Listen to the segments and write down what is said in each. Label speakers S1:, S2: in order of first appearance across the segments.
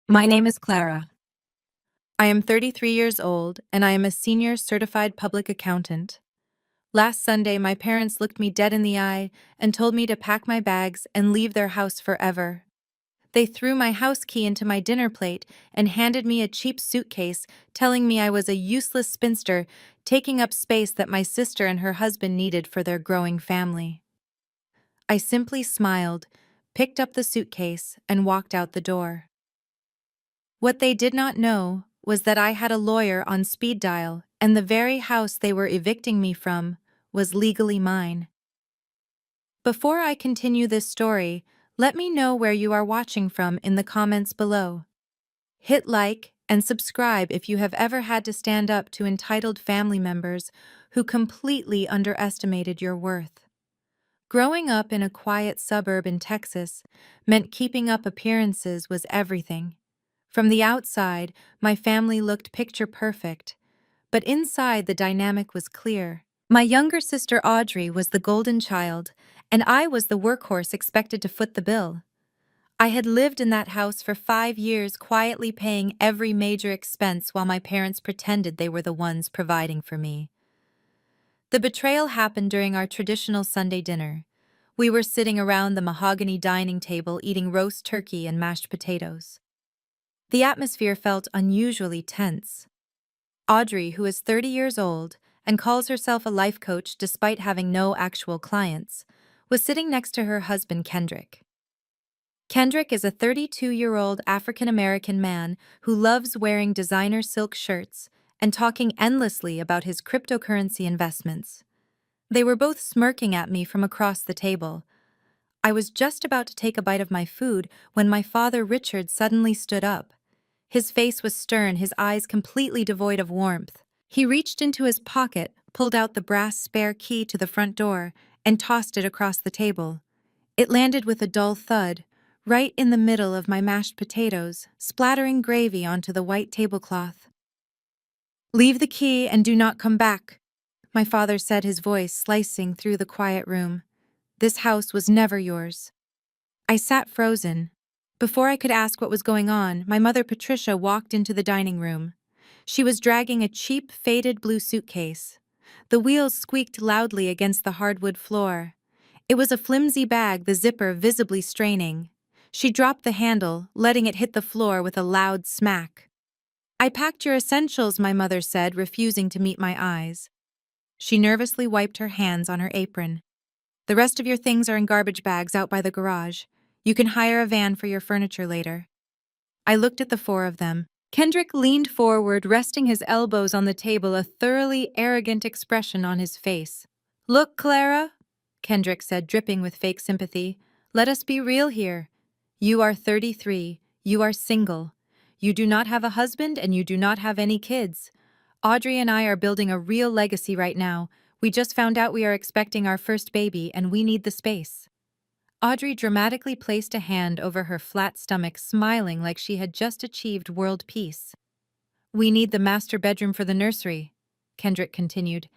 S1: My name is Clara.
S2: I am 33 years old, and I am a senior certified public accountant. Last Sunday, my parents looked me dead in the eye and told me to pack my bags and leave their house forever. They threw my house key into my dinner plate and handed me a cheap suitcase, telling me I was a useless spinster, taking up space that my sister and her husband needed for their growing family. I simply smiled, picked up the suitcase, and walked out the door. What they did not know was that I had a lawyer on speed dial, and the very house they were evicting me from was legally mine. Before I continue this story, let me know where you are watching from in the comments below. Hit like and subscribe if you have ever had to stand up to entitled family members who completely underestimated your worth. Growing up in a quiet suburb in Texas meant keeping up appearances was everything. From the outside, my family looked picture perfect, but inside the dynamic was clear. My younger sister Audrey was the golden child, and I was the workhorse expected to foot the bill. I had lived in that house for 5 years, quietly paying every major expense while my parents pretended they were the ones providing for me. The betrayal happened during our traditional Sunday dinner. We were sitting around the mahogany dining table eating roast turkey and mashed potatoes. The atmosphere felt unusually tense. Audrey, who is 30 years old and calls herself a life coach despite having no actual clients, was sitting next to her husband Kendrick. Kendrick is a 32-year-old African-American man who loves wearing designer silk shirts and talking endlessly about his cryptocurrency investments. They were both smirking at me from across the table. I was just about to take a bite of my food when my father Richard suddenly stood up. His face was stern, his eyes completely devoid of warmth. He reached into his pocket, pulled out the brass spare key to the front door, and tossed it across the table. It landed with a dull thud, right in the middle of my mashed potatoes, splattering gravy onto the white tablecloth. "Leave the key and do not come back," my father said, his voice slicing through the quiet room. "This house was never yours." I sat frozen. Before I could ask what was going on, my mother Patricia walked into the dining room. She was dragging a cheap, faded blue suitcase. The wheels squeaked loudly against the hardwood floor. It was a flimsy bag, the zipper visibly straining. She dropped the handle, letting it hit the floor with a loud smack. "I packed your essentials," my mother said, refusing to meet my eyes. She nervously wiped her hands on her apron. "The rest of your things are in garbage bags out by the garage. You can hire a van for your furniture later." I looked at the four of them. Kendrick leaned forward, resting his elbows on the table, a thoroughly arrogant expression on his face. "Look, Clara," Kendrick said, dripping with fake sympathy. "Let us be real here. You are 33. You are single. You do not have a husband and you do not have any kids. Audrey and I are building a real legacy right now. We just found out we are expecting our first baby and we need the space." Audrey dramatically placed a hand over her flat stomach, smiling like she had just achieved world peace. "We need the master bedroom for the nursery," Kendrick continued,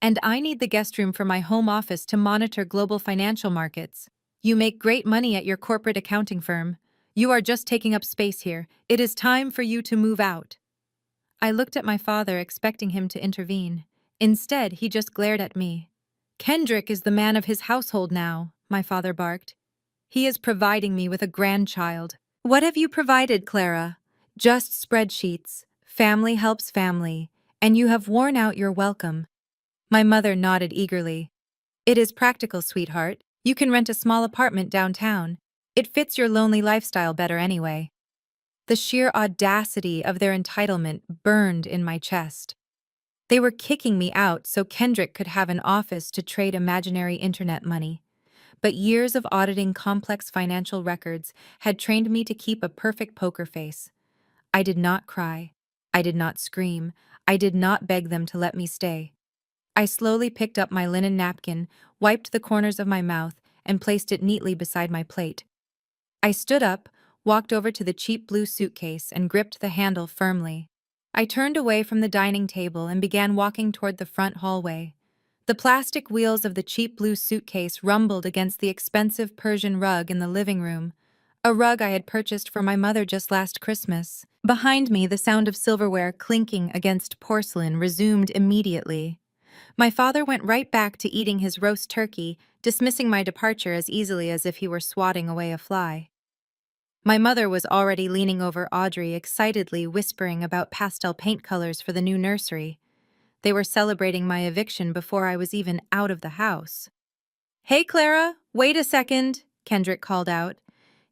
S2: "and I need the guest room for my home office to monitor global financial markets. You make great money at your corporate accounting firm. You are just taking up space here. It is time for you to move out." I looked at my father, expecting him to intervene. Instead, he just glared at me. "Kendrick is the man of his household now," my father barked. "He is providing me with a grandchild." "What have you provided, Clara?" "Just spreadsheets. Family helps family. And you have worn out your welcome." My mother nodded eagerly. "It is practical, sweetheart. You can rent a small apartment downtown. It fits your lonely lifestyle better anyway." The sheer audacity of their entitlement burned in my chest. They were kicking me out so Kendrick could have an office to trade imaginary internet money. But years of auditing complex financial records had trained me to keep a perfect poker face. I did not cry. I did not scream. I did not beg them to let me stay. I slowly picked up my linen napkin, wiped the corners of my mouth, and placed it neatly beside my plate. I stood up, walked over to the cheap blue suitcase, and gripped the handle firmly. I turned away from the dining table and began walking toward the front hallway. The plastic wheels of the cheap blue suitcase rumbled against the expensive Persian rug in the living room. a rug I had purchased for my mother just last Christmas. Behind me, the sound of silverware clinking against porcelain resumed immediately. My father went right back to eating his roast turkey, dismissing my departure as easily as if he were swatting away a fly. My mother was already leaning over Audrey, excitedly whispering about pastel paint colors for the new nursery. They were celebrating my eviction before I was even out of the house. "Hey, Clara, wait a second," Kendrick called out.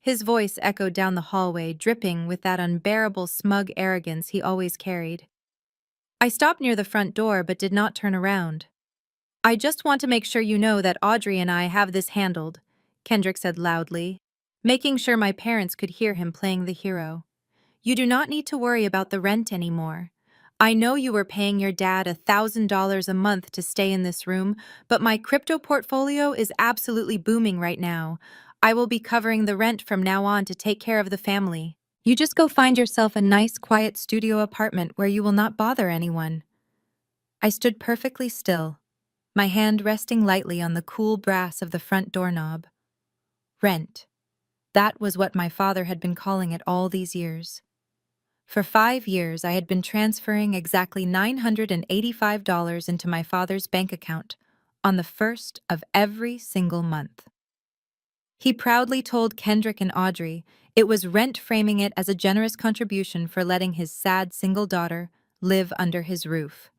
S2: His voice echoed down the hallway, dripping with that unbearable smug arrogance he always carried. I stopped near the front door but did not turn around. "I just want to make sure you know that Audrey and I have this handled," Kendrick said loudly, making sure my parents could hear him playing the hero. "You do not need to worry about the rent anymore. I know you were paying your dad $1,000 a month to stay in this room, but my crypto portfolio is absolutely booming right now. I will be covering the rent from now on to take care of the family. You just go find yourself a nice, quiet studio apartment where you will not bother anyone." I stood perfectly still, my hand resting lightly on the cool brass of the front doorknob. Rent. That was what my father had been calling it all these years. For 5 years, I had been transferring exactly $985 into my father's bank account on the first of every single month. He proudly told Kendrick and Audrey it was rent, framing it as a generous contribution for letting his sad single daughter live under his roof.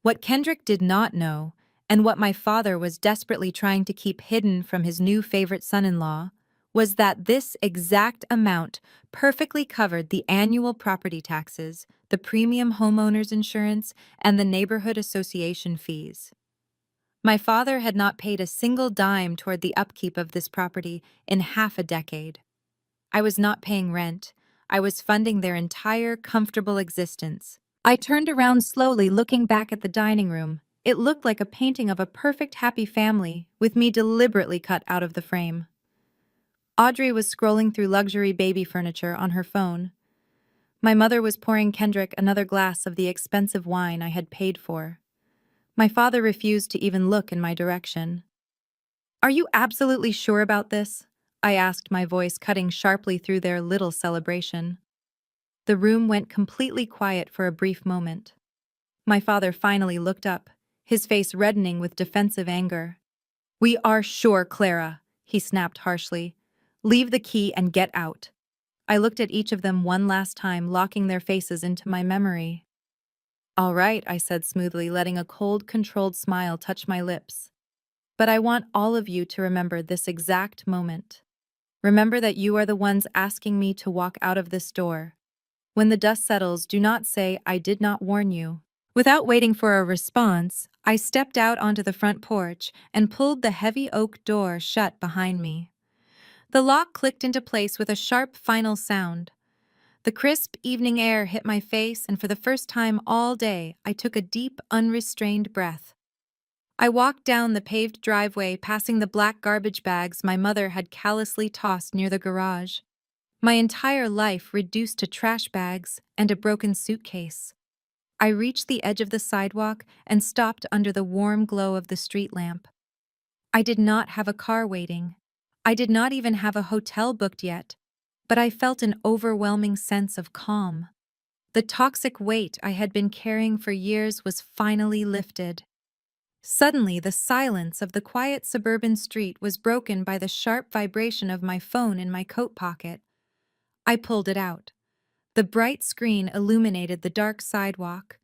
S2: What Kendrick did not know, and what my father was desperately trying to keep hidden from his new favorite son-in-law, was that this exact amount perfectly covered the annual property taxes, the premium homeowners insurance, and the neighborhood association fees. My father had not paid a single dime toward the upkeep of this property in half a decade. I was not paying rent. I was funding their entire comfortable existence. I turned around slowly, looking back at the dining room. It looked like a painting of a perfect happy family, with me deliberately cut out of the frame. Audrey was scrolling through luxury baby furniture on her phone. My mother was pouring Kendrick another glass of the expensive wine I had paid for. My father refused to even look in my direction. "Are you absolutely sure about this?" I asked, my voice cutting sharply through their little celebration. The room went completely quiet for a brief moment. My father finally looked up, his face reddening with defensive anger. "We are sure, Clara," he snapped harshly. "Leave the key and get out." I looked at each of them one last time, locking their faces into my memory. "All right," I said smoothly, letting a cold, controlled smile touch my lips. "But I want all of you to remember this exact moment. Remember that you are the ones asking me to walk out of this door. When the dust settles, do not say, 'I did not warn you.'" Without waiting for a response, I stepped out onto the front porch and pulled the heavy oak door shut behind me. The lock clicked into place with a sharp final sound. The crisp evening air hit my face, and for the first time all day, I took a deep, unrestrained breath. I walked down the paved driveway, passing the black garbage bags my mother had callously tossed near the garage. My entire life reduced to trash bags and a broken suitcase. I reached the edge of the sidewalk and stopped under the warm glow of the street lamp. I did not have a car waiting. I did not even have a hotel booked yet, but I felt an overwhelming sense of calm. The toxic weight I had been carrying for years was finally lifted. Suddenly, the silence of the quiet suburban street was broken by the sharp vibration of my phone in my coat pocket. I pulled it out. The bright screen illuminated the dark sidewalk.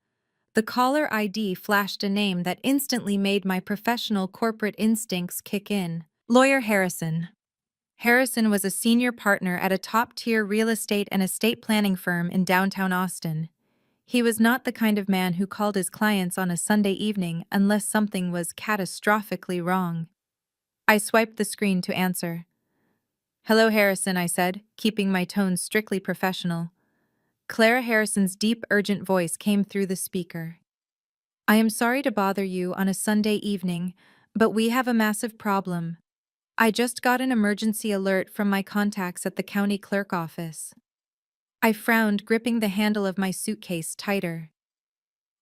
S2: The caller ID flashed a name that instantly made my professional corporate instincts kick in. Lawyer Harrison. Harrison was a senior partner at a top-tier real estate and estate planning firm in downtown Austin. He was not the kind of man who called his clients on a Sunday evening unless something was catastrophically wrong. I swiped the screen to answer. "Hello, Harrison," I said, keeping my tone strictly professional. Clara Harrison's deep, urgent voice came through the speaker. "I am sorry to bother you on a Sunday evening, but we have a massive problem. I just got an emergency alert from my contacts at the county clerk office." I frowned, gripping the handle of my suitcase tighter.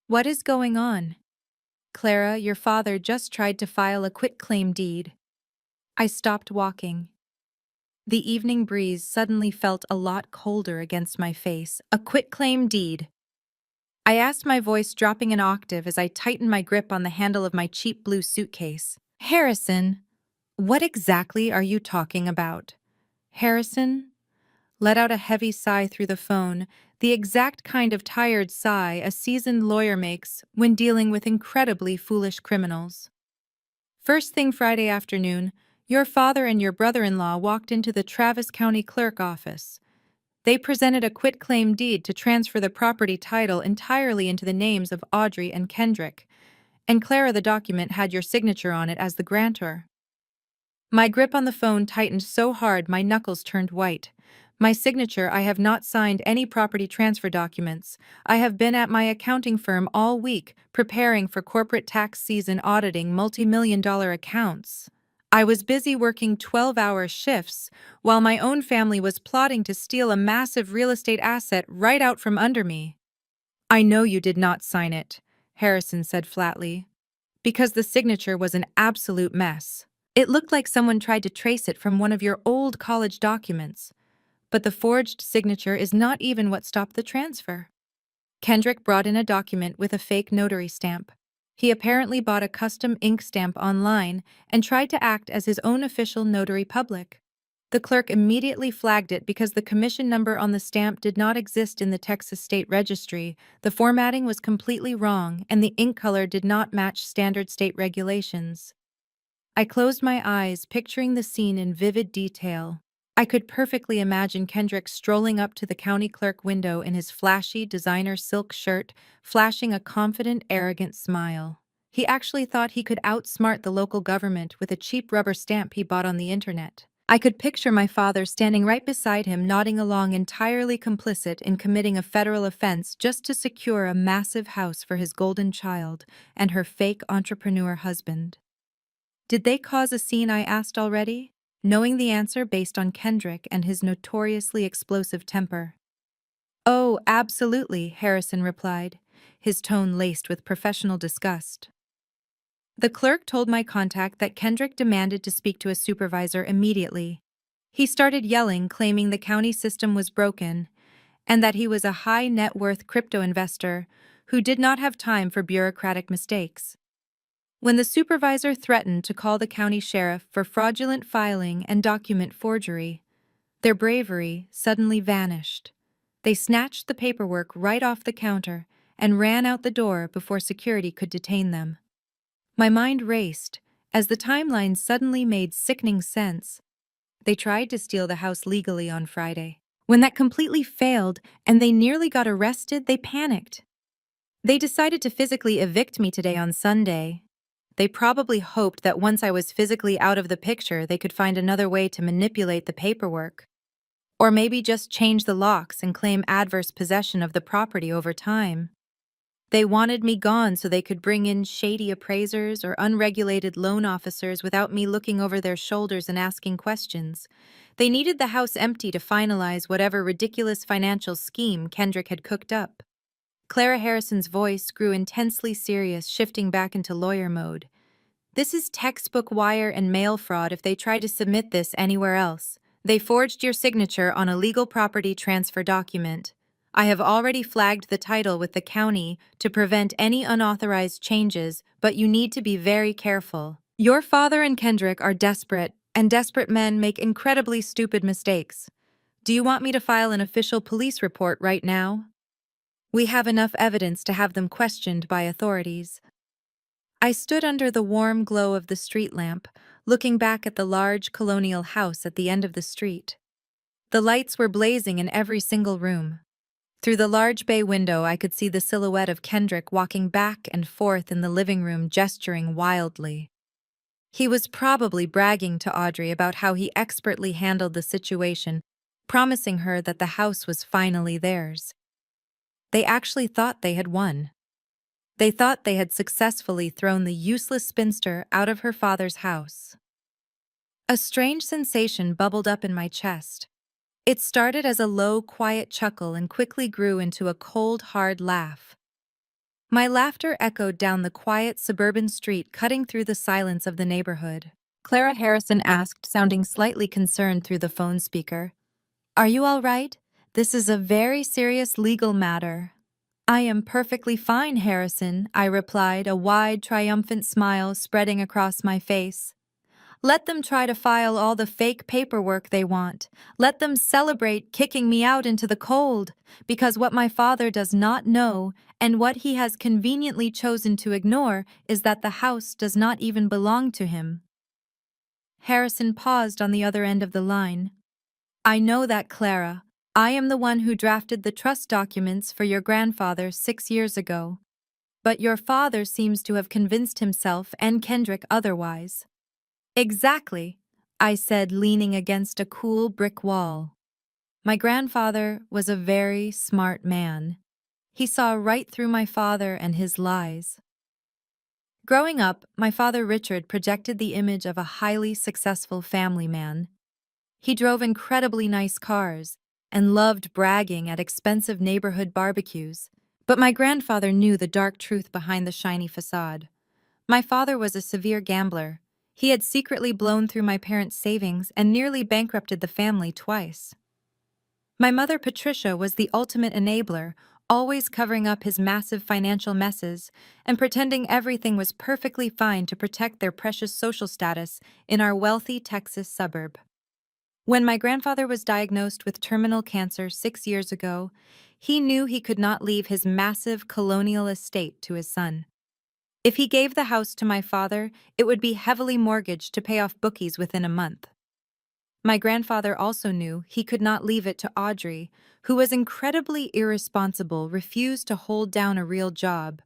S2: "What is going on?" "Clara, your father just tried to file a quitclaim deed." I stopped walking. The evening breeze suddenly felt a lot colder against my face. A quitclaim deed. I asked, my voice dropping an octave as I tightened my grip on the handle of my cheap blue suitcase. Harrison, what exactly are you talking about? Harrison let out a heavy sigh through the phone, the exact kind of tired sigh a seasoned lawyer makes when dealing with incredibly foolish criminals. First thing Friday afternoon, your father and your brother-in-law walked into the Travis County Clerk office. They presented a quitclaim deed to transfer the property title entirely into the names of Audrey and Kendrick, and Clara, the document had your signature on it as the grantor. My grip on the phone tightened so hard my knuckles turned white. My signature: I have not signed any property transfer documents. I have been at my accounting firm all week, preparing for corporate tax season, auditing multi-million-dollar accounts. I was busy working 12-hour shifts, while my own family was plotting to steal a massive real estate asset right out from under me. I know you did not sign it, Harrison said flatly, because the signature was an absolute mess. It looked like someone tried to trace it from one of your old college documents, but the forged signature is not even what stopped the transfer. Kendrick brought in a document with a fake notary stamp. He apparently bought a custom ink stamp online and tried to act as his own official notary public. The clerk immediately flagged it because the commission number on the stamp did not exist in the Texas State Registry, the formatting was completely wrong, and the ink color did not match standard state regulations. I closed my eyes, picturing the scene in vivid detail. I could perfectly imagine Kendrick strolling up to the county clerk window in his flashy designer silk shirt, flashing a confident, arrogant smile. He actually thought he could outsmart the local government with a cheap rubber stamp he bought on the internet. I could picture my father standing right beside him, nodding along, entirely complicit in committing a federal offense just to secure a massive house for his golden child and her fake entrepreneur husband. Did they cause a scene, I asked already, knowing the answer based on Kendrick and his notoriously explosive temper. Oh, absolutely, Harrison replied, his tone laced with professional disgust. The clerk told my contact that Kendrick demanded to speak to a supervisor immediately. He started yelling, claiming the county system was broken, and that he was a high-net-worth crypto investor who did not have time for bureaucratic mistakes. When the supervisor threatened to call the county sheriff for fraudulent filing and document forgery, their bravery suddenly vanished. They snatched the paperwork right off the counter and ran out the door before security could detain them. My mind raced as the timeline suddenly made sickening sense. They tried to steal the house legally on Friday. When that completely failed and they nearly got arrested, they panicked. They decided to physically evict me today on Sunday. They probably hoped that once I was physically out of the picture, they could find another way to manipulate the paperwork. Or maybe just change the locks and claim adverse possession of the property over time. They wanted me gone so they could bring in shady appraisers or unregulated loan officers without me looking over their shoulders and asking questions. They needed the house empty to finalize whatever ridiculous financial scheme Kendrick had cooked up. Clara Harrison's voice grew intensely serious, shifting back into lawyer mode. This is textbook wire and mail fraud if they try to submit this anywhere else. They forged your signature on a legal property transfer document. I have already flagged the title with the county to prevent any unauthorized changes, but you need to be very careful. Your father and Kendrick are desperate, and desperate men make incredibly stupid mistakes. Do you want me to file an official police report right now? We have enough evidence to have them questioned by authorities. I stood under the warm glow of the street lamp, looking back at the large colonial house at the end of the street. The lights were blazing in every single room. Through the large bay window, I could see the silhouette of Kendrick walking back and forth in the living room, gesturing wildly. He was probably bragging to Audrey about how he expertly handled the situation, promising her that the house was finally theirs. They actually thought they had won. They thought they had successfully thrown the useless spinster out of her father's house. A strange sensation bubbled up in my chest. It started as a low, quiet chuckle and quickly grew into a cold, hard laugh. My laughter echoed down the quiet suburban street, cutting through the silence of the neighborhood. Clara Harrison asked, sounding slightly concerned through the phone speaker. Are you all right? This is a very serious legal matter. I am perfectly fine, Harrison, I replied, a wide, triumphant smile spreading across my face. Let them try to file all the fake paperwork they want. Let them celebrate kicking me out into the cold, because what my father does not know, and what he has conveniently chosen to ignore, is that the house does not even belong to him. Harrison paused on the other end of the line. I know that, Clara. I am the one who drafted the trust documents for your grandfather 6 years ago. But your father seems to have convinced himself and Kendrick otherwise. Exactly, I said, leaning against a cool brick wall. My grandfather was a very smart man. He saw right through my father and his lies. Growing up, my father Richard projected the image of a highly successful family man. He drove incredibly nice cars and loved bragging at expensive neighborhood barbecues. But my grandfather knew the dark truth behind the shiny facade. My father was a severe gambler. He had secretly blown through my parents' savings and nearly bankrupted the family twice. My mother, Patricia, was the ultimate enabler, always covering up his massive financial messes and pretending everything was perfectly fine to protect their precious social status in our wealthy Texas suburb. When my grandfather was diagnosed with terminal cancer 6 years ago, he knew he could not leave his massive colonial estate to his son. If he gave the house to my father, it would be heavily mortgaged to pay off bookies within a month. My grandfather also knew he could not leave it to Audrey, who was incredibly irresponsible, refused to hold down a real job,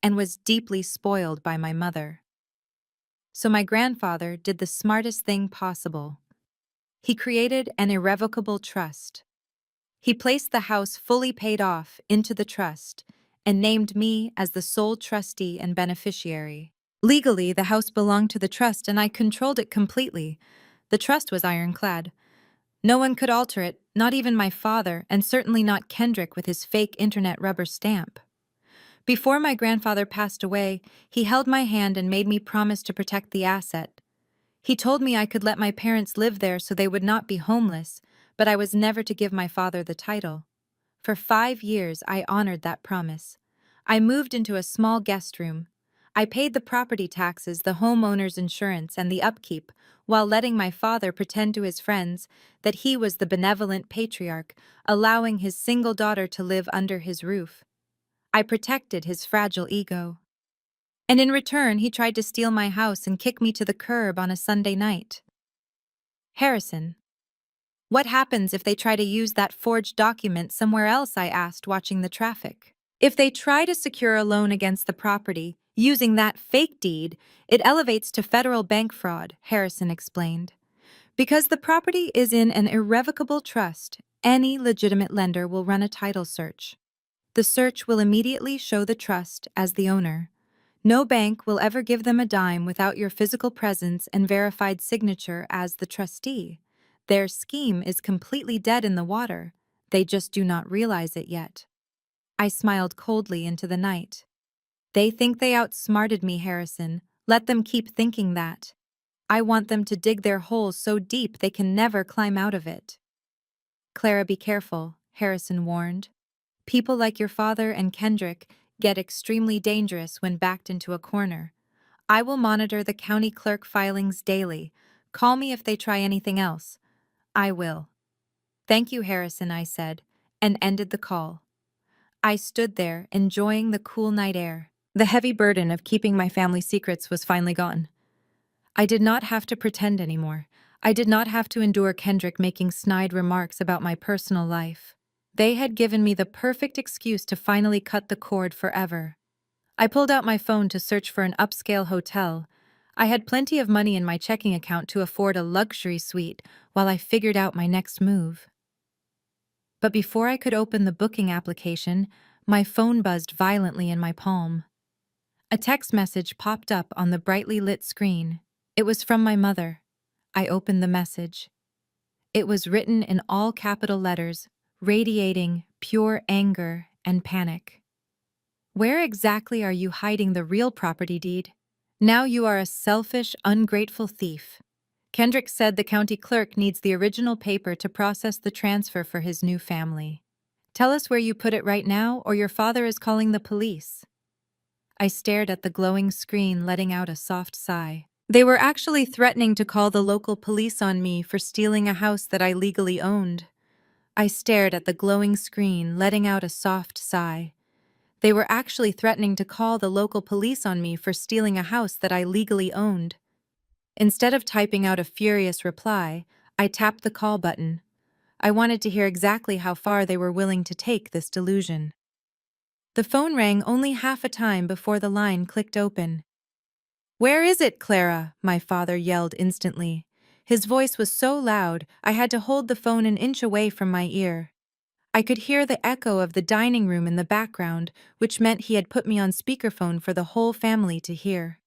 S2: and was deeply spoiled by my mother. So my grandfather did the smartest thing possible. He created an irrevocable trust. He placed the house fully paid off into the trust and named me as the sole trustee and beneficiary. Legally, the house belonged to the trust and I controlled it completely. The trust was ironclad. No one could alter it, not even my father, and certainly not Kendrick with his fake internet rubber stamp. Before my grandfather passed away, he held my hand and made me promise to protect the asset. He told me I could let my parents live there so they would not be homeless, but I was never to give my father the title. For 5 years, I honored that promise. I moved into a small guest room. I paid the property taxes, the homeowner's insurance, and the upkeep, while letting my father pretend to his friends that he was the benevolent patriarch, allowing his single daughter to live under his roof. I protected his fragile ego. And in return, he tried to steal my house and kick me to the curb on a Sunday night. Harrison. What happens if they try to use that forged document somewhere else? I asked, watching the traffic. If they try to secure a loan against the property, using that fake deed, it elevates to federal bank fraud, Harrison explained. Because the property is in an irrevocable trust, any legitimate lender will run a title search. The search will immediately show the trust as the owner. No bank will ever give them a dime without your physical presence and verified signature as the trustee. Their scheme is completely dead in the water. They just do not realize it yet. I smiled coldly into the night. They think they outsmarted me, Harrison. Let them keep thinking that. I want them to dig their hole so deep they can never climb out of it. Clara, be careful, Harrison warned. People like your father and Kendrick get extremely dangerous when backed into a corner. I will monitor the county clerk filings daily. Call me if they try anything else. I will. Thank you, Harrison, I said, and ended the call. I stood there, enjoying the cool night air. The heavy burden of keeping my family secrets was finally gone. I did not have to pretend anymore. I did not have to endure Kendrick making snide remarks about my personal life. They had given me the perfect excuse to finally cut the cord forever. I pulled out my phone to search for an upscale hotel. I had plenty of money in my checking account to afford a luxury suite while I figured out my next move. But before I could open the booking application, my phone buzzed violently in my palm. A text message popped up on the brightly lit screen. It was from my mother. I opened the message. It was written in all capital letters, radiating pure anger and panic. Where exactly are you hiding the real property deed? Now you are a selfish, ungrateful thief. Kendrick said the county clerk needs the original paper to process the transfer for his new family. Tell us where you put it right now, or your father is calling the police. I stared at the glowing screen, letting out a soft sigh. They were actually threatening to call the local police on me for stealing a house that I legally owned. I stared at the glowing screen, letting out a soft sigh. They were actually threatening to call the local police on me for stealing a house that I legally owned. Instead of typing out a furious reply, I tapped the call button. I wanted to hear exactly how far they were willing to take this delusion. The phone rang only half a time before the line clicked open. "Where is it, Clara?" my father yelled instantly. His voice was so loud, I had to hold the phone an inch away from my ear. I could hear the echo of the dining room in the background, which meant he had put me on speakerphone for the whole family to hear.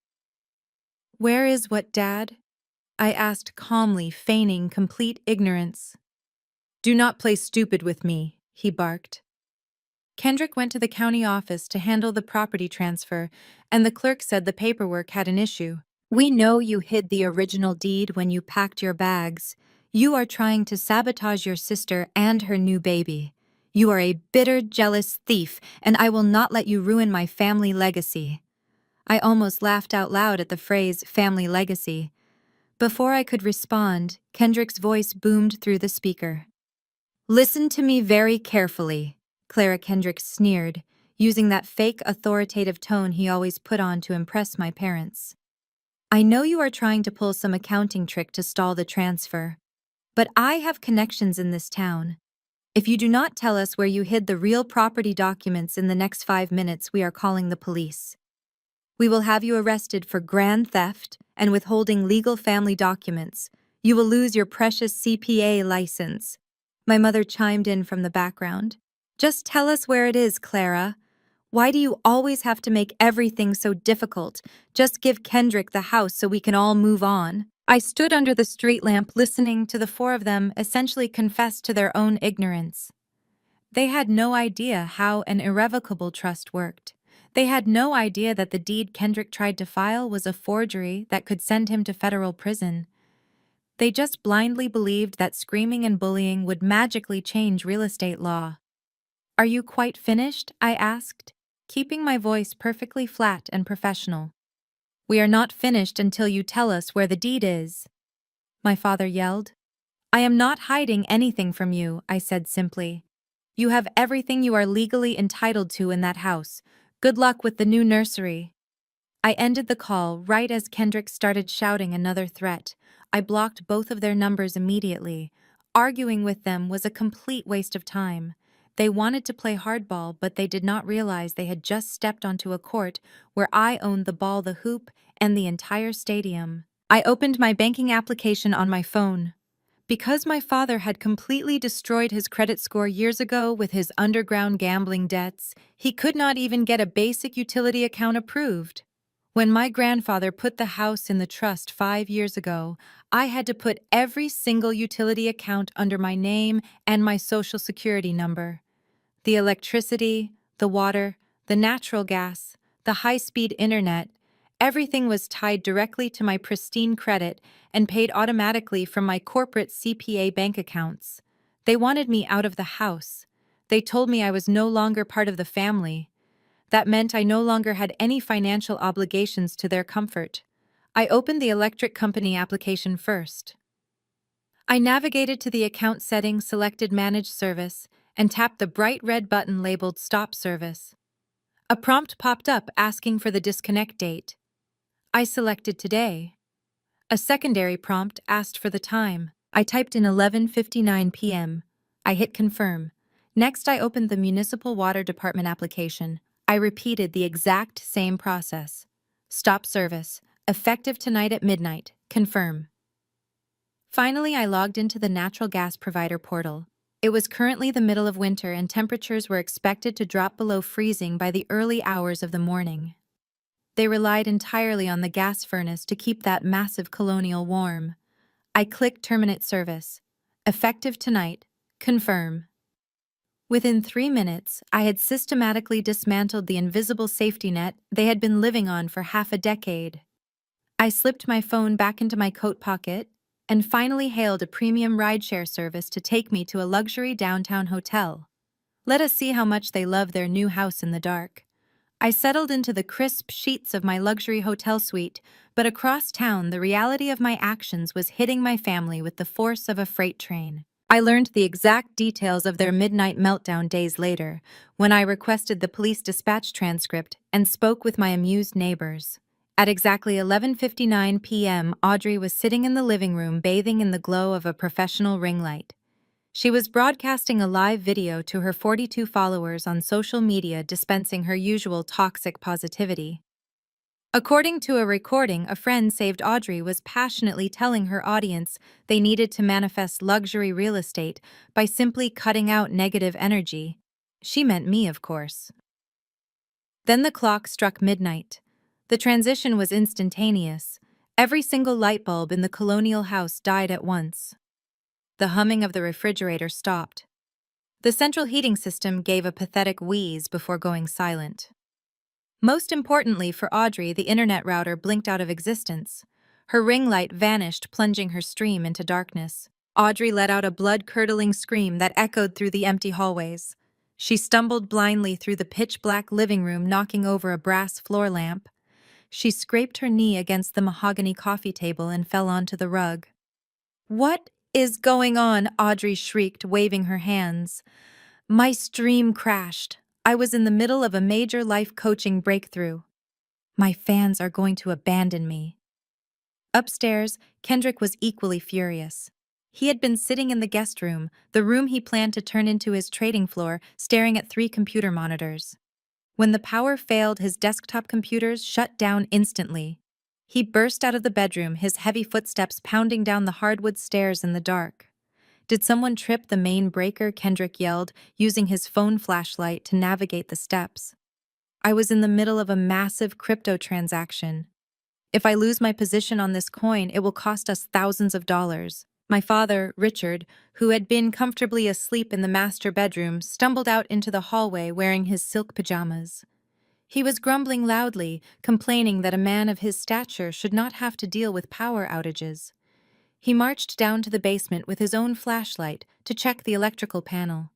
S2: "Where is what, Dad?" I asked calmly, feigning complete ignorance. "Do not play stupid with me," he barked. Kendrick went to the county office to handle the property transfer, and the clerk said the paperwork had an issue. "We know you hid the original deed when you packed your bags. You are trying to sabotage your sister and her new baby. You are a bitter, jealous thief, and I will not let you ruin my family legacy." I almost laughed out loud at the phrase family legacy. Before I could respond, Kendrick's voice boomed through the speaker. "Listen to me very carefully," Clara Kendrick sneered, using that fake authoritative tone he always put on to impress my parents. "I know you are trying to pull some accounting trick to stall the transfer, but I have connections in this town. If you do not tell us where you hid the real property documents in the next 5 minutes, we are calling the police. We will have you arrested for grand theft and withholding legal family documents. You will lose your precious CPA license." My mother chimed in from the background. "Just tell us where it is, Clara. Why do you always have to make everything so difficult? Just give Kendrick the house so we can all move on." I stood under the street lamp listening to the four of them essentially confess to their own ignorance. They had no idea how an irrevocable trust worked. They had no idea that the deed Kendrick tried to file was a forgery that could send him to federal prison. They just blindly believed that screaming and bullying would magically change real estate law. "Are you quite finished?" I asked, keeping my voice perfectly flat and professional. "We are not finished until you tell us where the deed is," my father yelled. "I am not hiding anything from you," I said simply. "You have everything you are legally entitled to in that house. Good luck with the new nursery." I ended the call right as Kendrick started shouting another threat. I blocked both of their numbers immediately. Arguing with them was a complete waste of time. They wanted to play hardball, but they did not realize they had just stepped onto a court where I owned the ball, the hoop, and the entire stadium. I opened my banking application on my phone. Because my father had completely destroyed his credit score years ago with his underground gambling debts, he could not even get a basic utility account approved. When my grandfather put the house in the trust 5 years ago, I had to put every single utility account under my name and my social security number. The electricity, the water, the natural gas, the high-speed internet, everything was tied directly to my pristine credit and paid automatically from my corporate CPA bank accounts. They wanted me out of the house. They told me I was no longer part of the family. That meant I no longer had any financial obligations to their comfort. I opened the electric company application first. I navigated to the account settings, selected Manage Service, and tapped the bright red button labeled Stop Service. A prompt popped up asking for the disconnect date. I selected today. A secondary prompt asked for the time. I typed in 11:59 p.m. I hit confirm. Next, I opened the Municipal Water Department application. I repeated the exact same process. Stop service. Effective tonight at midnight. Confirm. Finally, I logged into the natural gas provider portal. It was currently the middle of winter and temperatures were expected to drop below freezing by the early hours of the morning. They relied entirely on the gas furnace to keep that massive colonial warm. I clicked Terminate Service. Effective tonight. Confirm. Within 3 minutes, I had systematically dismantled the invisible safety net they had been living on for half a decade. I slipped my phone back into my coat pocket and finally hailed a premium rideshare service to take me to a luxury downtown hotel. Let us see how much they love their new house in the dark. I settled into the crisp sheets of my luxury hotel suite, but across town, the reality of my actions was hitting my family with the force of a freight train. I learned the exact details of their midnight meltdown days later, when I requested the police dispatch transcript and spoke with my amused neighbors. At exactly 11:59 p.m., Audrey was sitting in the living room bathing in the glow of a professional ring light. She was broadcasting a live video to her 42 followers on social media, dispensing her usual toxic positivity. According to a recording a friend saved, Audrey was passionately telling her audience they needed to manifest luxury real estate by simply cutting out negative energy. She meant me, of course. Then the clock struck midnight. The transition was instantaneous. Every single light bulb in the colonial house died at once. The humming of the refrigerator stopped. The central heating system gave a pathetic wheeze before going silent. Most importantly for Audrey, the internet router blinked out of existence. Her ring light vanished, plunging her stream into darkness. Audrey let out a blood-curdling scream that echoed through the empty hallways. She stumbled blindly through the pitch-black living room, knocking over a brass floor lamp. She scraped her knee against the mahogany coffee table and fell onto the rug. "What is going on?" Audrey shrieked, waving her hands. My stream crashed. I was in the middle of a major life coaching breakthrough. My fans are going to abandon me. Upstairs, Kendrick was equally furious. He had been sitting in the guest room, the room he planned to turn into his trading floor, staring at 3 computer monitors. When the power failed, his desktop computers shut down instantly. He burst out of the bedroom, his heavy footsteps pounding down the hardwood stairs in the dark. "Did someone trip the main breaker?" Kendrick yelled, using his phone flashlight to navigate the steps. I was in the middle of a massive crypto transaction. "If I lose my position on this coin, it will cost us thousands of dollars." My father, Richard, who had been comfortably asleep in the master bedroom, stumbled out into the hallway wearing his silk pajamas. He was grumbling loudly, complaining that a man of his stature should not have to deal with power outages. He marched down to the basement with his own flashlight to check the electrical panel.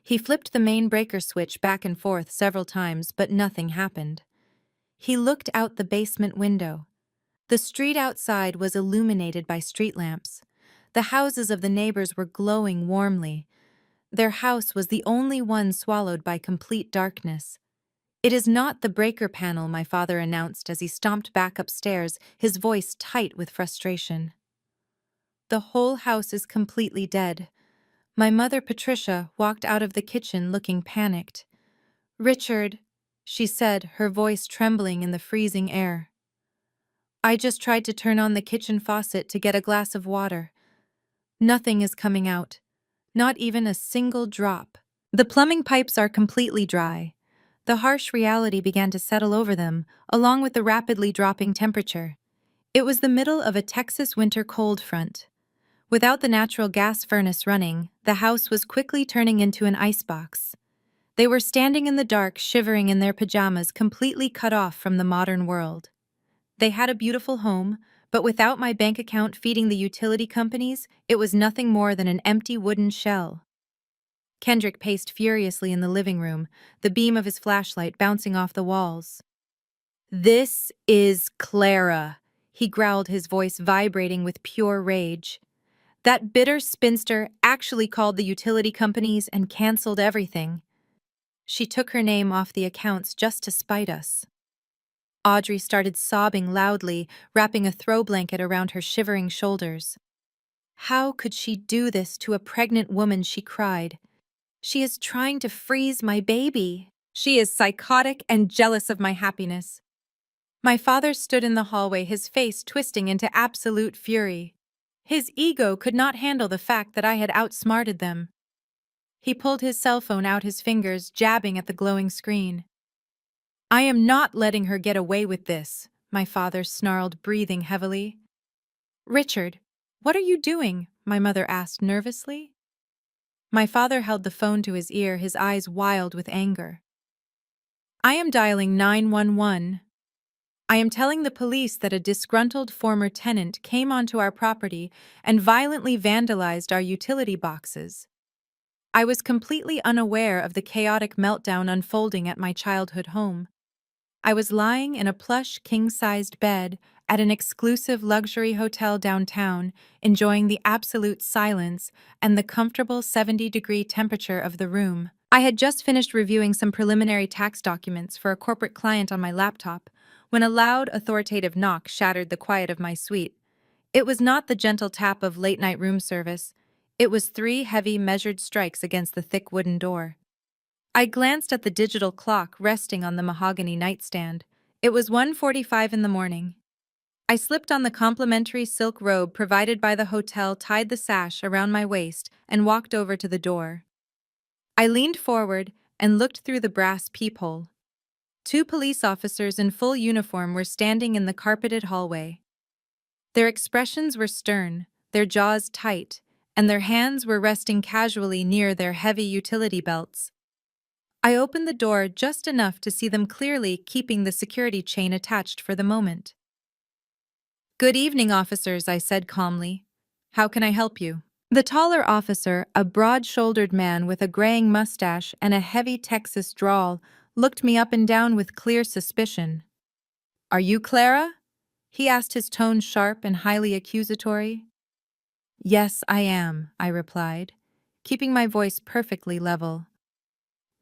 S2: He flipped the main breaker switch back and forth several times, but nothing happened. He looked out the basement window. The street outside was illuminated by street lamps. The houses of the neighbors were glowing warmly. Their house was the only one swallowed by complete darkness. "It is not the breaker panel," my father announced as he stomped back upstairs, his voice tight with frustration. "The whole house is completely dead." My mother, Patricia, walked out of the kitchen looking panicked. "Richard," she said, her voice trembling in the freezing air. "I just tried to turn on the kitchen faucet to get a glass of water. Nothing is coming out. Not even a single drop. The plumbing pipes are completely dry." The harsh reality began to settle over them, along with the rapidly dropping temperature. It was the middle of a Texas winter cold front. Without the natural gas furnace running, the house was quickly turning into an icebox. They were standing in the dark, shivering in their pajamas, completely cut off from the modern world. They had a beautiful home, but without my bank account feeding the utility companies, it was nothing more than an empty wooden shell. Kendrick paced furiously in the living room, the beam of his flashlight bouncing off the walls. "This is Clara," he growled, his voice vibrating with pure rage. "That bitter spinster actually called the utility companies and canceled everything. She took her name off the accounts just to spite us." Audrey started sobbing loudly, wrapping a throw blanket around her shivering shoulders. "How could she do this to a pregnant woman?" she cried. "She is trying to freeze my baby. She is psychotic and jealous of my happiness." My father stood in the hallway, his face twisting into absolute fury. His ego could not handle the fact that I had outsmarted them. He pulled his cell phone out, his fingers jabbing at the glowing screen. "I am not letting her get away with this," my father snarled, breathing heavily. "Richard, what are you doing?" my mother asked nervously. My father held the phone to his ear, his eyes wild with anger. "I am dialing 911. I am telling the police that a disgruntled former tenant came onto our property and violently vandalized our utility boxes. I was completely unaware of the chaotic meltdown unfolding at my childhood home. I was lying in a plush king-sized bed at an exclusive luxury hotel downtown, enjoying the absolute silence and the comfortable 70-degree temperature of the room. I had just finished reviewing some preliminary tax documents for a corporate client on my laptop when a loud, authoritative knock shattered the quiet of my suite. It was not the gentle tap of late-night room service. It was 3 heavy, measured strikes against the thick wooden door. I glanced at the digital clock resting on the mahogany nightstand. It was 1:45 in the morning. I slipped on the complimentary silk robe provided by the hotel, tied the sash around my waist, and walked over to the door. I leaned forward and looked through the brass peephole. 2 police officers in full uniform were standing in the carpeted hallway. Their expressions were stern, their jaws tight, and their hands were resting casually near their heavy utility belts. I opened the door just enough to see them clearly, keeping the security chain attached for the moment. "Good evening, officers," I said calmly. "How can I help you?" The taller officer, a broad-shouldered man with a graying mustache and a heavy Texas drawl, looked me up and down with clear suspicion. "Are you Clara?" he asked, his tone sharp and highly accusatory. "Yes, I am," I replied, keeping my voice perfectly level.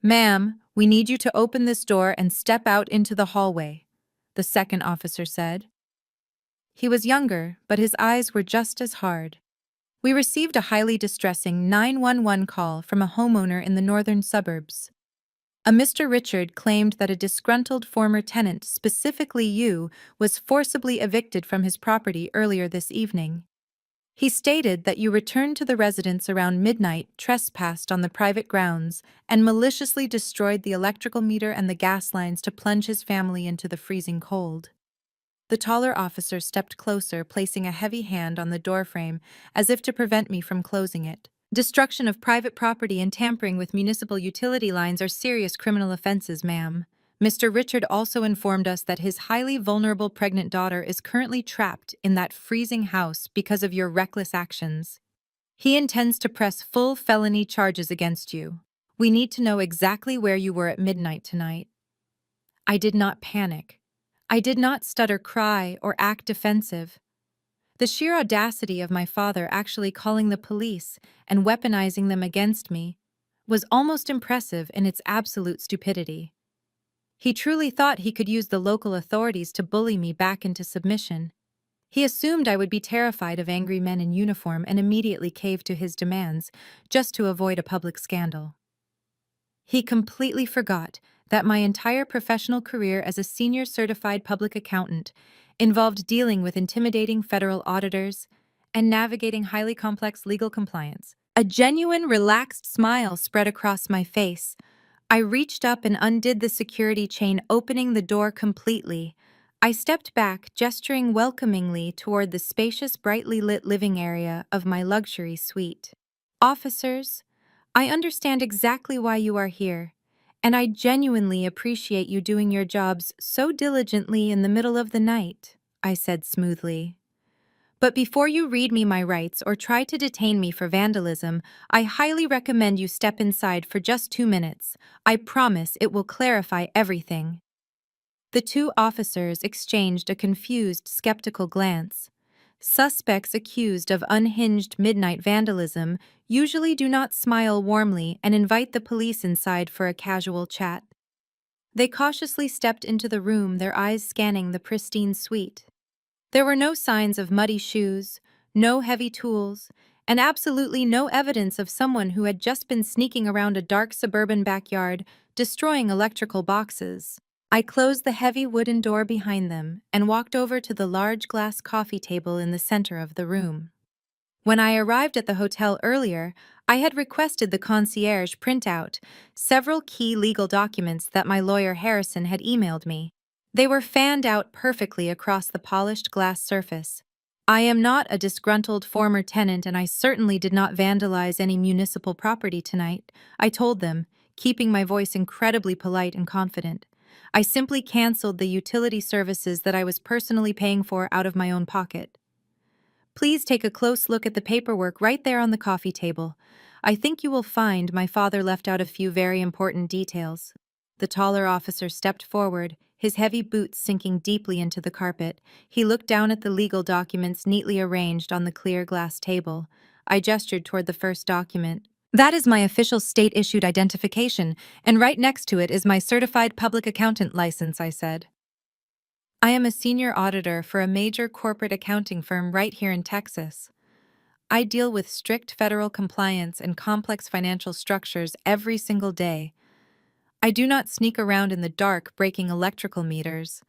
S2: "Ma'am, we need you to open this door and step out into the hallway," the second officer said. He was younger, but his eyes were just as hard. We received a highly distressing 911 call from a homeowner in the northern suburbs. A Mr. Richard claimed that a disgruntled former tenant, specifically you, was forcibly evicted from his property earlier this evening. He stated that you returned to the residence around midnight, trespassed on the private grounds, and maliciously destroyed the electrical meter and the gas lines to plunge his family into the freezing cold. The taller officer stepped closer, placing a heavy hand on the doorframe as if to prevent me from closing it. "Destruction of private property and tampering with municipal utility lines are serious criminal offenses, ma'am." Mr. Richard also informed us that his highly vulnerable pregnant daughter is currently trapped in that freezing house because of your reckless actions. He intends to press full felony charges against you. We need to know exactly where you were at midnight tonight. I did not panic. I did not stutter, cry, or act defensive. The sheer audacity of my father actually calling the police and weaponizing them against me was almost impressive in its absolute stupidity. He truly thought he could use the local authorities to bully me back into submission. He assumed I would be terrified of angry men in uniform and immediately cave to his demands, just to avoid a public scandal. He completely forgot that my entire professional career as a senior certified public accountant involved dealing with intimidating federal auditors and navigating highly complex legal compliance. A genuine, relaxed smile spread across my face. I reached up and undid the security chain, opening the door completely. I stepped back, gesturing welcomingly toward the spacious, brightly lit living area of my luxury suite. "Officers, I understand exactly why you are here, and I genuinely appreciate you doing your jobs so diligently in the middle of the night," I said smoothly. "But before you read me my rights or try to detain me for vandalism, I highly recommend you step inside for just 2 minutes. I promise it will clarify everything." The 2 officers exchanged a confused, skeptical glance. Suspects accused of unhinged midnight vandalism usually do not smile warmly and invite the police inside for a casual chat. They cautiously stepped into the room, their eyes scanning the pristine suite. There were no signs of muddy shoes, no heavy tools, and absolutely no evidence of someone who had just been sneaking around a dark suburban backyard, destroying electrical boxes. I closed the heavy wooden door behind them and walked over to the large glass coffee table in the center of the room. When I arrived at the hotel earlier, I had requested the concierge print out several key legal documents that my lawyer Harrison had emailed me. They were fanned out perfectly across the polished glass surface. "I am not a disgruntled former tenant, and I certainly did not vandalize any municipal property tonight," I told them, keeping my voice incredibly polite and confident. I simply canceled the utility services that I was personally paying for out of my own pocket. Please take a close look at the paperwork right there on the coffee table. I think you will find my father left out a few very important details. The taller officer stepped forward, his heavy boots sinking deeply into the carpet. He looked down at the legal documents neatly arranged on the clear glass table. I gestured toward the first document. That is my official state-issued identification, and right next to it is my certified public accountant license, I said. I am a senior auditor for a major corporate accounting firm right here in Texas. I deal with strict federal compliance and complex financial structures every single day. I do not sneak around in the dark breaking electrical meters.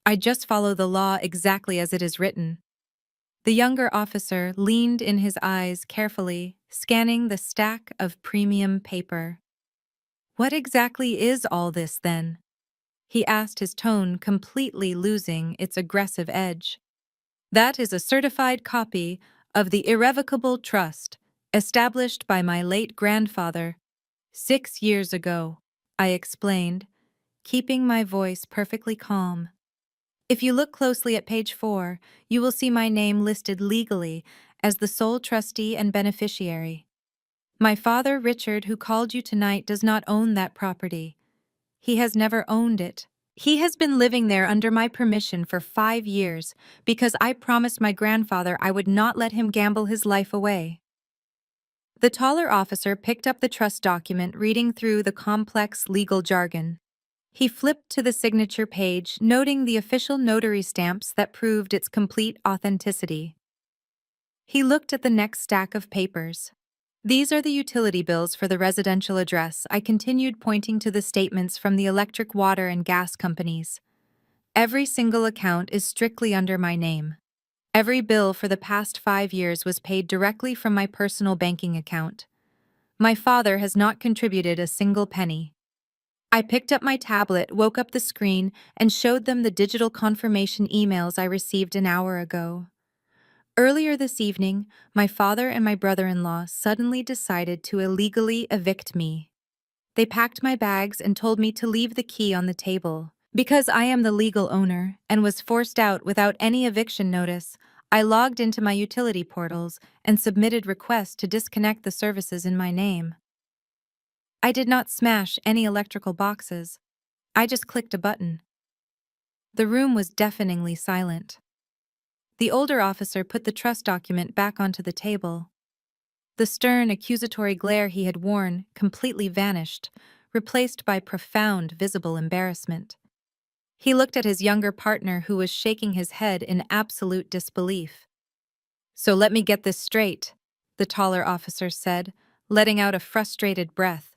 S2: I just follow the law exactly as it is written. The younger officer leaned in his eyes carefully, scanning the stack of premium paper. What exactly is all this, then? He asked, his tone completely losing its aggressive edge. That is a certified copy of the irrevocable trust established by my late grandfather 6 years ago, I explained, keeping my voice perfectly calm. If you look closely at page 4, you will see my name listed legally as the sole trustee and beneficiary. My father, Richard, who called you tonight, does not own that property. He has never owned it. He has been living there under my permission for 5 years because I promised my grandfather I would not let him gamble his life away. The taller officer picked up the trust document, reading through the complex legal jargon. He flipped to the signature page, noting the official notary stamps that proved its complete authenticity. He looked at the next stack of papers. These are the utility bills for the residential address. I continued, pointing to the statements from the electric, water, and gas companies. Every single account is strictly under my name. Every bill for the past 5 years was paid directly from my personal banking account. My father has not contributed a single penny. I picked up my tablet, woke up the screen, and showed them the digital confirmation emails I received an hour ago. Earlier this evening, my father and my brother-in-law suddenly decided to illegally evict me. They packed my bags and told me to leave the key on the table. Because I am the legal owner and was forced out without any eviction notice, I logged into my utility portals and submitted requests to disconnect the services in my name. I did not smash any electrical boxes. I just clicked a button. The room was deafeningly silent. The older officer put the trust document back onto the table. The stern, accusatory glare he had worn completely vanished, replaced by profound, visible embarrassment. He looked at his younger partner, who was shaking his head in absolute disbelief. "So let me get this straight," the taller officer said, letting out a frustrated breath.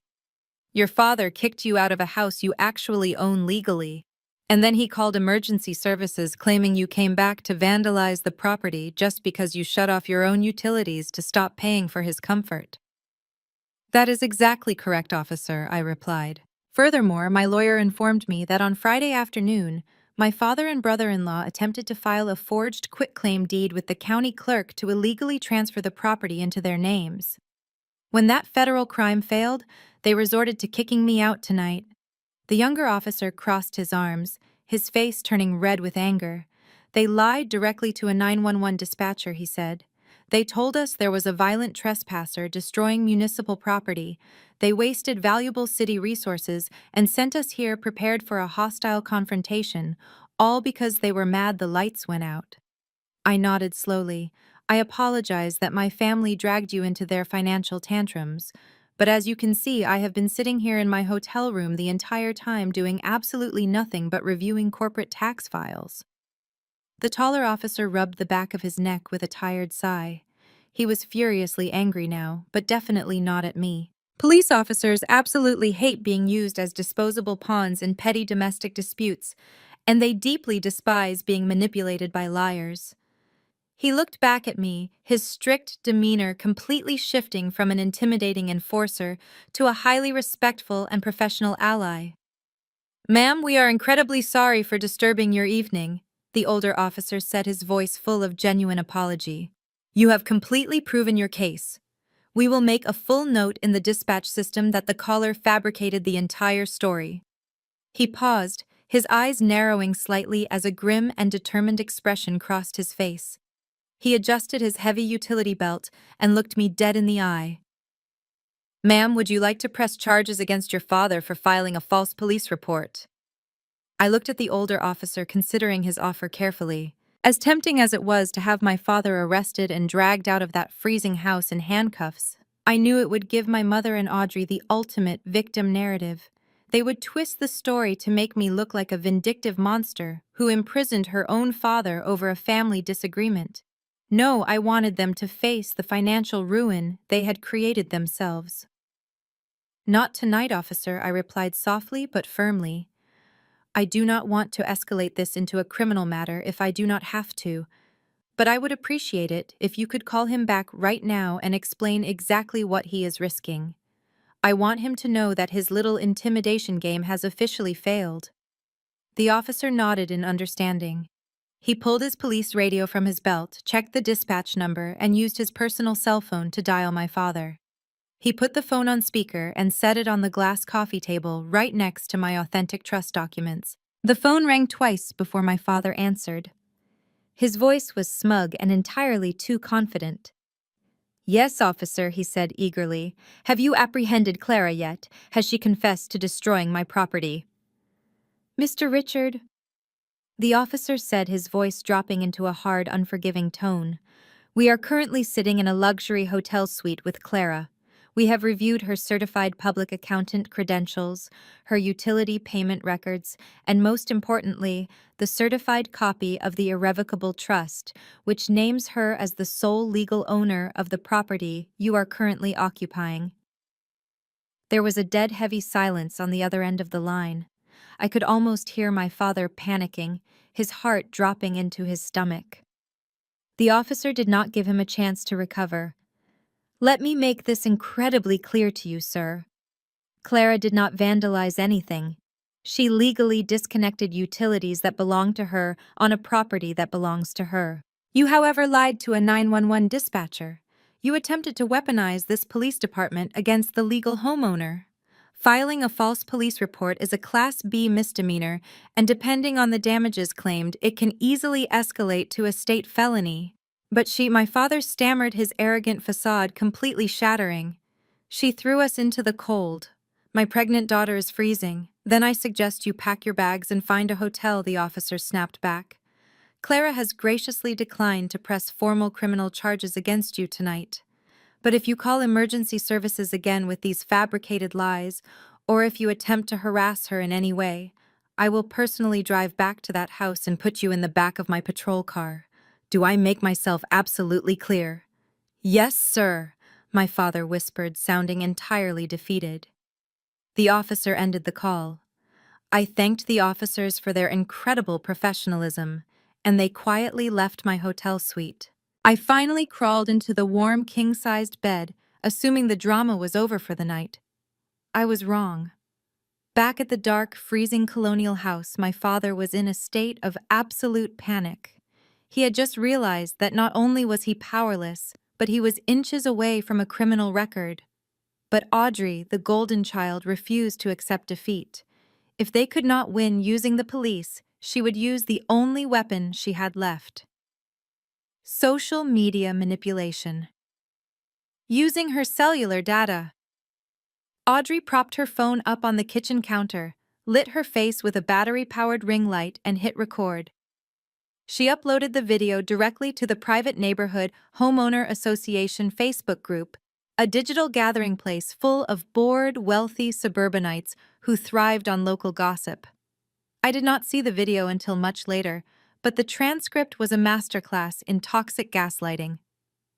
S2: "Your father kicked you out of a house you actually own legally, and then he called emergency services claiming you came back to vandalize the property just because you shut off your own utilities to stop paying for his comfort." "That is exactly correct, officer," I replied. Furthermore, my lawyer informed me that on Friday afternoon, my father and brother-in-law attempted to file a forged quitclaim deed with the county clerk to illegally transfer the property into their names. When that federal crime failed, they resorted to kicking me out tonight. The younger officer crossed his arms, his face turning red with anger. "They lied directly to a 911 dispatcher," he said. "They told us there was a violent trespasser destroying municipal property. They wasted valuable city resources and sent us here prepared for a hostile confrontation, all because they were mad the lights went out." I nodded slowly. "I apologize that my family dragged you into their financial tantrums, but as you can see, I have been sitting here in my hotel room the entire time doing absolutely nothing but reviewing corporate tax files." The taller officer rubbed the back of his neck with a tired sigh. He was furiously angry now, but definitely not at me. Police officers absolutely hate being used as disposable pawns in petty domestic disputes, and they deeply despise being manipulated by liars. He looked back at me, his strict demeanor completely shifting from an intimidating enforcer to a highly respectful and professional ally. "Ma'am, we are incredibly sorry for disturbing your evening," the older officer said, his voice full of genuine apology. "You have completely proven your case. We will make a full note in the dispatch system that the caller fabricated the entire story." He paused, his eyes narrowing slightly as a grim and determined expression crossed his face. He adjusted his heavy utility belt and looked me dead in the eye. "Ma'am, would you like to press charges against your father for filing a false police report?" I looked at the older officer, considering his offer carefully. As tempting as it was to have my father arrested and dragged out of that freezing house in handcuffs, I knew it would give my mother and Audrey the ultimate victim narrative. They would twist the story to make me look like a vindictive monster who imprisoned her own father over a family disagreement. No, I wanted them to face the financial ruin they had created themselves. "Not tonight, officer," I replied softly but firmly. "I do not want to escalate this into a criminal matter if I do not have to, but I would appreciate it if you could call him back right now and explain exactly what he is risking. I want him to know that his little intimidation game has officially failed." The officer nodded in understanding. He pulled his police radio from his belt, checked the dispatch number, and used his personal cell phone to dial my father. He put the phone on speaker and set it on the glass coffee table right next to my authentic trust documents. The phone rang twice before my father answered. His voice was smug and entirely too confident. "Yes, officer," he said eagerly. "Have you apprehended Clara yet? Has she confessed to destroying my property?" "Mr. Richard," the officer said, his voice dropping into a hard, unforgiving tone, "we are currently sitting in a luxury hotel suite with Clara. We have reviewed her certified public accountant credentials, her utility payment records, and most importantly, the certified copy of the irrevocable trust, which names her as the sole legal owner of the property you are currently occupying." There was a dead heavy silence on the other end of the line. I could almost hear my father panicking, his heart dropping into his stomach. The officer did not give him a chance to recover. "Let me make this incredibly clear to you, sir. Clara did not vandalize anything. She legally disconnected utilities that belong to her on a property that belongs to her. You, however, lied to a 911 dispatcher. You attempted to weaponize this police department against the legal homeowner. Filing a false police report is a Class B misdemeanor, and depending on the damages claimed, it can easily escalate to a state felony." But my father stammered, his arrogant facade completely shattering. "She threw us into the cold. My pregnant daughter is freezing. Then I suggest you pack your bags and find a hotel," the officer snapped back. "Clara has graciously declined to press formal criminal charges against you tonight. But if you call emergency services again with these fabricated lies, or if you attempt to harass her in any way, I will personally drive back to that house and put you in the back of my patrol car. Do I make myself absolutely clear?" "Yes, sir," my father whispered, sounding entirely defeated. The officer ended the call. I thanked the officers for their incredible professionalism, and they quietly left my hotel suite. I finally crawled into the warm king-sized bed, assuming the drama was over for the night. I was wrong. Back at the dark, freezing colonial house, my father was in a state of absolute panic. He had just realized that not only was he powerless, but he was inches away from a criminal record. But Audrey, the golden child, refused to accept defeat. If they could not win using the police, she would use the only weapon she had left: social media manipulation. Using her cellular data. Audrey propped her phone up on the kitchen counter, lit her face with a battery-powered ring light, and hit record. She uploaded the video directly to the private neighborhood homeowner association Facebook group, a digital gathering place full of bored, wealthy suburbanites who thrived on local gossip. I did not see the video until much later, but the transcript was a masterclass in toxic gaslighting.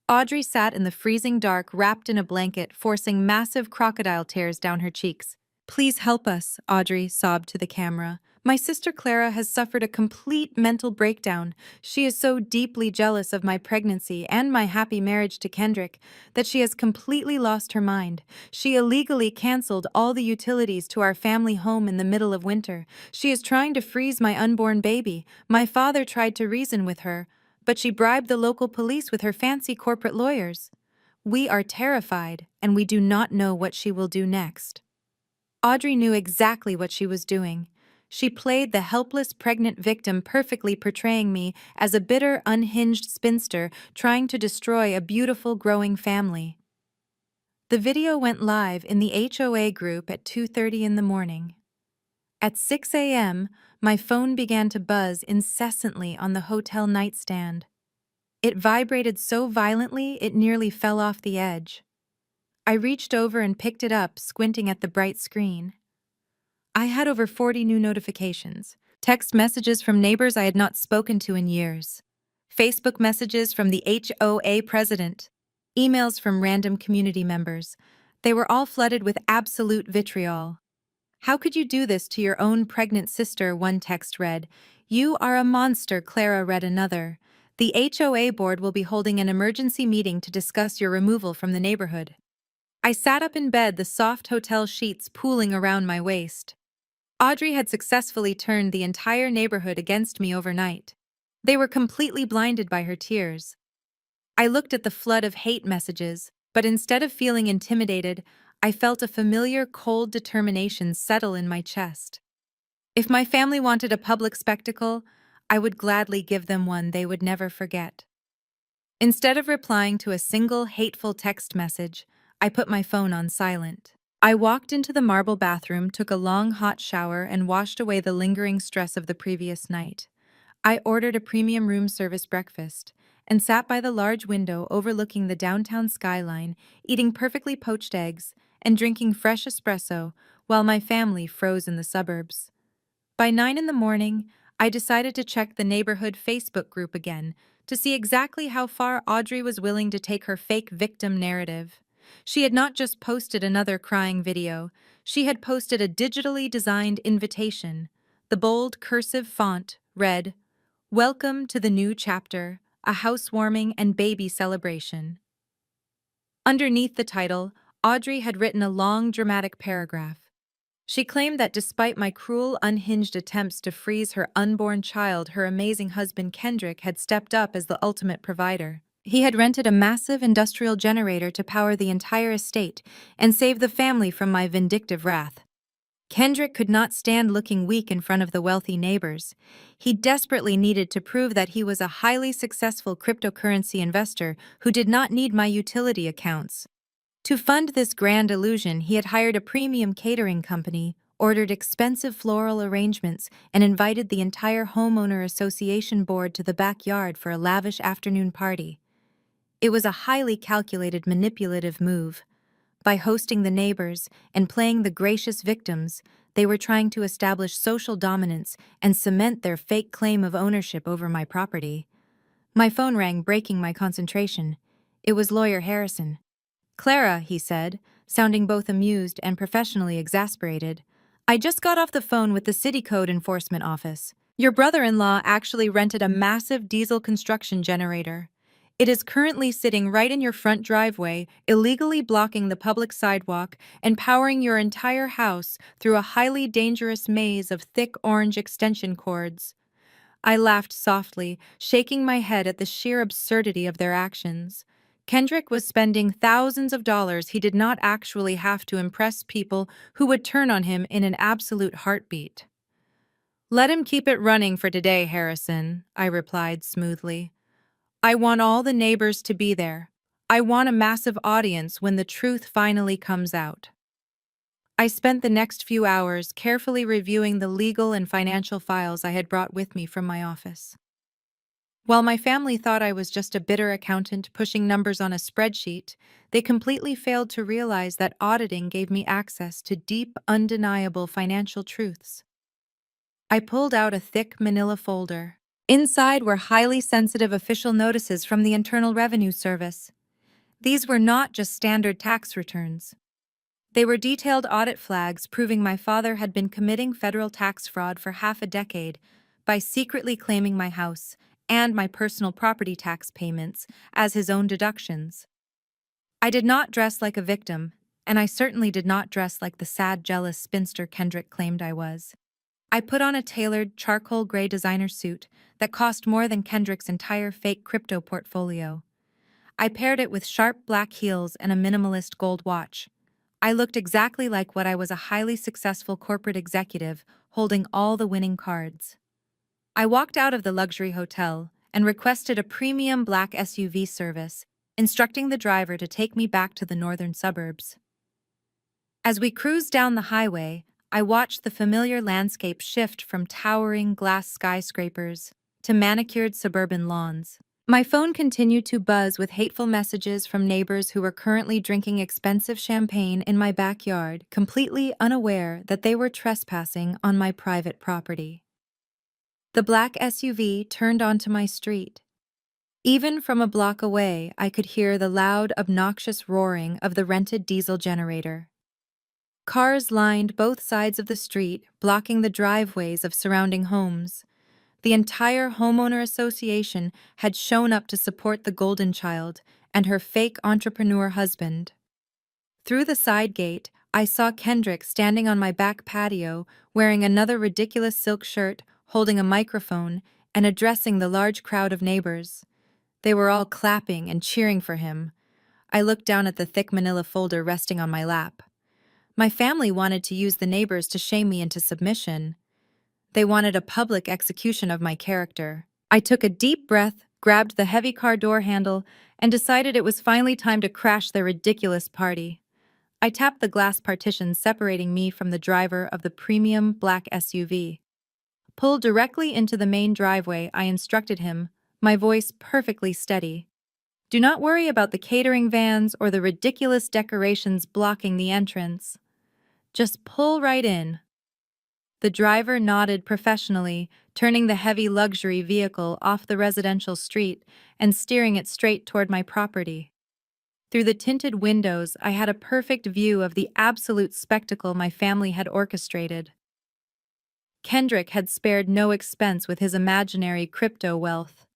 S2: Audrey sat in the freezing dark, wrapped in a blanket, forcing massive crocodile tears down her cheeks. "Please help us," Audrey sobbed to the camera. "My sister Clara has suffered a complete mental breakdown. She is so deeply jealous of my pregnancy and my happy marriage to Kendrick that she has completely lost her mind. She illegally canceled all the utilities to our family home in the middle of winter. She is trying to freeze my unborn baby. My father tried to reason with her, but she bribed the local police with her fancy corporate lawyers. We are terrified, and we do not know what she will do next." Audrey knew exactly what she was doing. She played the helpless pregnant victim, perfectly portraying me as a bitter, unhinged spinster trying to destroy a beautiful, growing family. The video went live in the HOA group at 2:30 in the morning. At 6 a.m., my phone began to buzz incessantly on the hotel nightstand. It vibrated so violently it nearly fell off the edge. I reached over and picked it up, squinting at the bright screen. I had over 40 new notifications, text messages from neighbors I had not spoken to in years, Facebook messages from the HOA president, emails from random community members. They were all flooded with absolute vitriol. "How could you do this to your own pregnant sister?" one text read. "You are a monster," Clara read another. "The HOA board will be holding an emergency meeting to discuss your removal from the neighborhood." I sat up in bed, the soft hotel sheets pooling around my waist. Audrey had successfully turned the entire neighborhood against me overnight. They were completely blinded by her tears. I looked at the flood of hate messages, but instead of feeling intimidated, I felt a familiar, cold determination settle in my chest. If my family wanted a public spectacle, I would gladly give them one they would never forget. Instead of replying to a single hateful text message, I put my phone on silent. I walked into the marble bathroom, took a long hot shower, and washed away the lingering stress of the previous night. I ordered a premium room service breakfast and sat by the large window overlooking the downtown skyline, eating perfectly poached eggs and drinking fresh espresso while my family froze in the suburbs. By 9 in the morning, I decided to check the neighborhood Facebook group again to see exactly how far Audrey was willing to take her fake victim narrative. She had not just posted another crying video, she had posted a digitally designed invitation. The bold, cursive font read, "Welcome to the new chapter, a housewarming and baby celebration." Underneath the title, Audrey had written a long, dramatic paragraph. She claimed that despite my cruel, unhinged attempts to freeze her unborn child, her amazing husband Kendrick had stepped up as the ultimate provider. He had rented a massive industrial generator to power the entire estate and save the family from my vindictive wrath. Kendrick could not stand looking weak in front of the wealthy neighbors. He desperately needed to prove that he was a highly successful cryptocurrency investor who did not need my utility accounts. To fund this grand illusion, he had hired a premium catering company, ordered expensive floral arrangements, and invited the entire homeowner association board to the backyard for a lavish afternoon party. It was a highly calculated, manipulative move. By hosting the neighbors and playing the gracious victims, they were trying to establish social dominance and cement their fake claim of ownership over my property. My phone rang, breaking my concentration. It was Lawyer Harrison. "Clara," he said, sounding both amused and professionally exasperated, "I just got off the phone with the City Code Enforcement Office. Your brother-in-law actually rented a massive diesel construction generator. It is currently sitting right in your front driveway, illegally blocking the public sidewalk and powering your entire house through a highly dangerous maze of thick orange extension cords." I laughed softly, shaking my head at the sheer absurdity of their actions. Kendrick was spending thousands of dollars he did not actually have to impress people who would turn on him in an absolute heartbeat. "Let him keep it running for today, Harrison," I replied smoothly. "I want all the neighbors to be there. I want a massive audience when the truth finally comes out." I spent the next few hours carefully reviewing the legal and financial files I had brought with me from my office. While my family thought I was just a bitter accountant pushing numbers on a spreadsheet, they completely failed to realize that auditing gave me access to deep, undeniable financial truths. I pulled out a thick manila folder. Inside were highly sensitive official notices from the Internal Revenue Service. These were not just standard tax returns. They were detailed audit flags proving my father had been committing federal tax fraud for half a decade by secretly claiming my house and my personal property tax payments as his own deductions. I did not dress like a victim, and I certainly did not dress like the sad, jealous spinster Kendrick claimed I was. I put on a tailored, charcoal gray designer suit that cost more than Kendrick's entire fake crypto portfolio. I paired it with sharp black heels and a minimalist gold watch. I looked exactly like what I was, a highly successful corporate executive holding all the winning cards. I walked out of the luxury hotel and requested a premium black SUV service, instructing the driver to take me back to the northern suburbs. As we cruised down the highway, I watched the familiar landscape shift from towering glass skyscrapers to manicured suburban lawns. My phone continued to buzz with hateful messages from neighbors who were currently drinking expensive champagne in my backyard, completely unaware that they were trespassing on my private property. The black SUV turned onto my street. Even from a block away, I could hear the loud, obnoxious roaring of the rented diesel generator. Cars lined both sides of the street, blocking the driveways of surrounding homes. The entire homeowner association had shown up to support the golden child and her fake entrepreneur husband. Through the side gate, I saw Kendrick standing on my back patio, wearing another ridiculous silk shirt, holding a microphone, and addressing the large crowd of neighbors. They were all clapping and cheering for him. I looked down at the thick manila folder resting on my lap. My family wanted to use the neighbors to shame me into submission. They wanted a public execution of my character. I took a deep breath, grabbed the heavy car door handle, and decided it was finally time to crash their ridiculous party. I tapped the glass partition separating me from the driver of the premium black SUV. Pull directly into the main driveway, I instructed him, my voice perfectly steady. Do not worry about the catering vans or the ridiculous decorations blocking the entrance. Just pull right in. The driver nodded professionally, turning the heavy luxury vehicle off the residential street and steering it straight toward my property. Through the tinted windows, I had a perfect view of the absolute spectacle my family had orchestrated. Kendrick had spared no expense with his imaginary crypto wealth.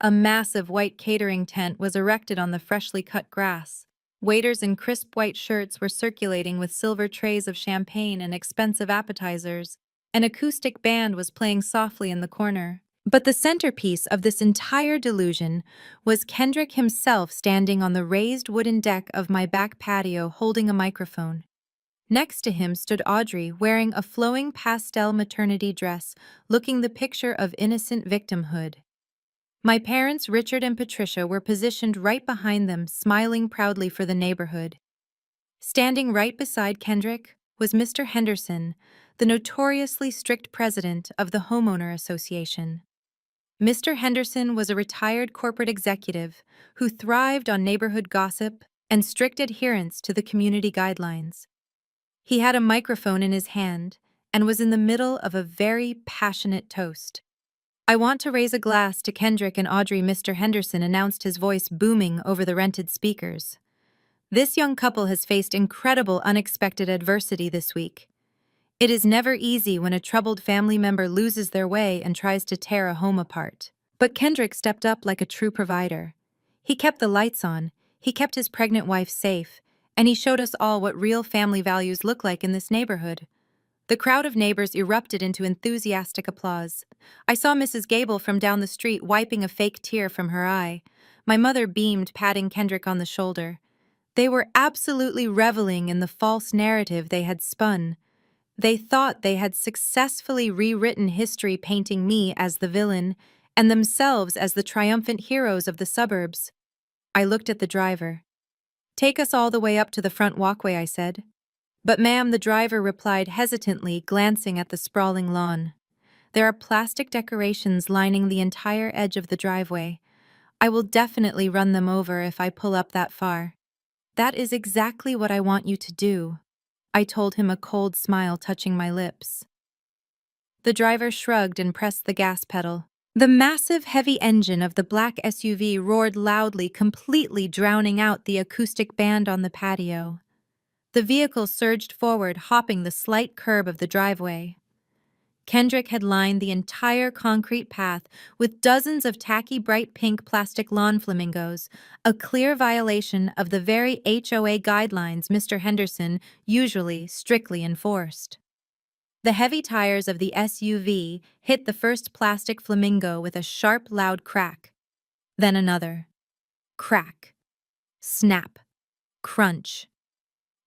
S2: A massive white catering tent was erected on the freshly cut grass. Waiters in crisp white shirts were circulating with silver trays of champagne and expensive appetizers. An acoustic band was playing softly in the corner. But the centerpiece of this entire delusion was Kendrick himself standing on the raised wooden deck of my back patio holding a microphone. Next to him stood Audrey wearing a flowing pastel maternity dress, looking the picture of innocent victimhood. My parents, Richard and Patricia, were positioned right behind them, smiling proudly for the neighborhood. Standing right beside Kendrick was Mr. Henderson, the notoriously strict president of the Homeowner Association. Mr. Henderson was a retired corporate executive who thrived on neighborhood gossip and strict adherence to the community guidelines. He had a microphone in his hand and was in the middle of a very passionate toast. I want to raise a glass to Kendrick and Audrey, Mr. Henderson announced, his voice booming over the rented speakers. This young couple has faced incredible unexpected adversity this week. It is never easy when a troubled family member loses their way and tries to tear a home apart. But Kendrick stepped up like a true provider. He kept the lights on, he kept his pregnant wife safe, and he showed us all what real family values look like in this neighborhood. The crowd of neighbors erupted into enthusiastic applause. I saw Mrs. Gable from down the street wiping a fake tear from her eye. My mother beamed, patting Kendrick on the shoulder. They were absolutely reveling in the false narrative they had spun. They thought they had successfully rewritten history, painting me as the villain and themselves as the triumphant heroes of the suburbs. I looked at the driver. "Take us all the way up to the front walkway," I said. "But ma'am," the driver replied hesitantly, glancing at the sprawling lawn. "There are plastic decorations lining the entire edge of the driveway. I will definitely run them over if I pull up that far." "That is exactly what I want you to do," I told him, a cold smile touching my lips. The driver shrugged and pressed the gas pedal. The massive, heavy engine of the black SUV roared loudly, completely drowning out the acoustic band on the patio. The vehicle surged forward, hopping the slight curb of the driveway. Kendrick had lined the entire concrete path with dozens of tacky bright pink plastic lawn flamingos, a clear violation of the very HOA guidelines Mr. Henderson usually strictly enforced. The heavy tires of the SUV hit the first plastic flamingo with a sharp, loud crack. Then another. Crack. Snap. Crunch.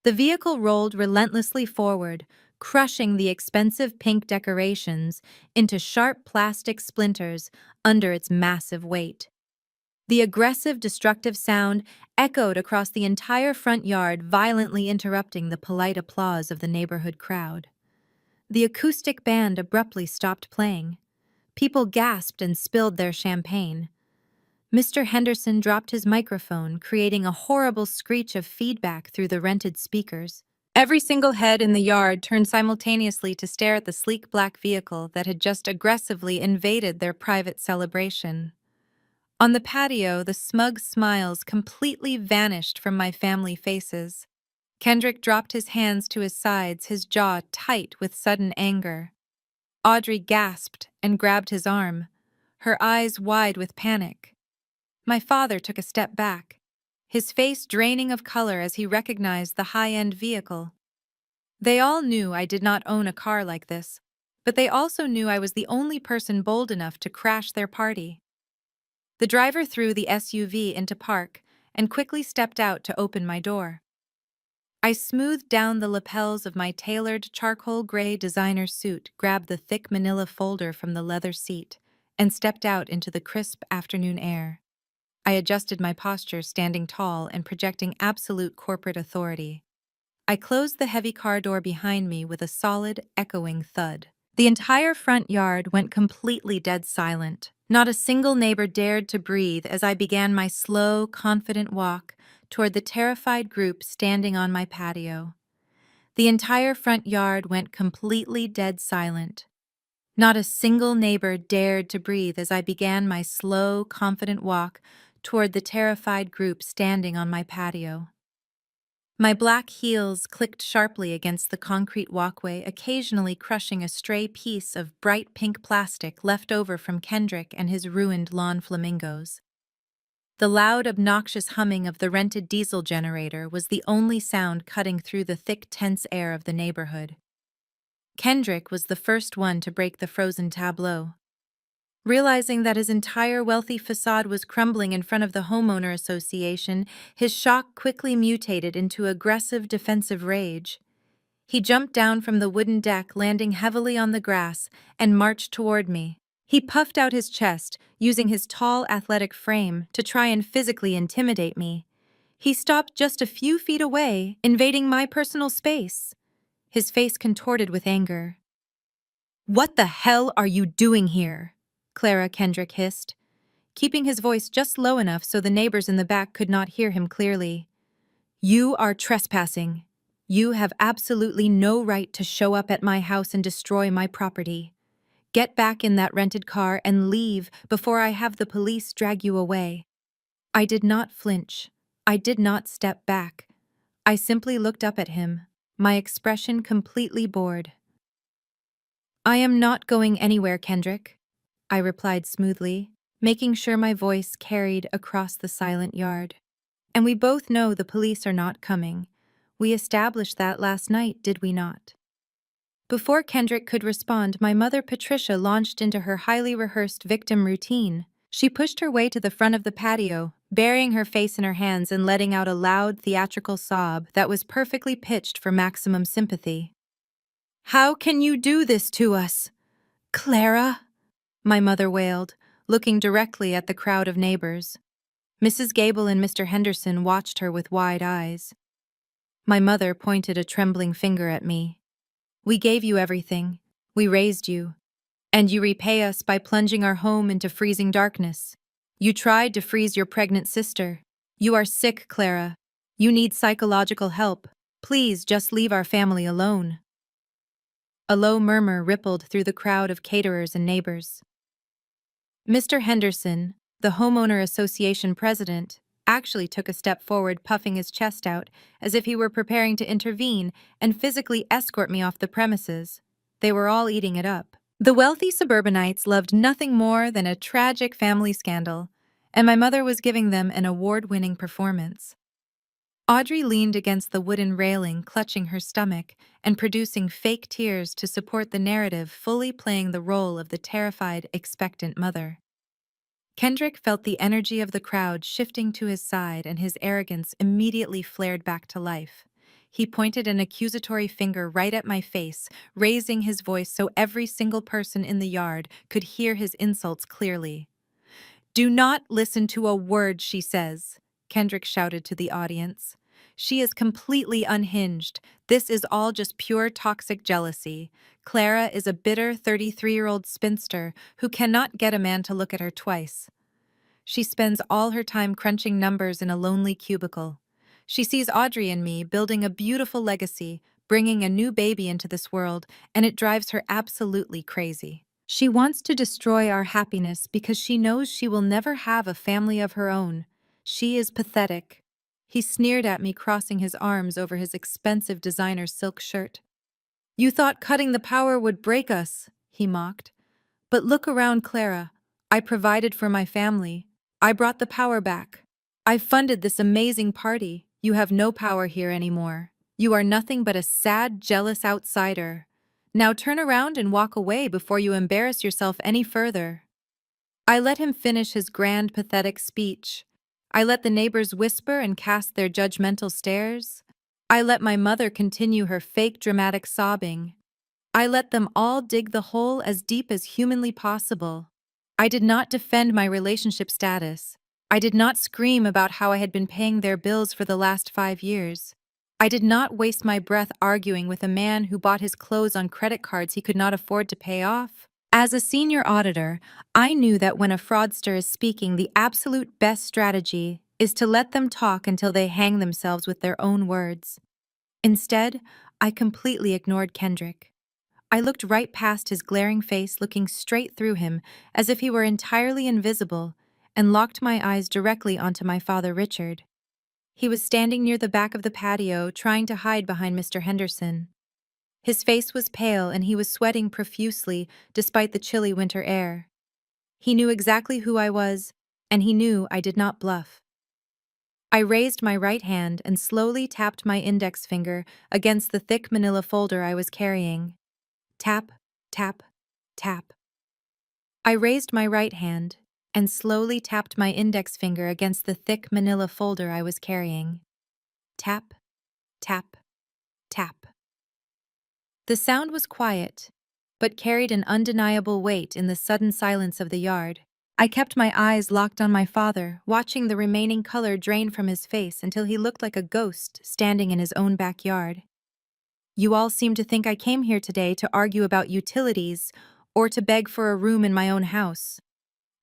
S2: The vehicle rolled relentlessly forward, crushing the expensive pink decorations into sharp plastic splinters under its massive weight. The aggressive, destructive sound echoed across the entire front yard, violently interrupting the polite applause of the neighborhood crowd. The acoustic band abruptly stopped playing. People gasped and spilled their champagne. Mr. Henderson dropped his microphone, creating a horrible screech of feedback through the rented speakers. Every single head in the yard turned simultaneously to stare at the sleek black vehicle that had just aggressively invaded their private celebration. On the patio, the smug smiles completely vanished from my family faces. Kendrick dropped his hands to his sides, his jaw tight with sudden anger. Audrey gasped and grabbed his arm, her eyes wide with panic. My father took a step back, his face draining of color as he recognized the high-end vehicle. They all knew I did not own a car like this, but they also knew I was the only person bold enough to crash their party. The driver threw the SUV into park and quickly stepped out to open my door. I smoothed down the lapels of my tailored charcoal gray designer suit, grabbed the thick manila folder from the leather seat, and stepped out into the crisp afternoon air. I adjusted my posture, standing tall and projecting absolute corporate authority. I closed the heavy car door behind me with a solid, echoing thud. The entire front yard went completely dead silent. Not a single neighbor dared to breathe as I began my slow, confident walk toward the terrified group standing on my patio. The entire front yard went completely dead silent. Not a single neighbor dared to breathe as I began my slow, confident walk toward the terrified group standing on my patio. My black heels clicked sharply against the concrete walkway, occasionally crushing a stray piece of bright pink plastic left over from Kendrick and his ruined lawn flamingos. The loud, obnoxious humming of the rented diesel generator was the only sound cutting through the thick, tense air of the neighborhood. Kendrick was the first one to break the frozen tableau. Realizing that his entire wealthy facade was crumbling in front of the homeowner association, his shock quickly mutated into aggressive defensive rage. He jumped down from the wooden deck, landing heavily on the grass, and marched toward me. He puffed out his chest, using his tall, athletic frame to try and physically intimidate me. He stopped just a few feet away, invading my personal space. His face contorted with anger. "What the hell are you doing here?" Clara, Kendrick hissed, keeping his voice just low enough so the neighbors in the back could not hear him clearly. "You are trespassing. You have absolutely no right to show up at my house and destroy my property. Get back in that rented car and leave before I have the police drag you away." I did not flinch. I did not step back. I simply looked up at him, my expression completely bored. "I am not going anywhere, Kendrick," I replied smoothly, making sure my voice carried across the silent yard. "And we both know the police are not coming. We established that last night, did we not?" Before Kendrick could respond, my mother Patricia launched into her highly rehearsed victim routine. She pushed her way to the front of the patio, burying her face in her hands and letting out a loud, theatrical sob that was perfectly pitched for maximum sympathy. "How can you do this to us, Clara?" my mother wailed, looking directly at the crowd of neighbors. Mrs. Gable and Mr. Henderson watched her with wide eyes. My mother pointed a trembling finger at me. "We gave you everything. We raised you. And you repay us by plunging our home into freezing darkness. You tried to freeze your pregnant sister. You are sick, Clara. You need psychological help. Please just leave our family alone." A low murmur rippled through the crowd of caterers and neighbors. Mr. Henderson, the homeowner association president, actually took a step forward, puffing his chest out as if he were preparing to intervene and physically escort me off the premises. They were all eating it up. The wealthy suburbanites loved nothing more than a tragic family scandal, and my mother was giving them an award-winning performance. Audrey leaned against the wooden railing, clutching her stomach and producing fake tears to support the narrative, fully playing the role of the terrified, expectant mother. Kendrick felt the energy of the crowd shifting to his side, and his arrogance immediately flared back to life. He pointed an accusatory finger right at my face, raising his voice so every single person in the yard could hear his insults clearly. "Do not listen to a word she says," Kendrick shouted to the audience. "She is completely unhinged. This is all just pure toxic jealousy. Clara is a bitter 33-year-old spinster who cannot get a man to look at her twice. She spends all her time crunching numbers in a lonely cubicle. She sees Audrey and me building a beautiful legacy, bringing a new baby into this world, and it drives her absolutely crazy. She wants to destroy our happiness because she knows she will never have a family of her own. She is pathetic." He sneered at me, crossing his arms over his expensive designer silk shirt. "You thought cutting the power would break us," he mocked. "But look around, Clara. I provided for my family. I brought the power back. I've funded this amazing party. You have no power here anymore. You are nothing but a sad, jealous outsider. Now turn around and walk away before you embarrass yourself any further." I let him finish his grand, pathetic speech. I let the neighbors whisper and cast their judgmental stares. I let my mother continue her fake dramatic sobbing. I let them all dig the hole as deep as humanly possible. I did not defend my relationship status. I did not scream about how I had been paying their bills for the last 5 years. I did not waste my breath arguing with a man who bought his clothes on credit cards he could not afford to pay off. As a senior auditor, I knew that when a fraudster is speaking, the absolute best strategy is to let them talk until they hang themselves with their own words. Instead, I completely ignored Kendrick. I looked right past his glaring face, looking straight through him as if he were entirely invisible, and locked my eyes directly onto my father, Richard. He was standing near the back of the patio, trying to hide behind Mr. Henderson. His face was pale and he was sweating profusely despite the chilly winter air. He knew exactly who I was, and he knew I did not bluff. I raised my right hand and slowly tapped my index finger against the thick manila folder I was carrying. Tap, tap, tap. I raised my right hand and slowly tapped my index finger against the thick manila folder I was carrying. Tap, tap, tap. The sound was quiet, but carried an undeniable weight in the sudden silence of the yard. I kept my eyes locked on my father, watching the remaining color drain from his face until he looked like a ghost standing in his own backyard. "You all seem to think I came here today to argue about utilities or to beg for a room in my own house."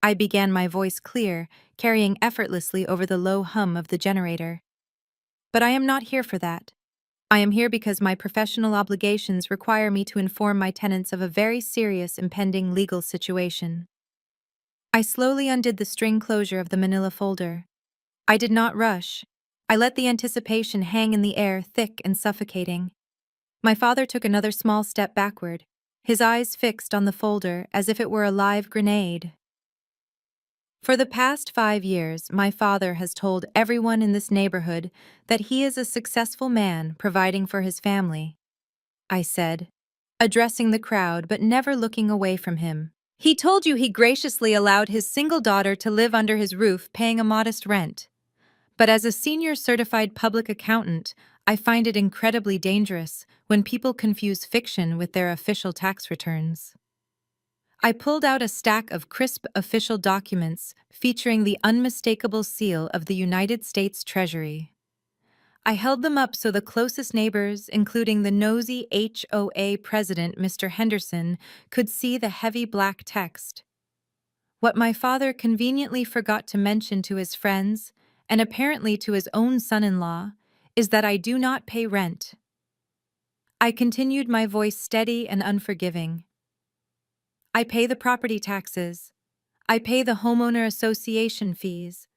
S2: I began, my voice clear, carrying effortlessly over the low hum of the generator. "But I am not here for that. I am here because my professional obligations require me to inform my tenants of a very serious impending legal situation." I slowly undid the string closure of the manila folder. I did not rush. I let the anticipation hang in the air, thick and suffocating. My father took another small step backward, his eyes fixed on the folder as if it were a live grenade. "For the past 5 years, my father has told everyone in this neighborhood that he is a successful man providing for his family," I said, addressing the crowd but never looking away from him. "He told you he graciously allowed his single daughter to live under his roof paying a modest rent. But as a senior certified public accountant, I find it incredibly dangerous when people confuse fiction with their official tax returns." I pulled out a stack of crisp official documents featuring the unmistakable seal of the United States Treasury. I held them up so the closest neighbors, including the nosy HOA president, Mr. Henderson, could see the heavy black text. What my father conveniently forgot to mention to his friends, and apparently to his own son-in-law, is that I do not pay rent. I continued, my voice steady and unforgiving. "I pay the property taxes. I pay the homeowner association fees.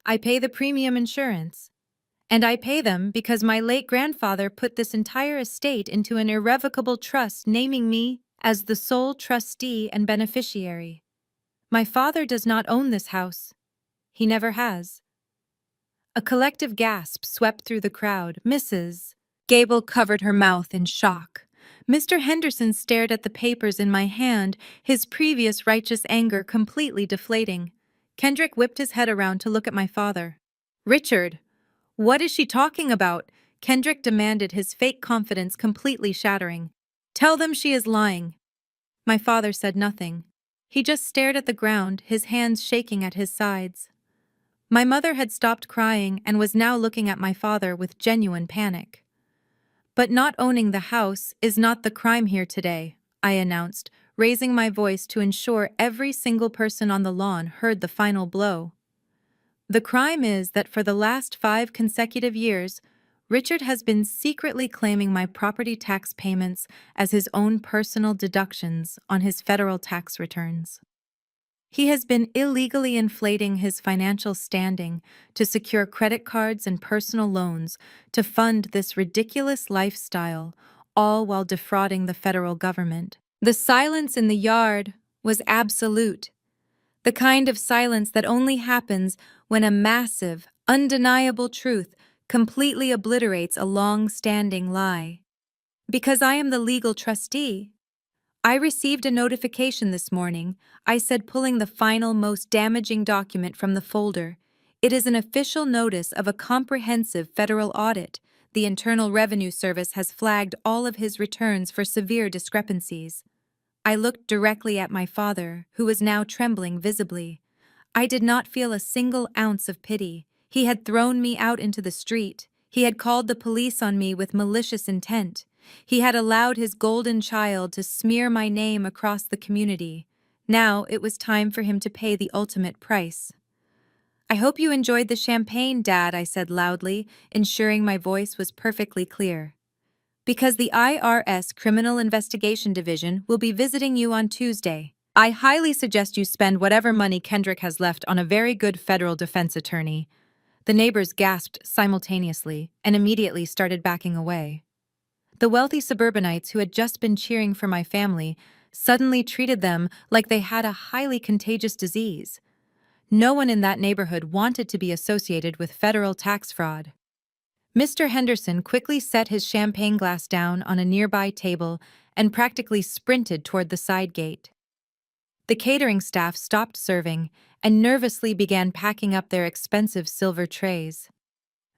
S2: I pay the premium insurance. And I pay them because my late grandfather put this entire estate into an irrevocable trust, naming me as the sole trustee and beneficiary. My father does not own this house. He never has." A collective gasp swept through the crowd. Mrs. Gable covered her mouth in shock. Mr. Henderson stared at the papers in my hand, his previous righteous anger completely deflating. Kendrick whipped his head around to look at my father. "Richard, what is she talking about? Kendrick demanded, his fake confidence completely shattering. "Tell them she is lying." My father said nothing. He just stared at the ground, his hands shaking at his sides. My mother had stopped crying and was now looking at my father with genuine panic. "But not owning the house is not the crime here today," I announced, raising my voice to ensure every single person on the lawn heard the final blow. "The crime is that for the last 5 consecutive years, Richard has been secretly claiming my property tax payments as his own personal deductions on his federal tax returns. He has been illegally inflating his financial standing to secure credit cards and personal loans to fund this ridiculous lifestyle, all while defrauding the federal government." The silence in the yard was absolute, the kind of silence that only happens when a massive, undeniable truth completely obliterates a long-standing lie. Because I am the legal trustee, I received a notification this morning, I said, pulling the final, most damaging document from the folder. It is an official notice of a comprehensive federal audit. The Internal Revenue Service has flagged all of his returns for severe discrepancies. I looked directly at my father, who was now trembling visibly. I did not feel a single ounce of pity. He had thrown me out into the street. He had called the police on me with malicious intent. He had allowed his golden child to smear my name across the community. Now it was time for him to pay the ultimate price. "I hope you enjoyed the champagne, Dad," I said loudly, ensuring my voice was perfectly clear. "Because the IRS Criminal Investigation Division will be visiting you on Tuesday. I highly suggest you spend whatever money Kendrick has left on a very good federal defense attorney." The neighbors gasped simultaneously and immediately started backing away. The wealthy suburbanites who had just been cheering for my family suddenly treated them like they had a highly contagious disease. No one in that neighborhood wanted to be associated with federal tax fraud. Mr. Henderson quickly set his champagne glass down on a nearby table and practically sprinted toward the side gate. The catering staff stopped serving and nervously began packing up their expensive silver trays.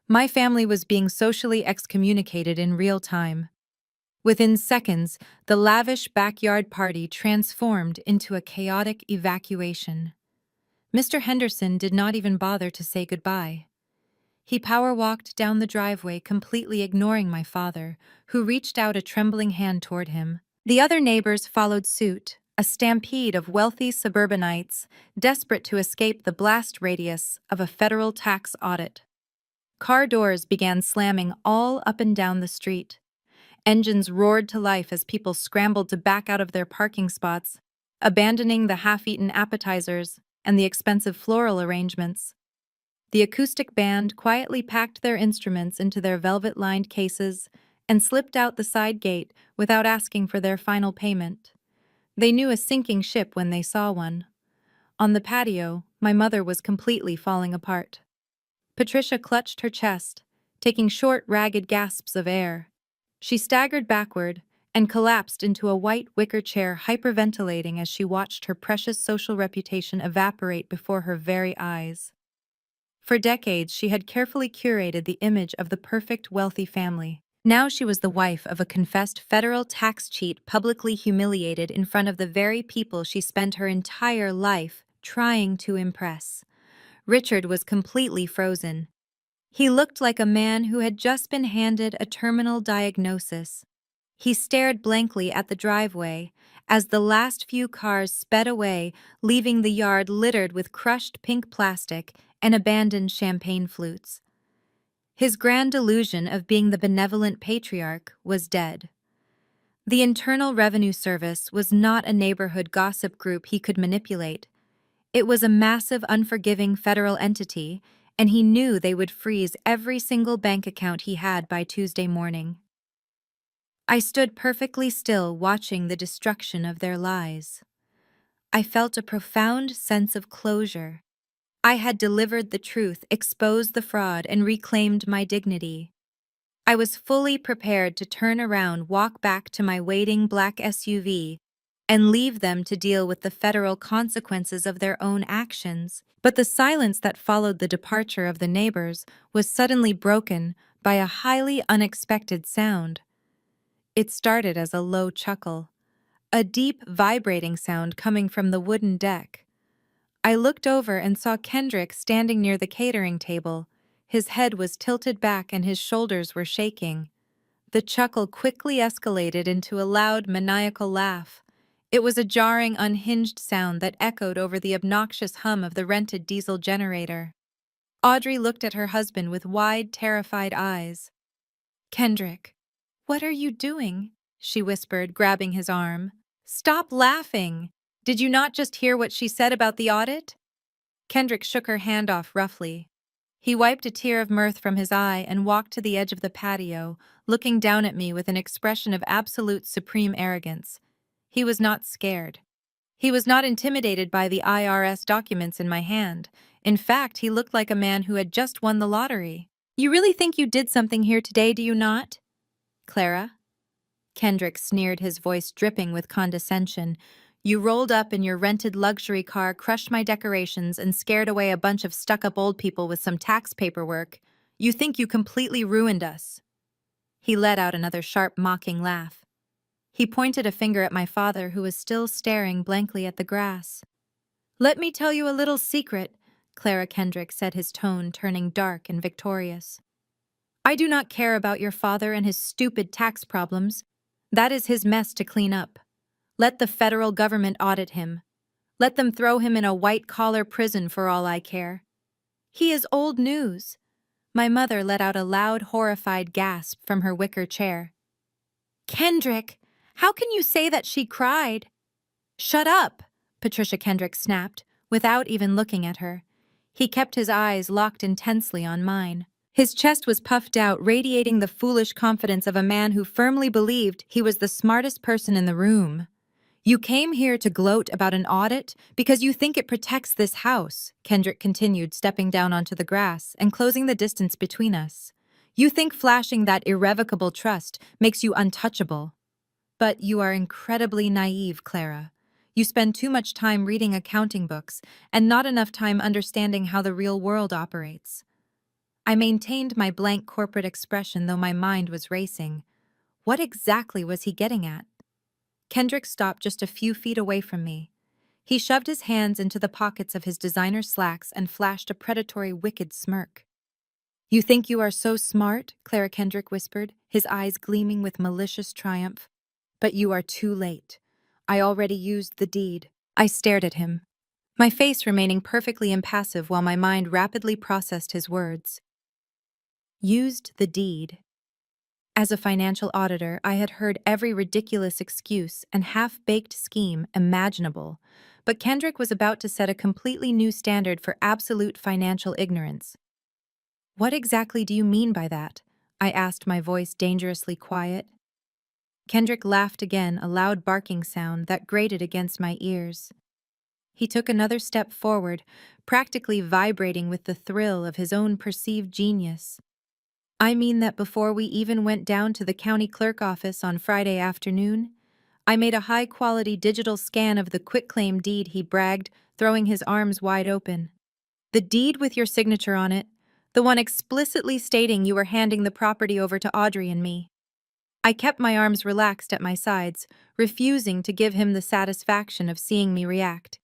S2: My family was being socially excommunicated in real time. Within seconds, the lavish backyard party transformed into a chaotic evacuation. Mr. Henderson did not even bother to say goodbye. He power-walked down the driveway, completely ignoring my father, who reached out a trembling hand toward him. The other neighbors followed suit, a stampede of wealthy suburbanites desperate to escape the blast radius of a federal tax audit. Car doors began slamming all up and down the street. Engines roared to life as people scrambled to back out of their parking spots, abandoning the half-eaten appetizers and the expensive floral arrangements. The acoustic band quietly packed their instruments into their velvet-lined cases and slipped out the side gate without asking for their final payment. They knew a sinking ship when they saw one. On the patio, my mother was completely falling apart. Patricia clutched her chest, taking short, ragged gasps of air. She staggered backward and collapsed into a white wicker chair, hyperventilating as she watched her precious social reputation evaporate before her very eyes. For decades, she had carefully curated the image of the perfect wealthy family. Now she was the wife of a confessed federal tax cheat, publicly humiliated in front of the very people she spent her entire life trying to impress. Richard was completely frozen. He looked like a man who had just been handed a terminal diagnosis. He stared blankly at the driveway as the last few cars sped away, leaving the yard littered with crushed pink plastic and abandoned champagne flutes. His grand illusion of being the benevolent patriarch was dead. The Internal Revenue Service was not a neighborhood gossip group he could manipulate. It was a massive, unforgiving federal entity, and he knew they would freeze every single bank account he had by Tuesday morning. I stood perfectly still, watching the destruction of their lies. I felt a profound sense of closure. I had delivered the truth, exposed the fraud, and reclaimed my dignity. I was fully prepared to turn around, walk back to my waiting black SUV, and leave them to deal with the federal consequences of their own actions. But the silence that followed the departure of the neighbors was suddenly broken by a highly unexpected sound. It started as a low chuckle, a deep, vibrating sound coming from the wooden deck. I looked over and saw Kendrick standing near the catering table. His head was tilted back and his shoulders were shaking. The chuckle quickly escalated into a loud, maniacal laugh. It was a jarring, unhinged sound that echoed over the obnoxious hum of the rented diesel generator. Audrey looked at her husband with wide, terrified eyes. "Kendrick, what are you doing?" she whispered, grabbing his arm. "Stop laughing! Did you not just hear what she said about the audit?" Kendrick shook her hand off roughly. He wiped a tear of mirth from his eye and walked to the edge of the patio, looking down at me with an expression of absolute supreme arrogance. He was not scared. He was not intimidated by the IRS documents in my hand. In fact, he looked like a man who had just won the lottery. "You really think you did something here today, do you not, Clara?" Kendrick sneered, his voice dripping with condescension. "You rolled up in your rented luxury car, crushed my decorations, and scared away a bunch of stuck-up old people with some tax paperwork. You think you completely ruined us." He let out another sharp, mocking laugh. He pointed a finger at my father, who was still staring blankly at the grass. "Let me tell you a little secret," Clara Kendrick said, his tone turning dark and victorious. "I do not care about your father and his stupid tax problems. That is his mess to clean up. Let the federal government audit him. Let them throw him in a white-collar prison for all I care. He is old news." My mother let out a loud, horrified gasp from her wicker chair. "Kendrick, how can you say that?" she cried. "Shut up," Patricia Kendrick snapped, without even looking at her. He kept his eyes locked intensely on mine. His chest was puffed out, radiating the foolish confidence of a man who firmly believed he was the smartest person in the room. "You came here to gloat about an audit because you think it protects this house," Kendrick continued, stepping down onto the grass and closing the distance between us. "You think flashing that irrevocable trust makes you untouchable. But you are incredibly naive, Clara. You spend too much time reading accounting books and not enough time understanding how the real world operates." I maintained my blank corporate expression, though my mind was racing. What exactly was he getting at? Kendrick stopped just a few feet away from me. He shoved his hands into the pockets of his designer slacks and flashed a predatory, wicked smirk. "You think you are so smart," Clara Kendrick whispered, his eyes gleaming with malicious triumph. "But you are too late. I already used the deed." I stared at him, my face remaining perfectly impassive while my mind rapidly processed his words. Used the deed. As a financial auditor, I had heard every ridiculous excuse and half-baked scheme imaginable, but Kendrick was about to set a completely new standard for absolute financial ignorance. "What exactly do you mean by that?" I asked, my voice dangerously quiet. Kendrick laughed again, a loud barking sound that grated against my ears. He took another step forward, practically vibrating with the thrill of his own perceived genius. "I mean that before we even went down to the county clerk office on Friday afternoon, I made a high-quality digital scan of the quitclaim deed," he bragged, throwing his arms wide open. "The deed with your signature on it, the one explicitly stating you were handing the property over to Audrey and me." I kept my arms relaxed at my sides, refusing to give him the satisfaction of seeing me react.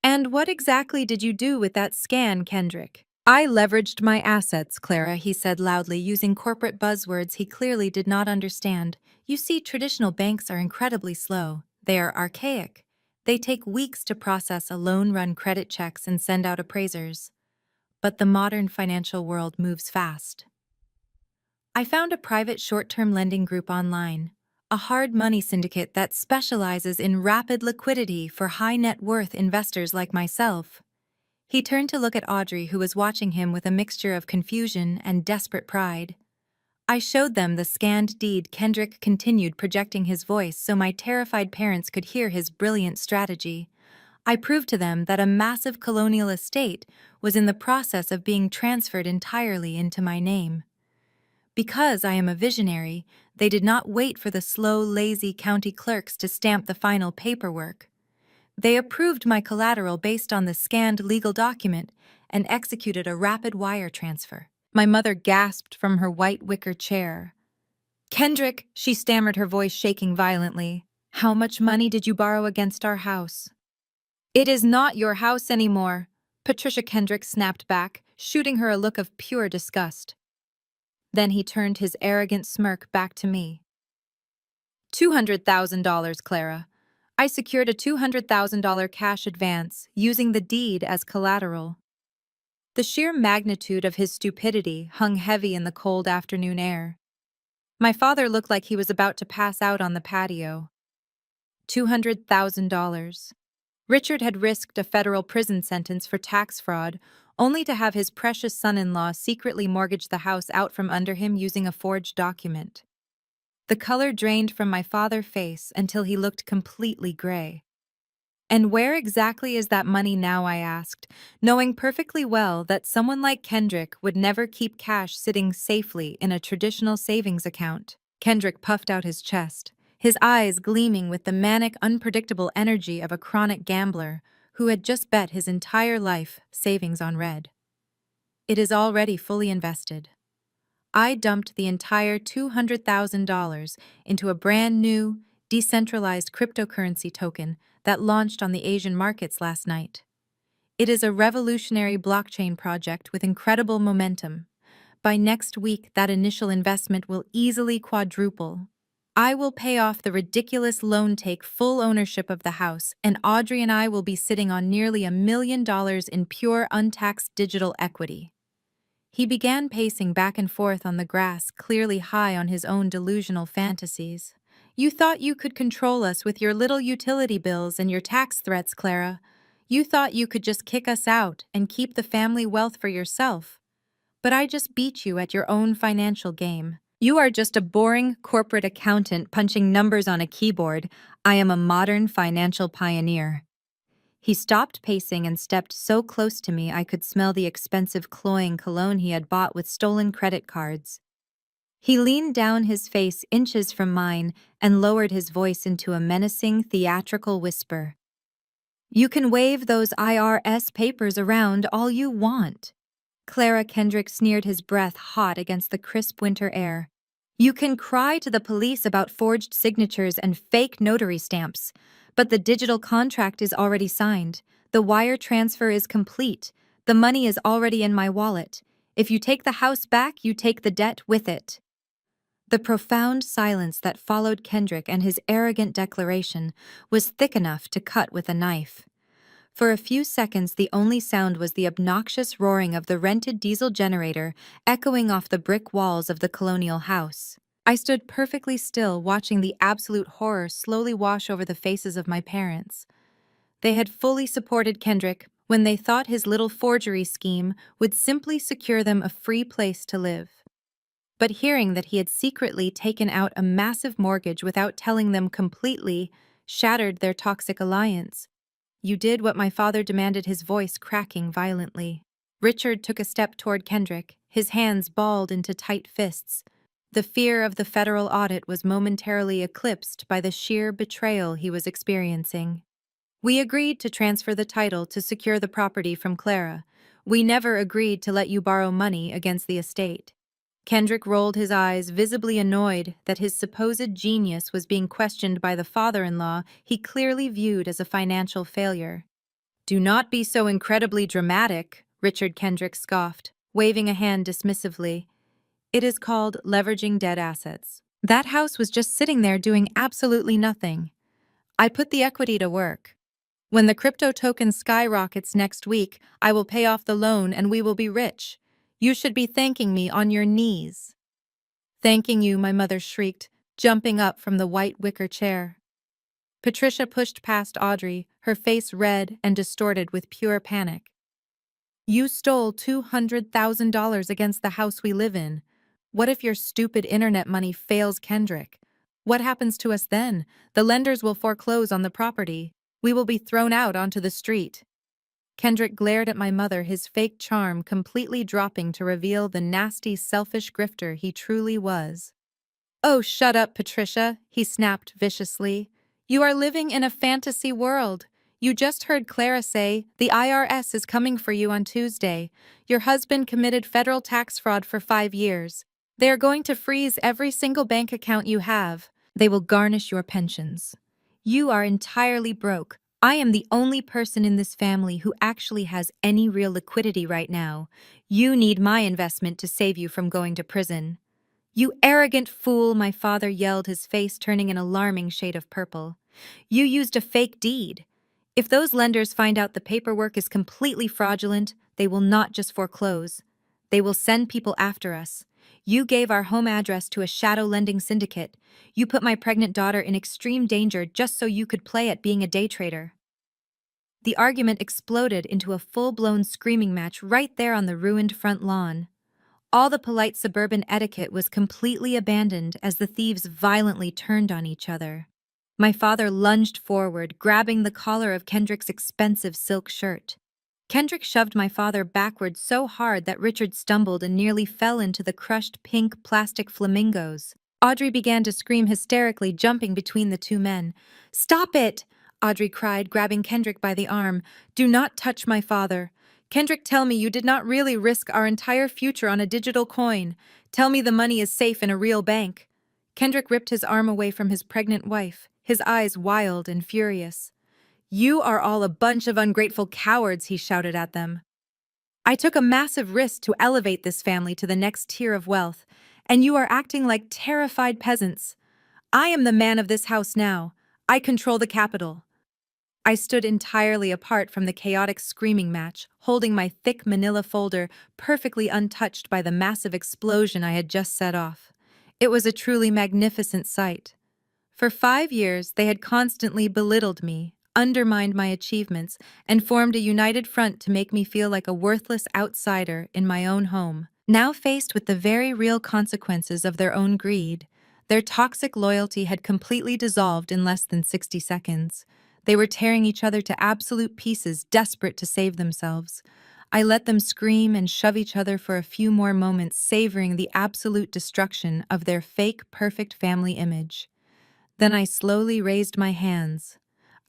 S2: "And what exactly did you do with that scan, Kendrick?" "I leveraged my assets, Clara," he said loudly, using corporate buzzwords he clearly did not understand. "You see, traditional banks are incredibly slow. They are archaic. They take weeks to process a loan, run credit checks, and send out appraisers. But the modern financial world moves fast. I found a private short-term lending group online, a hard money syndicate that specializes in rapid liquidity for high-net-worth investors like myself." He turned to look at Audrey, who was watching him with a mixture of confusion and desperate pride. "I showed them the scanned deed," Kendrick continued, projecting his voice so my terrified parents could hear his brilliant strategy. "I proved to them that a massive colonial estate was in the process of being transferred entirely into my name. Because I am a visionary, they did not wait for the slow, lazy county clerks to stamp the final paperwork. They approved my collateral based on the scanned legal document and executed a rapid wire transfer." My mother gasped from her white wicker chair. Kendrick, she stammered, her voice shaking violently. How much money did you borrow against our house? It is not your house anymore, Patricia Kendrick snapped back, shooting her a look of pure disgust. Then he turned his arrogant smirk back to me. $200,000, Clara. I secured a $200,000 cash advance, using the deed as collateral. The sheer magnitude of his stupidity hung heavy in the cold afternoon air. My father looked like he was about to pass out on the patio. $200,000. Richard had risked a federal prison sentence for tax fraud, only to have his precious son-in-law secretly mortgage the house out from under him using a forged document. The color drained from my father's face until he looked completely gray. And where exactly is that money now, I asked, knowing perfectly well that someone like Kendrick would never keep cash sitting safely in a traditional savings account. Kendrick puffed out his chest, his eyes gleaming with the manic, unpredictable energy of a chronic gambler who had just bet his entire life savings on red. It is already fully invested. I dumped the entire $200,000 into a brand new, decentralized cryptocurrency token that launched on the Asian markets last night. It is a revolutionary blockchain project with incredible momentum. By next week, that initial investment will easily quadruple. I will pay off the ridiculous loan, take full ownership of the house, and Audrey and I will be sitting on nearly $1 million in pure, untaxed digital equity. He began pacing back and forth on the grass, clearly high on his own delusional fantasies. You thought you could control us with your little utility bills and your tax threats, Clara. You thought you could just kick us out and keep the family wealth for yourself. But I just beat you at your own financial game. You are just a boring corporate accountant punching numbers on a keyboard. I am a modern financial pioneer. He stopped pacing and stepped so close to me I could smell the expensive cloying cologne he had bought with stolen credit cards. He leaned down, his face inches from mine, and lowered his voice into a menacing, theatrical whisper. You can wave those IRS papers around all you want. Clara Kendrick sneered, his breath hot against the crisp winter air. You can cry to the police about forged signatures and fake notary stamps, but the digital contract is already signed. The wire transfer is complete. The money is already in my wallet. If you take the house back, you take the debt with it. The profound silence that followed Kendrick and his arrogant declaration was thick enough to cut with a knife. For a few seconds, the only sound was the obnoxious roaring of the rented diesel generator echoing off the brick walls of the colonial house. I stood perfectly still, watching the absolute horror slowly wash over the faces of my parents. They had fully supported Kendrick when they thought his little forgery scheme would simply secure them a free place to live. But hearing that he had secretly taken out a massive mortgage without telling them completely shattered their toxic alliance. You did what my father demanded, his voice cracking violently. Richard took a step toward Kendrick, his hands balled into tight fists. The fear of the federal audit was momentarily eclipsed by the sheer betrayal he was experiencing. We agreed to transfer the title to secure the property from Clara. We never agreed to let you borrow money against the estate. Kendrick rolled his eyes, visibly annoyed that his supposed genius was being questioned by the father-in-law he clearly viewed as a financial failure. Do not be so incredibly dramatic, Richard Kendrick scoffed, waving a hand dismissively. It is called leveraging dead assets. That house was just sitting there doing absolutely nothing. I put the equity to work. When the crypto token skyrockets next week, I will pay off the loan and we will be rich. You should be thanking me on your knees. Thanking you, my mother shrieked, jumping up from the white wicker chair. Patricia pushed past Audrey, her face red and distorted with pure panic. You stole $200,000 against the house we live in. What if your stupid internet money fails Kendrick? What happens to us then? The lenders will foreclose on the property. We will be thrown out onto the street. Kendrick glared at my mother, his fake charm completely dropping to reveal the nasty, selfish grifter he truly was. Oh, shut up, Patricia, he snapped viciously. You are living in a fantasy world. You just heard Clara say the IRS is coming for you on Tuesday. Your husband committed federal tax fraud for 5 years. They are going to freeze every single bank account you have. They will garnish your pensions. You are entirely broke. I am the only person in this family who actually has any real liquidity right now. You need my investment to save you from going to prison. You arrogant fool, my father yelled, his face turning an alarming shade of purple. You used a fake deed. If those lenders find out the paperwork is completely fraudulent, they will not just foreclose. They will send people after us. You gave our home address to a shadow lending syndicate. You put my pregnant daughter in extreme danger just so you could play at being a day trader. The argument exploded into a full-blown screaming match right there on the ruined front lawn. All the polite suburban etiquette was completely abandoned as the thieves violently turned on each other. My father lunged forward, grabbing the collar of Kendrick's expensive silk shirt. Kendrick shoved my father backward so hard that Richard stumbled and nearly fell into the crushed pink plastic flamingos. Audrey began to scream hysterically, jumping between the two men. "Stop it!" Audrey cried, grabbing Kendrick by the arm. "Do not touch my father. Kendrick, tell me you did not really risk our entire future on a digital coin. Tell me the money is safe in a real bank." Kendrick ripped his arm away from his pregnant wife, his eyes wild and furious. "You are all a bunch of ungrateful cowards," he shouted at them. "I took a massive risk to elevate this family to the next tier of wealth, and you are acting like terrified peasants. I am the man of this house now. I control the capital." I stood entirely apart from the chaotic screaming match, holding my thick manila folder perfectly untouched by the massive explosion I had just set off. It was a truly magnificent sight. For 5 years, they had constantly belittled me, undermined my achievements, and formed a united front to make me feel like a worthless outsider in my own home. Now faced with the very real consequences of their own greed, their toxic loyalty had completely dissolved in less than 60 seconds. They were tearing each other to absolute pieces, desperate to save themselves. I let them scream and shove each other for a few more moments, savoring the absolute destruction of their fake, perfect family image. Then I slowly raised my hands.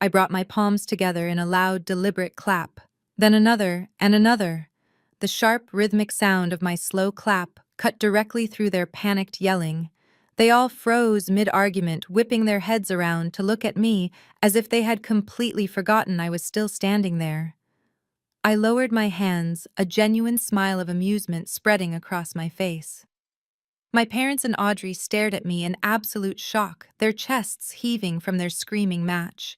S2: I brought my palms together in a loud, deliberate clap. Then another and another. The sharp, rhythmic sound of my slow clap cut directly through their panicked yelling. They all froze mid-argument, whipping their heads around to look at me as if they had completely forgotten I was still standing there. I lowered my hands, a genuine smile of amusement spreading across my face. My parents and Audrey stared at me in absolute shock, their chests heaving from their screaming match.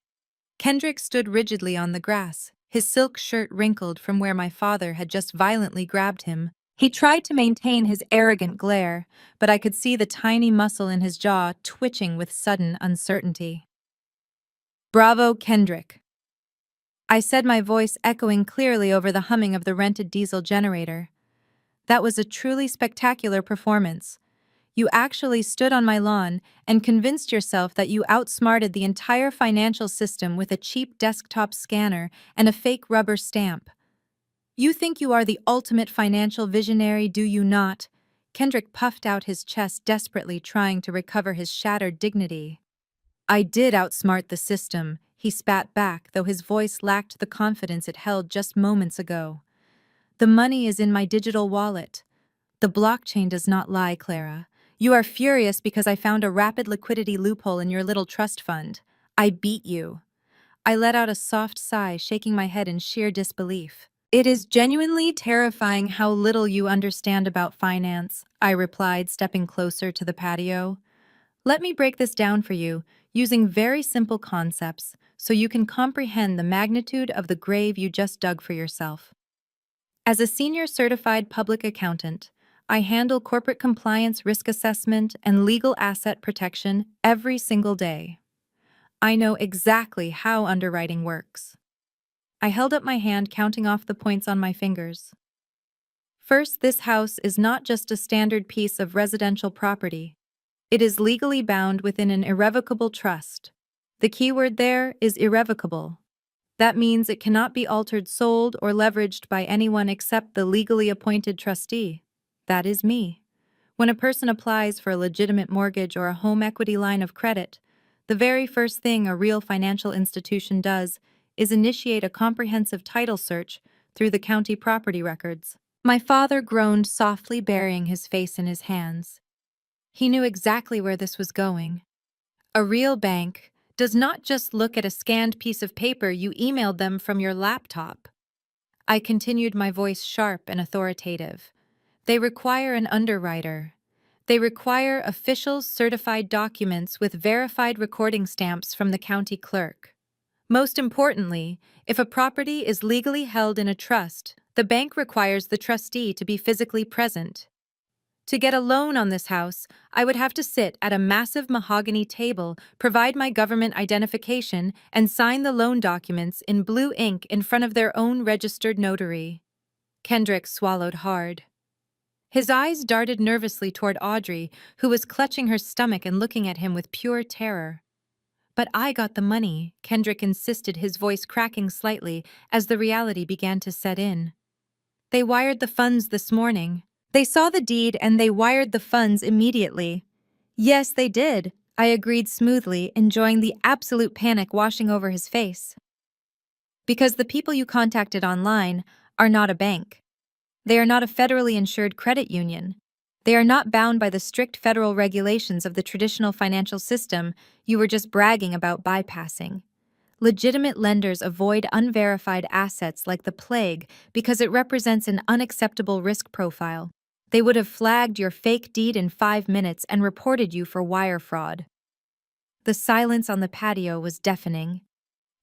S2: Kendrick stood rigidly on the grass, his silk shirt wrinkled from where my father had just violently grabbed him. He tried to maintain his arrogant glare, but I could see the tiny muscle in his jaw twitching with sudden uncertainty. "Bravo, Kendrick," I said, my voice echoing clearly over the humming of the rented diesel generator. "That was a truly spectacular performance. You actually stood on my lawn and convinced yourself that you outsmarted the entire financial system with a cheap desktop scanner and a fake rubber stamp. You think you are the ultimate financial visionary, do you not?" Kendrick puffed out his chest, desperately trying to recover his shattered dignity. "I did outsmart the system," he spat back, though his voice lacked the confidence it held just moments ago. "The money is in my digital wallet. The blockchain does not lie, Clara. You are furious because I found a rapid liquidity loophole in your little trust fund. I beat you." I let out a soft sigh, shaking my head in sheer disbelief. "It is genuinely terrifying how little you understand about finance," I replied, stepping closer to the patio. "Let me break this down for you, using very simple concepts, so you can comprehend the magnitude of the grave you just dug for yourself. As a senior certified public accountant, I handle corporate compliance, risk assessment, and legal asset protection every single day. I know exactly how underwriting works." I held up my hand, counting off the points on my fingers. "First, this house is not just a standard piece of residential property. It is legally bound within an irrevocable trust. The key word there is irrevocable. That means it cannot be altered, sold, or leveraged by anyone except the legally appointed trustee. That is me. When a person applies for a legitimate mortgage or a home equity line of credit, the very first thing a real financial institution does is initiate a comprehensive title search through the county property records. My father groaned softly, burying his face in his hands. He knew exactly where this was going. A real bank does not just look at a scanned piece of paper you emailed them from your laptop. I continued, my voice sharp and authoritative. They require an underwriter. They require official certified documents with verified recording stamps from the county clerk. Most importantly, if a property is legally held in a trust, the bank requires the trustee to be physically present. To get a loan on this house, I would have to sit at a massive mahogany table, provide my government identification, and sign the loan documents in blue ink in front of their own registered notary. Kendrick swallowed hard. His eyes darted nervously toward Audrey, who was clutching her stomach and looking at him with pure terror. "But I got the money," Kendrick insisted, his voice cracking slightly as the reality began to set in. "They wired the funds this morning. They saw the deed and they wired the funds immediately." "Yes, they did," I agreed smoothly, enjoying the absolute panic washing over his face. "Because the people you contacted online are not a bank. They are not a federally insured credit union. They are not bound by the strict federal regulations of the traditional financial system you were just bragging about bypassing. Legitimate lenders avoid unverified assets like the plague because it represents an unacceptable risk profile. They would have flagged your fake deed in 5 minutes and reported you for wire fraud." The silence on the patio was deafening.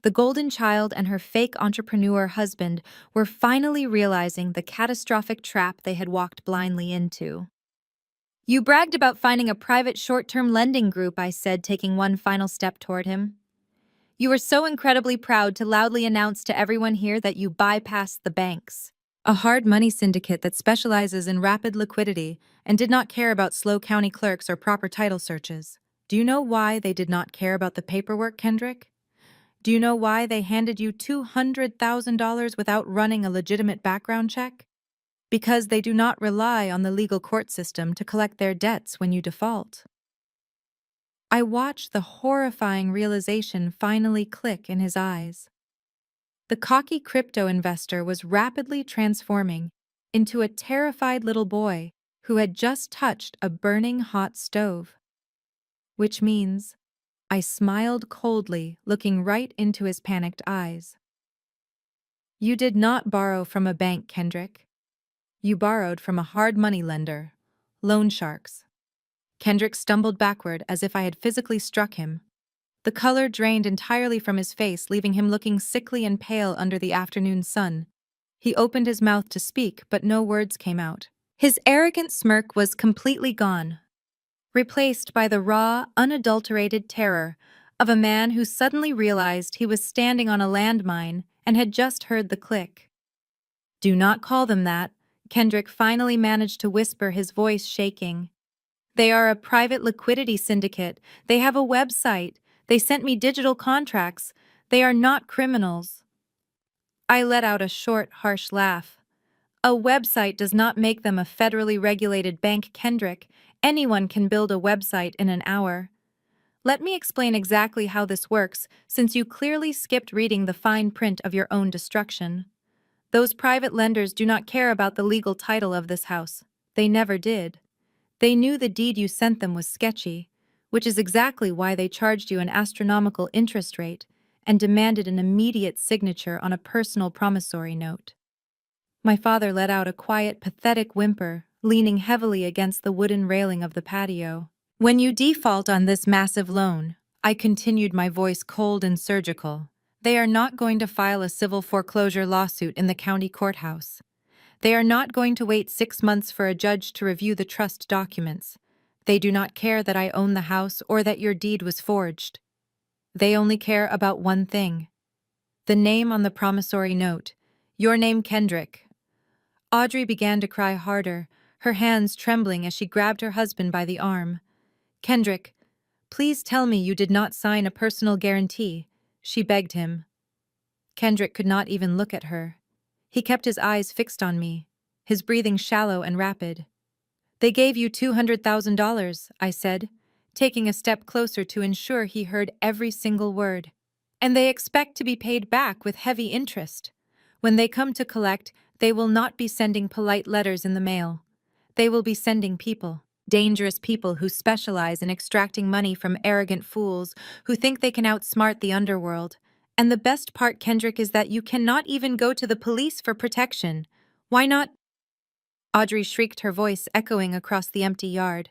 S2: The golden child and her fake entrepreneur husband were finally realizing the catastrophic trap they had walked blindly into. "You bragged about finding a private short-term lending group," I said, taking one final step toward him. "You were so incredibly proud to loudly announce to everyone here that you bypassed the banks. A hard money syndicate that specializes in rapid liquidity and did not care about slow county clerks or proper title searches. Do you know why they did not care about the paperwork, Kendrick? Do you know why they handed you $200,000 without running a legitimate background check? Because they do not rely on the legal court system to collect their debts when you default." I watched the horrifying realization finally click in his eyes. The cocky crypto investor was rapidly transforming into a terrified little boy who had just touched a burning hot stove. Which means, I smiled coldly, looking right into his panicked eyes. "You did not borrow from a bank, Kendrick. You borrowed from a hard money lender, loan sharks." Kendrick stumbled backward as if I had physically struck him. The color drained entirely from his face, leaving him looking sickly and pale under the afternoon sun. He opened his mouth to speak, but no words came out. His arrogant smirk was completely gone, replaced by the raw, unadulterated terror of a man who suddenly realized he was standing on a landmine and had just heard the click. "Do not call them that," Kendrick finally managed to whisper, his voice shaking. "They are a private liquidity syndicate. They have a website. They sent me digital contracts. They are not criminals." I let out a short, harsh laugh. "A website does not make them a federally regulated bank, Kendrick. Anyone can build a website in an hour. Let me explain exactly how this works, since you clearly skipped reading the fine print of your own destruction. Those private lenders do not care about the legal title of this house. They never did. They knew the deed you sent them was sketchy, which is exactly why they charged you an astronomical interest rate and demanded an immediate signature on a personal promissory note." My father let out a quiet, pathetic whimper, leaning heavily against the wooden railing of the patio. "When you default on this massive loan," I continued, my voice cold and surgical, "they are not going to file a civil foreclosure lawsuit in the county courthouse. They are not going to wait 6 months for a judge to review the trust documents. They do not care that I own the house or that your deed was forged. They only care about one thing: the name on the promissory note. Your name, Kendrick." Audrey began to cry harder, her hands trembling as she grabbed her husband by the arm. "Kendrick, please tell me you did not sign a personal guarantee," she begged him. Kendrick could not even look at her. He kept his eyes fixed on me, his breathing shallow and rapid. "They gave you $200,000, I said, taking a step closer to ensure he heard every single word. And they expect to be paid back with heavy interest. When they come to collect, they will not be sending polite letters in the mail. They will be sending people, dangerous people who specialize in extracting money from arrogant fools who think they can outsmart the underworld. And the best part, Kendrick, is that you cannot even go to the police for protection. Why not? Audrey shrieked, her voice echoing across the empty yard.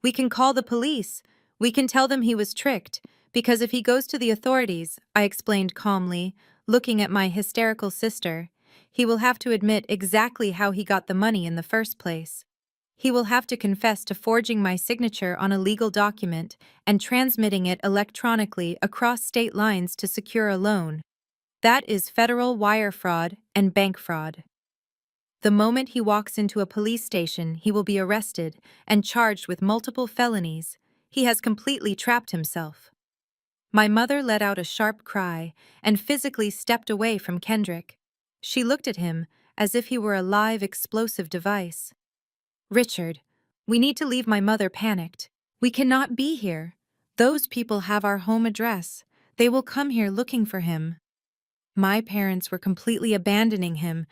S2: We can call the police. We can tell them he was tricked. Because if he goes to the authorities, I explained calmly, looking at my hysterical sister, he will have to admit exactly how he got the money in the first place. He will have to confess to forging my signature on a legal document and transmitting it electronically across state lines to secure a loan. That is federal wire fraud and bank fraud. The moment he walks into a police station, he will be arrested and charged with multiple felonies. He has completely trapped himself. My mother let out a sharp cry and physically stepped away from Kendrick. She looked at him as if he were a live explosive device. Richard, we need to leave. My mother panicked. We cannot be here. Those people have our home address. They will come here looking for him. My parents were completely abandoning him.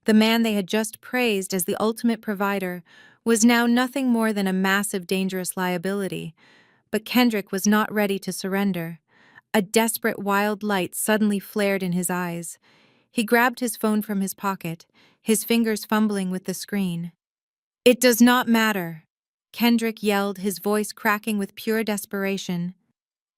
S2: The man they had just praised as the ultimate provider was now nothing more than a massive, dangerous liability. But Kendrick was not ready to surrender. A desperate, wild light suddenly flared in his eyes. He grabbed his phone from his pocket, his fingers fumbling with the screen. It does not matter, Kendrick yelled, his voice cracking with pure desperation.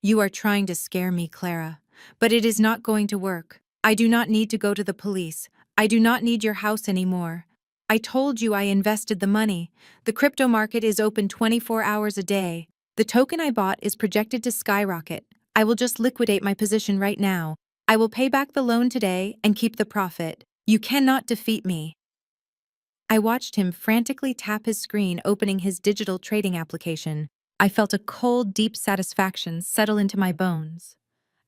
S2: You are trying to scare me, Clara, but it is not going to work. I do not need to go to the police. I do not need your house anymore. I told you I invested the money. The crypto market is open 24 hours a day. The token I bought is projected to skyrocket. I will just liquidate my position right now. I will pay back the loan today and keep the profit. You cannot defeat me. I watched him frantically tap his screen, opening his digital trading application. I felt a cold, deep satisfaction settle into my bones.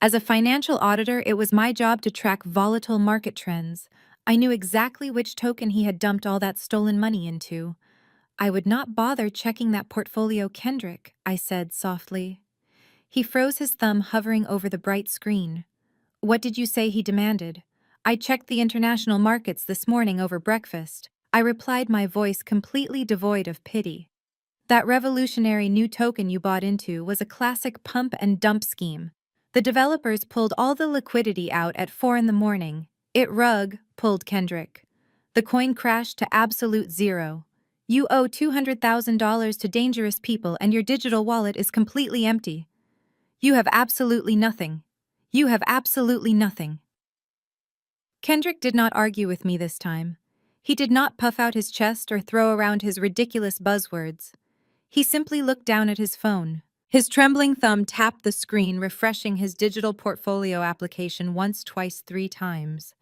S2: As a financial auditor, it was my job to track volatile market trends. I knew exactly which token he had dumped all that stolen money into. I would not bother checking that portfolio, Kendrick, I said softly. He froze, his thumb hovering over the bright screen. What did you say? He demanded. I checked the international markets this morning over breakfast. I replied, my voice completely devoid of pity. That revolutionary new token you bought into was a classic pump and dump scheme. The developers pulled all the liquidity out at 4 in the morning. It pulled Kendrick. The coin crashed to absolute zero. You owe $200,000 to dangerous people and your digital wallet is completely empty. You have absolutely nothing. You have absolutely nothing. Kendrick did not argue with me this time. He did not puff out his chest or throw around his ridiculous buzzwords. He simply looked down at his phone. His trembling thumb tapped the screen, refreshing his digital portfolio application once, twice, 3 times.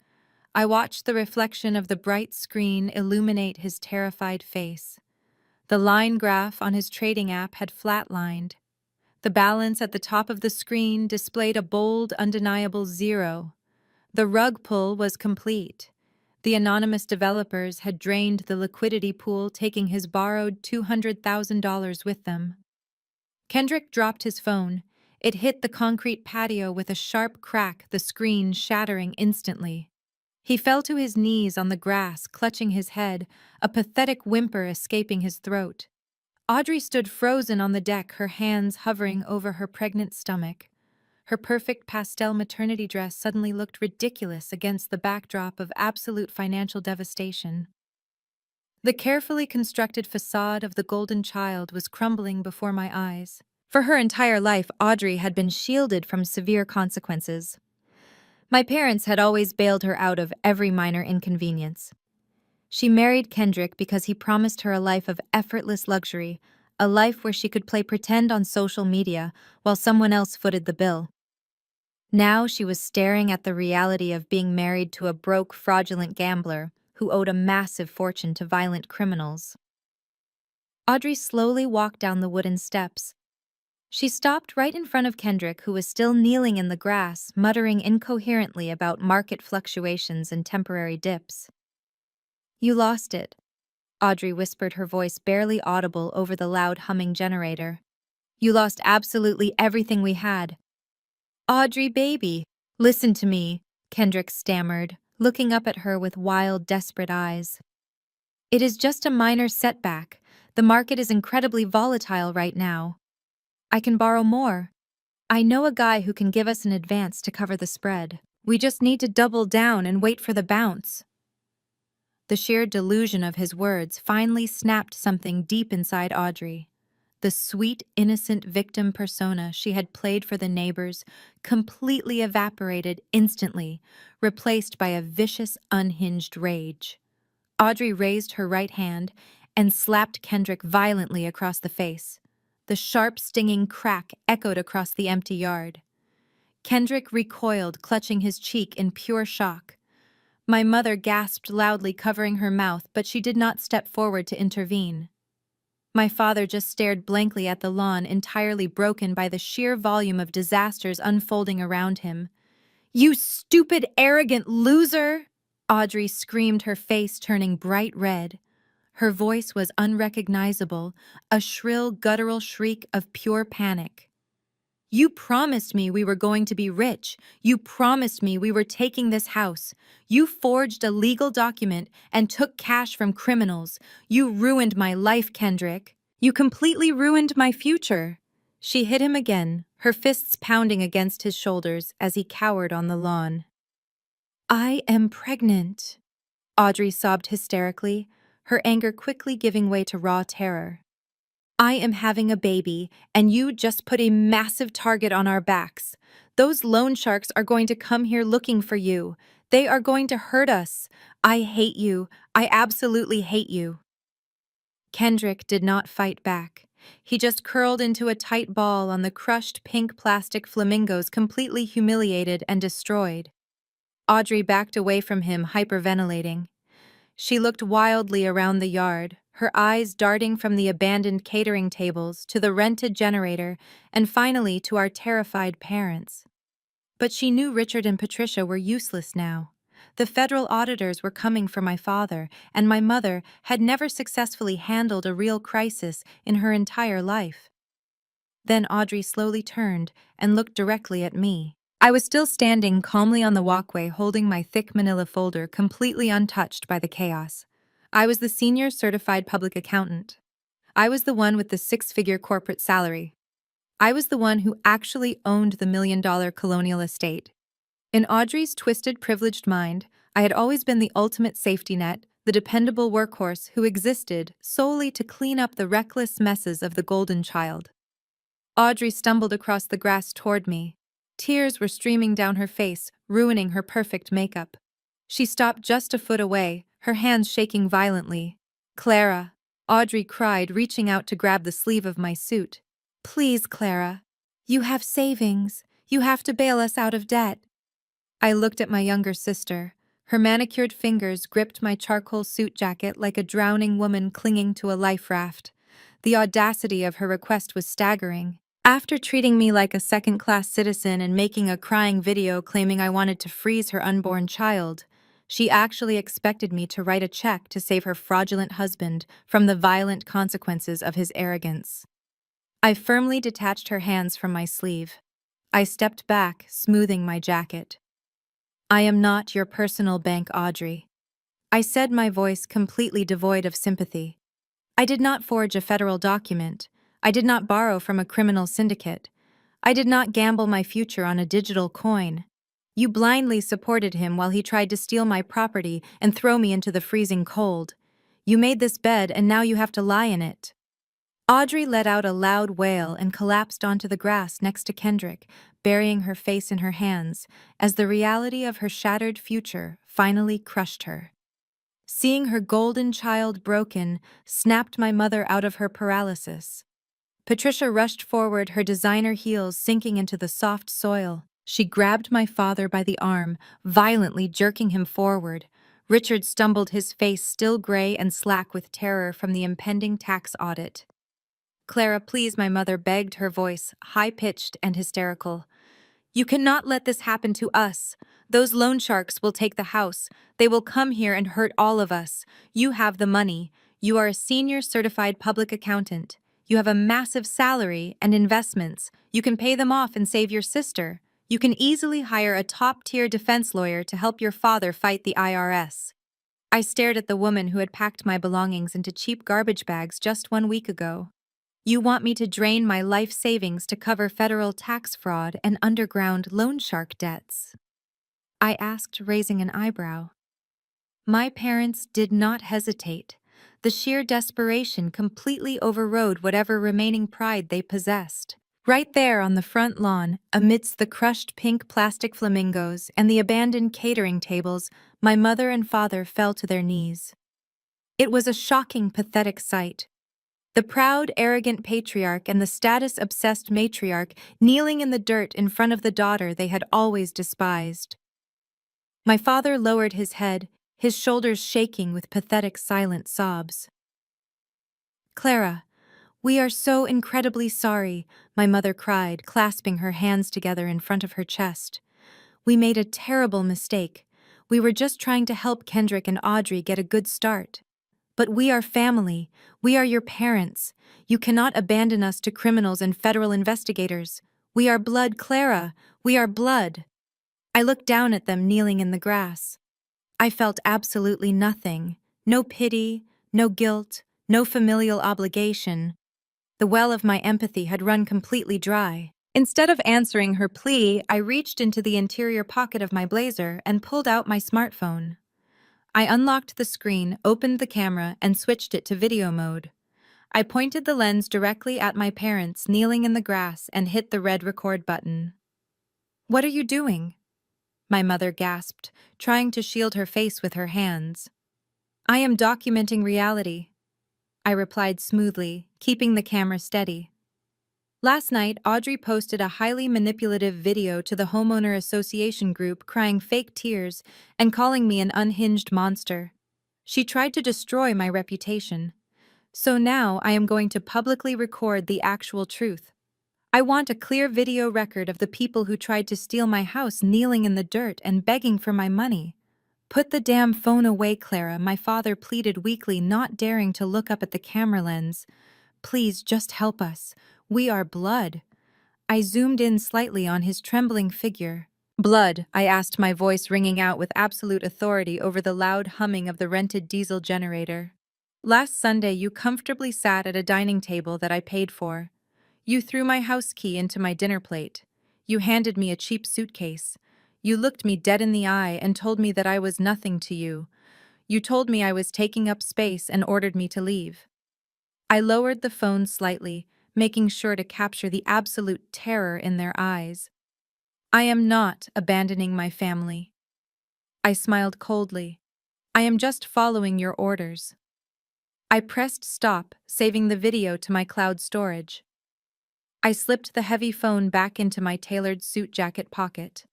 S2: I watched the reflection of the bright screen illuminate his terrified face. The line graph on his trading app had flatlined. The balance at the top of the screen displayed a bold, undeniable 0. The rug pull was complete. The anonymous developers had drained the liquidity pool, taking his borrowed $200,000 with them. Kendrick dropped his phone. It hit the concrete patio with a sharp crack, the screen shattering instantly. He fell to his knees on the grass, clutching his head, a pathetic whimper escaping his throat. Audrey stood frozen on the deck, her hands hovering over her pregnant stomach. Her perfect pastel maternity dress suddenly looked ridiculous against the backdrop of absolute financial devastation. The carefully constructed facade of the golden child was crumbling before my eyes. For her entire life, Audrey had been shielded from severe consequences. My parents had always bailed her out of every minor inconvenience. She married Kendrick because he promised her a life of effortless luxury, a life where she could play pretend on social media while someone else footed the bill. Now she was staring at the reality of being married to a broke, fraudulent gambler who owed a massive fortune to violent criminals. Audrey slowly walked down the wooden steps. She stopped right in front of Kendrick, who was still kneeling in the grass, muttering incoherently about market fluctuations and temporary dips. You lost it, Audrey whispered, her voice barely audible over the loud humming generator. You lost absolutely everything we had. Audrey, baby, Listen to me, Kendrick stammered, looking up at her with wild, desperate eyes. It is just a minor setback. The market is incredibly volatile right now. I can borrow more. I know a guy who can give us an advance to cover the spread. We just need to double down and wait for the bounce. The sheer delusion of his words finally snapped something deep inside Audrey. The sweet, innocent victim persona she had played for the neighbors completely evaporated instantly, replaced by a vicious, unhinged rage. Audrey raised her right hand and slapped Kendrick violently across the face. The sharp, stinging crack echoed across the empty yard. Kendrick recoiled, clutching his cheek in pure shock. My mother gasped loudly, covering her mouth, but she did not step forward to intervene. My father just stared blankly at the lawn, entirely broken by the sheer volume of disasters unfolding around him. "You stupid, arrogant loser!" Audrey screamed, her face turning bright red. Her voice was unrecognizable, a shrill, guttural shriek of pure panic. "You promised me we were going to be rich. You promised me we were taking this house. You forged a legal document and took cash from criminals. You ruined my life, Kendrick. You completely ruined my future." She hit him again, her fists pounding against his shoulders as he cowered on the lawn. "I am pregnant," Audrey sobbed hysterically, her anger quickly giving way to raw terror. "I am having a baby, and you just put a massive target on our backs. Those loan sharks are going to come here looking for you. They are going to hurt us. I hate you. I absolutely hate you." Kendrick did not fight back. He just curled into a tight ball on the crushed pink plastic flamingos, completely humiliated and destroyed. Audrey backed away from him, hyperventilating. She looked wildly around the yard, her eyes darting from the abandoned catering tables to the rented generator and finally to our terrified parents. But she knew Richard and Patricia were useless now. The federal auditors were coming for my father, and my mother had never successfully handled a real crisis in her entire life. Then Audrey slowly turned and looked directly at me. I was still standing calmly on the walkway, holding my thick manila folder, completely untouched by the chaos. I was the senior certified public accountant. I was the one with the six-figure corporate salary. I was the one who actually owned the million-dollar colonial estate. In Audrey's twisted, privileged mind, I had always been the ultimate safety net, the dependable workhorse who existed solely to clean up the reckless messes of the golden child. Audrey stumbled across the grass toward me. Tears were streaming down her face, ruining her perfect makeup. She stopped just a foot away, her hands shaking violently. "Clara," Audrey cried, reaching out to grab the sleeve of my suit. "Please, Clara. You have savings. You have to bail us out of debt." I looked at my younger sister. Her manicured fingers gripped my charcoal suit jacket like a drowning woman clinging to a life raft. The audacity of her request was staggering. After treating me like a second-class citizen and making a crying video claiming I wanted to freeze her unborn child, she actually expected me to write a check to save her fraudulent husband from the violent consequences of his arrogance. I firmly detached her hands from my sleeve. I stepped back, smoothing my jacket. "I am not your personal bank, Audrey," I said, my voice completely devoid of sympathy. "I did not forge a federal document. I did not borrow from a criminal syndicate. I did not gamble my future on a digital coin. You blindly supported him while he tried to steal my property and throw me into the freezing cold. You made this bed and now you have to lie in it." Audrey let out a loud wail and collapsed onto the grass next to Kendrick, burying her face in her hands, as the reality of her shattered future finally crushed her. Seeing her golden child broken snapped my mother out of her paralysis. Patricia rushed forward, her designer heels sinking into the soft soil. She grabbed my father by the arm, violently jerking him forward. Richard stumbled, his face still gray and slack with terror from the impending tax audit. "Clara, please," my mother begged, her voice high-pitched and hysterical. "You cannot let this happen to us. Those loan sharks will take the house. They will come here and hurt all of us. You have the money. You are a senior certified public accountant. You have a massive salary and investments. You can pay them off and save your sister. You can easily hire a top-tier defense lawyer to help your father fight the IRS. I stared at the woman who had packed my belongings into cheap garbage bags just 1 week ago. You want me to drain my life savings to cover federal tax fraud and underground loan shark debts? I asked, raising an eyebrow. My parents did not hesitate. The sheer desperation completely overrode whatever remaining pride they possessed. Right there on the front lawn, amidst the crushed pink plastic flamingos and the abandoned catering tables, my mother and father fell to their knees. It was a shocking, pathetic sight. The proud, arrogant patriarch and the status-obsessed matriarch kneeling in the dirt in front of the daughter they had always despised. My father lowered his head, his shoulders shaking with pathetic silent sobs. "Clara, we are so incredibly sorry," my mother cried, clasping her hands together in front of her chest. "We made a terrible mistake. We were just trying to help Kendrick and Audrey get a good start. But we are family. We are your parents. You cannot abandon us to criminals and federal investigators. We are blood, Clara. We are blood." I looked down at them kneeling in the grass. I felt absolutely nothing. No pity, no guilt, no familial obligation. The well of my empathy had run completely dry. Instead of answering her plea, I reached into the interior pocket of my blazer and pulled out my smartphone. I unlocked the screen, opened the camera, and switched it to video mode. I pointed the lens directly at my parents kneeling in the grass and hit the red record button. "What are you doing?" my mother gasped, trying to shield her face with her hands. "I am documenting reality," I replied smoothly, keeping the camera steady. Last night, Audrey posted a highly manipulative video to the homeowner association group crying fake tears and calling me an unhinged monster. She tried to destroy my reputation. So now I am going to publicly record the actual truth. I want a clear video record of the people who tried to steal my house kneeling in the dirt and begging for my money. "Put the damn phone away, Clara," my father pleaded weakly, not daring to look up at the camera lens. "Please, just help us. We are blood." I zoomed in slightly on his trembling figure. "Blood?" I asked, my voice ringing out with absolute authority over the loud humming of the rented diesel generator. "Last Sunday you comfortably sat at a dining table that I paid for. You threw my house key into my dinner plate. You handed me a cheap suitcase. You looked me dead in the eye and told me that I was nothing to you. You told me I was taking up space and ordered me to leave." I lowered the phone slightly, making sure to capture the absolute terror in their eyes. "I am not abandoning my family." I smiled coldly. "I am just following your orders." I pressed stop, saving the video to my cloud storage. I slipped the heavy phone back into my tailored suit jacket pocket.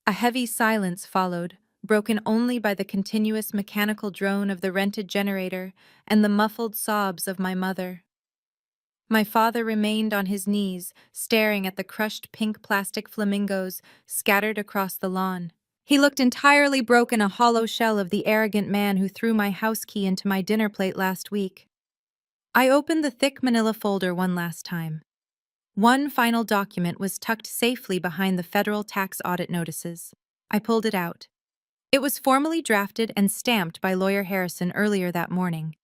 S2: A heavy silence followed, broken only by the continuous mechanical drone of the rented generator and the muffled sobs of my mother. My father remained on his knees, staring at the crushed pink plastic flamingos scattered across the lawn. He looked entirely broken, a hollow shell of the arrogant man who threw my house key into my dinner plate last week. I opened the thick manila folder one last time. One final document was tucked safely behind the federal tax audit notices. I pulled it out. It was formally drafted and stamped by Lawyer Harrison earlier that morning.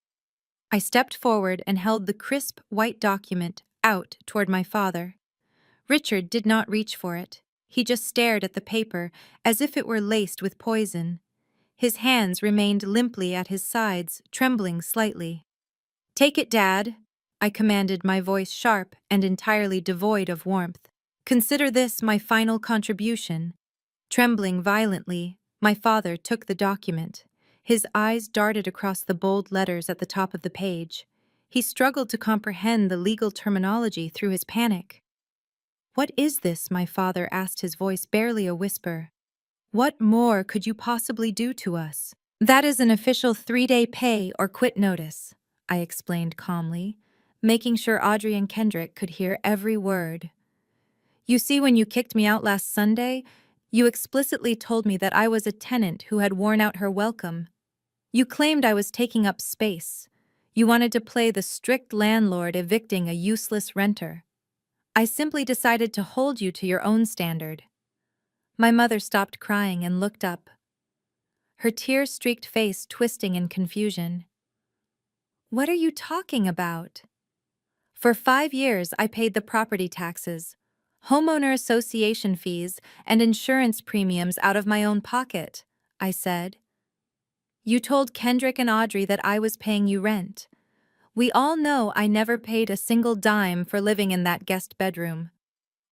S2: I stepped forward and held the crisp, white document out toward my father. Richard did not reach for it. He just stared at the paper as if it were laced with poison. His hands remained limply at his sides, trembling slightly. "Take it, Dad," I commanded, my voice sharp and entirely devoid of warmth. "Consider this my final contribution." Trembling violently, my father took the document. His eyes darted across the bold letters at the top of the page. He struggled to comprehend the legal terminology through his panic. "What is this?" my father asked, his voice barely a whisper. "What more could you possibly do to us?" "That is an official 3-day pay or quit notice," I explained calmly, making sure Audrey and Kendrick could hear every word. "You see, when you kicked me out last Sunday, you explicitly told me that I was a tenant who had worn out her welcome. You claimed I was taking up space. You wanted to play the strict landlord evicting a useless renter. I simply decided to hold you to your own standard." My mother stopped crying and looked up, her tear-streaked face twisting in confusion. What are you talking about? For 5 years, I paid the property taxes, homeowner association fees, and insurance premiums out of my own pocket, I said. You told Kendrick and Audrey that I was paying you rent. We all know I never paid a single dime for living in that guest bedroom.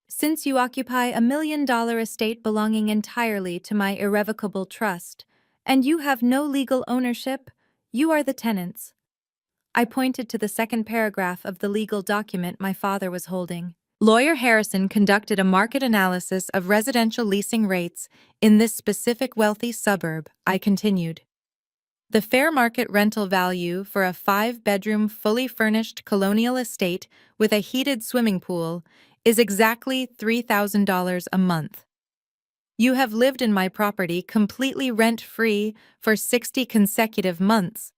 S2: Since you occupy a $1 million estate belonging entirely to my irrevocable trust, and you have no legal ownership, you are the tenants. I pointed to the second paragraph of the legal document my father was holding. Lawyer Harrison conducted a market analysis of residential leasing rates in this specific wealthy suburb, I continued. The fair market rental value for a 5-bedroom, fully furnished colonial estate with a heated swimming pool is exactly $3,000 a month. You have lived in my property completely rent-free for 60 consecutive months.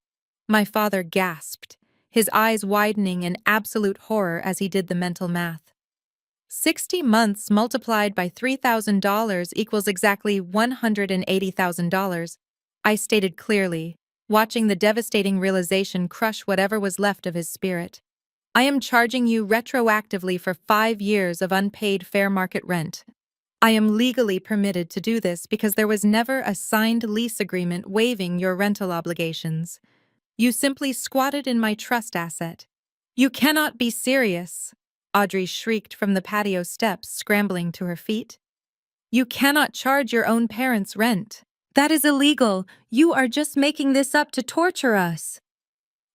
S2: My father gasped, his eyes widening in absolute horror as he did the mental math. 60 months multiplied by $3,000 equals exactly $180,000, I stated clearly, watching the devastating realization crush whatever was left of his spirit. I am charging you retroactively for 5 years of unpaid fair market rent. I am legally permitted to do this because there was never a signed lease agreement waiving your rental obligations. You simply squatted in my trust asset. You cannot be serious, Audrey shrieked from the patio steps, scrambling to her feet. You cannot charge your own parents' rent. That is illegal. You are just making this up to torture us.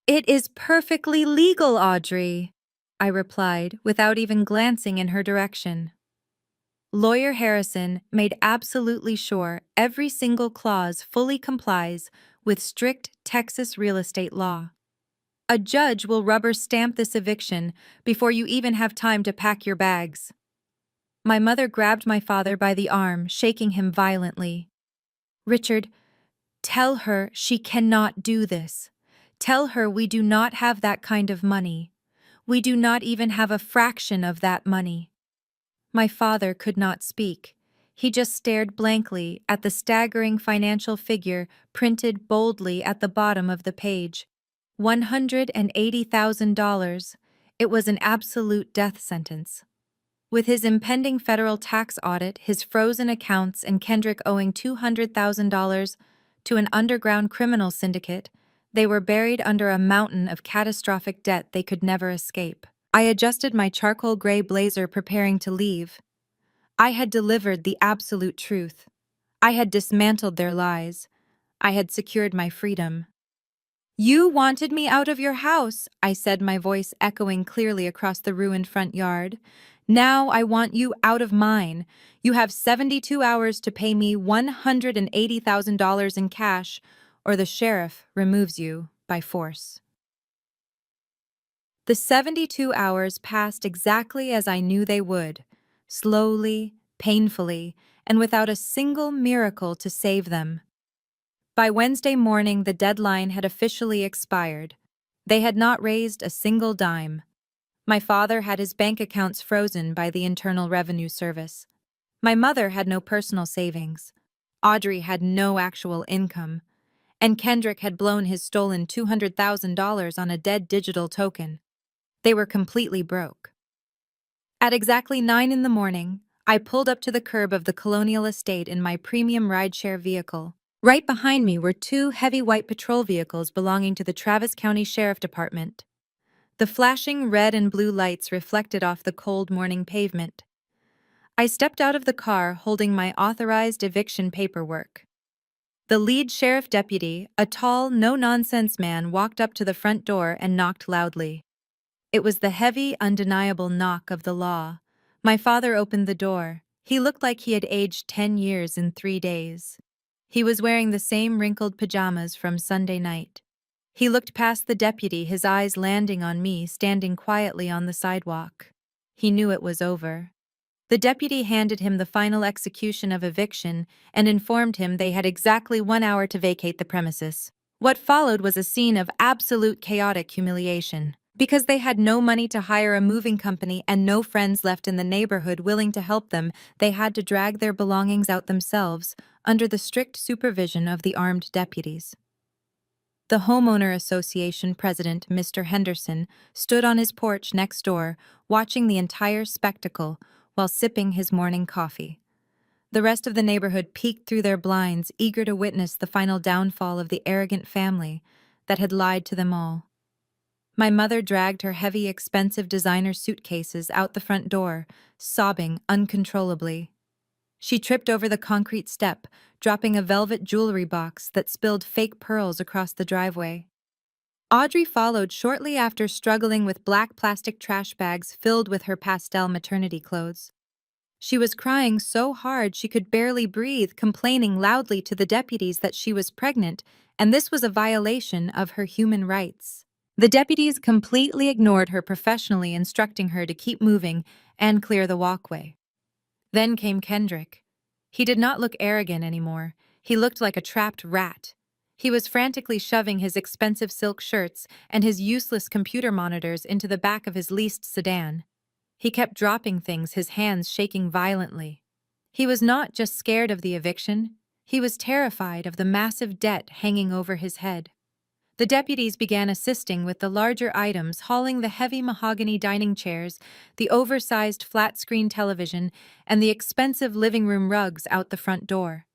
S2: It is perfectly legal, Audrey, I replied, without even glancing in her direction. Lawyer Harrison made absolutely sure every single clause fully complies with strict Texas real estate law. A judge will rubber stamp this eviction before you even have time to pack your bags. My mother grabbed my father by the arm, shaking him violently. Richard, tell her she cannot do this. Tell her we do not have that kind of money. We do not even have a fraction of that money. My father could not speak. He just stared blankly at the staggering financial figure printed boldly at the bottom of the page. $180,000. It was an absolute death sentence. With his impending federal tax audit, his frozen accounts, and Kendrick owing $200,000 to an underground criminal syndicate, they were buried under a mountain of catastrophic debt they could never escape. I adjusted my charcoal gray blazer, preparing to leave. I had delivered the absolute truth. I had dismantled their lies. I had secured my freedom. You wanted me out of your house, I said, my voice echoing clearly across the ruined front yard. Now I want you out of mine. You have 72 hours to pay me $180,000 in cash, or the sheriff removes you by force. The 72 hours passed exactly as I knew they would, slowly, painfully, and without a single miracle to save them. By Wednesday morning, the deadline had officially expired. They had not raised a single dime. My father had his bank accounts frozen by the Internal Revenue Service. My mother had no personal savings. Audrey had no actual income. And Kendrick had blown his stolen $200,000 on a dead digital token. They were completely broke. At exactly 9 in the morning, I pulled up to the curb of the Colonial Estate in my premium rideshare vehicle. Right behind me were 2 heavy white patrol vehicles belonging to the Travis County Sheriff Department. The flashing red and blue lights reflected off the cold morning pavement. I stepped out of the car holding my authorized eviction paperwork. The lead sheriff deputy, a tall, no-nonsense man, walked up to the front door and knocked loudly. It was the heavy, undeniable knock of the law. My father opened the door. He looked like he had aged 10 years in 3 days. He was wearing the same wrinkled pajamas from Sunday night. He looked past the deputy, his eyes landing on me, standing quietly on the sidewalk. He knew it was over. The deputy handed him the final execution of eviction and informed him they had exactly 1 hour to vacate the premises. What followed was a scene of absolute chaotic humiliation. Because they had no money to hire a moving company and no friends left in the neighborhood willing to help them, they had to drag their belongings out themselves, under the strict supervision of the armed deputies. The homeowner association president, Mr. Henderson, stood on his porch next door, watching the entire spectacle while sipping his morning coffee. The rest of the neighborhood peeked through their blinds, eager to witness the final downfall of the arrogant family that had lied to them all. My mother dragged her heavy, expensive designer suitcases out the front door, sobbing uncontrollably. She tripped over the concrete step, dropping a velvet jewelry box that spilled fake pearls across the driveway. Audrey followed shortly after, struggling with black plastic trash bags filled with her pastel maternity clothes. She was crying so hard she could barely breathe, complaining loudly to the deputies that she was pregnant, and this was a violation of her human rights. The deputies completely ignored her, professionally instructing her to keep moving and clear the walkway. Then came Kendrick. He did not look arrogant anymore. He looked like a trapped rat. He was frantically shoving his expensive silk shirts and his useless computer monitors into the back of his leased sedan. He kept dropping things, his hands shaking violently. He was not just scared of the eviction, he was terrified of the massive debt hanging over his head. The deputies began assisting with the larger items, hauling the heavy mahogany dining chairs, the oversized flat-screen television, and the expensive living room rugs out the front door.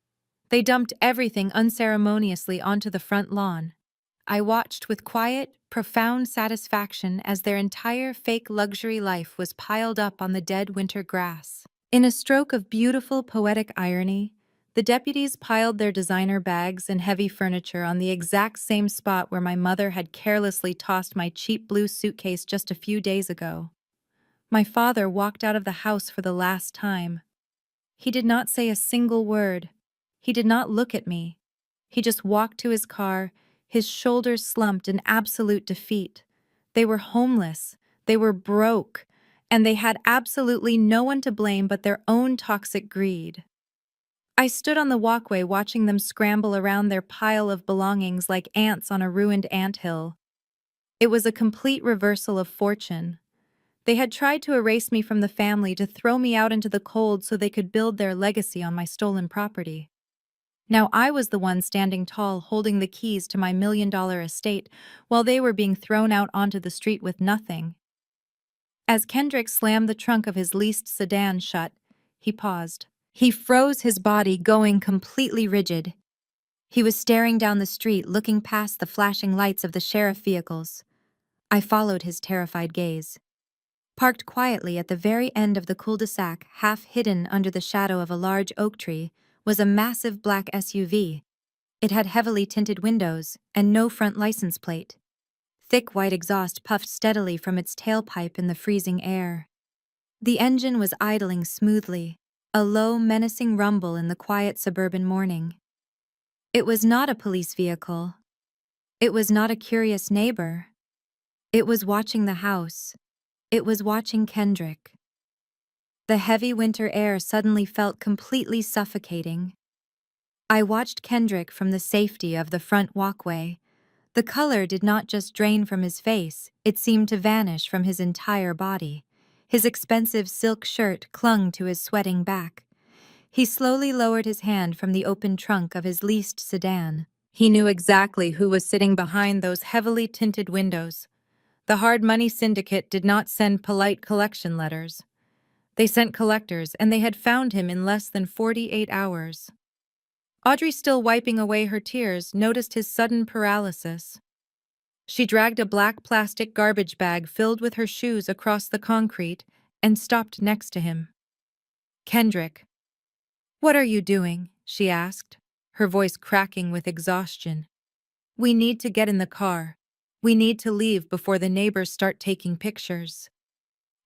S2: They dumped everything unceremoniously onto the front lawn. I watched with quiet, profound satisfaction as their entire fake luxury life was piled up on the dead winter grass. In a stroke of beautiful poetic irony, the deputies piled their designer bags and heavy furniture on the exact same spot where my mother had carelessly tossed my cheap blue suitcase just a few days ago. My father walked out of the house for the last time. He did not say a single word. He did not look at me. He just walked to his car, his shoulders slumped in absolute defeat. They were homeless, they were broke, and they had absolutely no one to blame but their own toxic greed. I stood on the walkway watching them scramble around their pile of belongings like ants on a ruined anthill. It was a complete reversal of fortune. They had tried to erase me from the family, to throw me out into the cold so they could build their legacy on my stolen property. Now I was the one standing tall, holding the keys to my $1 million estate, while they were being thrown out onto the street with nothing. As Kendrick slammed the trunk of his leased sedan shut, he paused. He froze, his body going completely rigid. He was staring down the street, looking past the flashing lights of the sheriff vehicles. I followed his terrified gaze. Parked quietly at the very end of the cul-de-sac, half hidden under the shadow of a large oak tree, was a massive black SUV. It had heavily tinted windows and no front license plate. Thick white exhaust puffed steadily from its tailpipe in the freezing air. The engine was idling smoothly, a low, menacing rumble in the quiet suburban morning. It was not a police vehicle. It was not a curious neighbor. It was watching the house. It was watching Kendrick. The heavy winter air suddenly felt completely suffocating. I watched Kendrick from the safety of the front walkway. The color did not just drain from his face, it seemed to vanish from his entire body. His expensive silk shirt clung to his sweating back. He slowly lowered his hand from the open trunk of his leased sedan. He knew exactly who was sitting behind those heavily tinted windows. The hard money syndicate did not send polite collection letters. They sent collectors, and they had found him in less than 48 hours. Audrey, still wiping away her tears, noticed his sudden paralysis. She dragged a black plastic garbage bag filled with her shoes across the concrete and stopped next to him. "Kendrick, what are you doing?" she asked, her voice cracking with exhaustion. "We need to get in the car. We need to leave before the neighbors start taking pictures."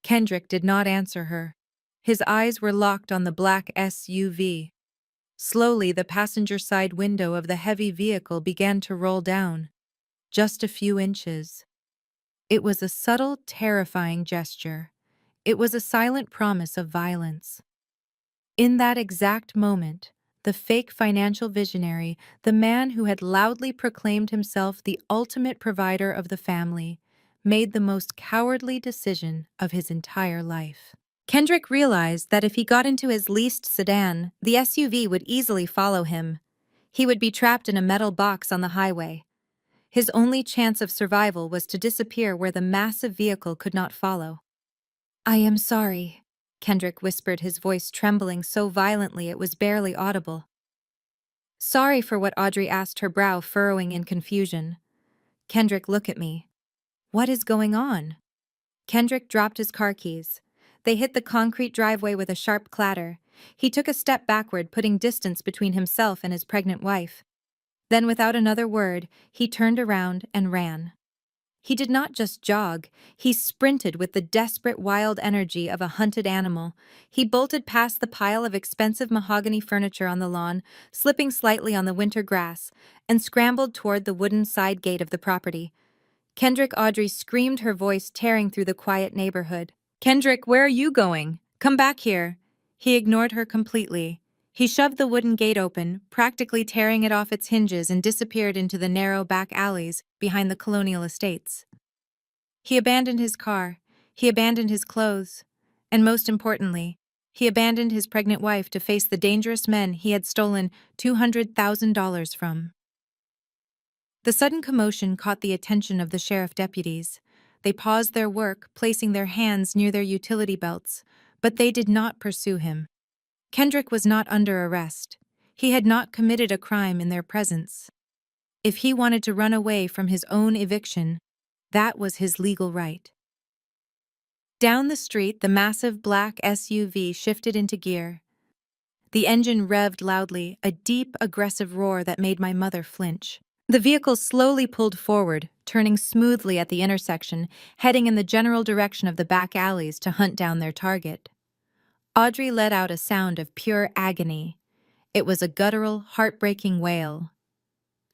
S2: Kendrick did not answer her. His eyes were locked on the black SUV. Slowly, the passenger side window of the heavy vehicle began to roll down, just a few inches. It was a subtle, terrifying gesture. It was a silent promise of violence. In that exact moment, the fake financial visionary, the man who had loudly proclaimed himself the ultimate provider of the family, made the most cowardly decision of his entire life. Kendrick realized that if he got into his leased sedan, the SUV would easily follow him. He would be trapped in a metal box on the highway. His only chance of survival was to disappear where the massive vehicle could not follow. "I am sorry," Kendrick whispered, his voice trembling so violently it was barely audible. "Sorry for what?" Audrey asked, her brow furrowing in confusion. "Kendrick, look at me. What is going on?" Kendrick dropped his car keys. They hit the concrete driveway with a sharp clatter. He took a step backward, putting distance between himself and his pregnant wife. Then, without another word, he turned around and ran. He did not just jog, he sprinted with the desperate, wild energy of a hunted animal. He bolted past the pile of expensive mahogany furniture on the lawn, slipping slightly on the winter grass, and scrambled toward the wooden side gate of the property. "Kendrick!" Audrey screamed, her voice tearing through the quiet neighborhood. "Kendrick, where are you going? Come back here!" He ignored her completely. He shoved the wooden gate open, practically tearing it off its hinges, and disappeared into the narrow back alleys behind the colonial estates. He abandoned his car, he abandoned his clothes, and most importantly, he abandoned his pregnant wife to face the dangerous men he had stolen $200,000 from. The sudden commotion caught the attention of the sheriff deputies. They paused their work, placing their hands near their utility belts, but they did not pursue him. Kendrick was not under arrest. He had not committed a crime in their presence. If he wanted to run away from his own eviction, that was his legal right. Down the street, the massive black SUV shifted into gear. The engine revved loudly, a deep, aggressive roar that made my mother flinch. The vehicle slowly pulled forward, turning smoothly at the intersection, heading in the general direction of the back alleys to hunt down their target. Audrey let out a sound of pure agony. It was a guttural, heartbreaking wail.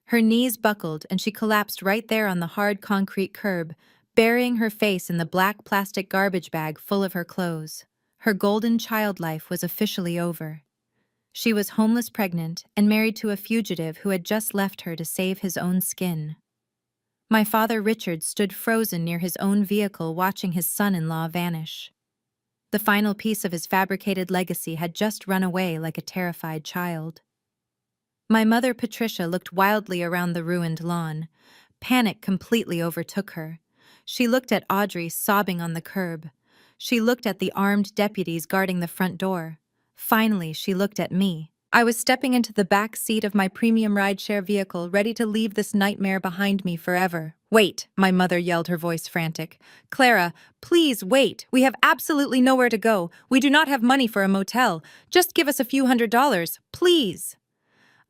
S2: Her knees buckled and she collapsed right there on the hard concrete curb, burying her face in the black plastic garbage bag full of her clothes. Her golden child life was officially over. She was homeless, pregnant, and married to a fugitive who had just left her to save his own skin. My father, Richard, stood frozen near his own vehicle, watching his son-in-law vanish. The final piece of his fabricated legacy had just run away like a terrified child. My mother, Patricia, looked wildly around the ruined lawn. Panic completely overtook her. She looked at Audrey sobbing on the curb. She looked at the armed deputies guarding the front door. Finally, she looked at me. I was stepping into the back seat of my premium rideshare vehicle, ready to leave this nightmare behind me forever. "Wait," my mother yelled, her voice frantic. "Clara, please wait. We have absolutely nowhere to go. We do not have money for a motel. Just give us a few $100s, please."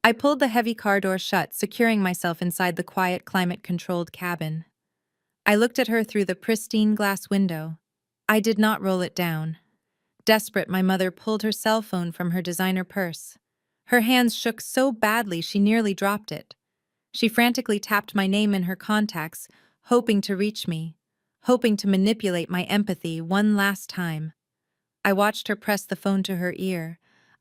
S2: I pulled the heavy car door shut, securing myself inside the quiet, climate-controlled cabin. I looked at her through the pristine glass window. I did not roll it down. Desperate, my mother pulled her cell phone from her designer purse. Her hands shook so badly she nearly dropped it. She frantically tapped my name in her contacts, hoping to reach me, hoping to manipulate my empathy one last time. I watched her press the phone to her ear.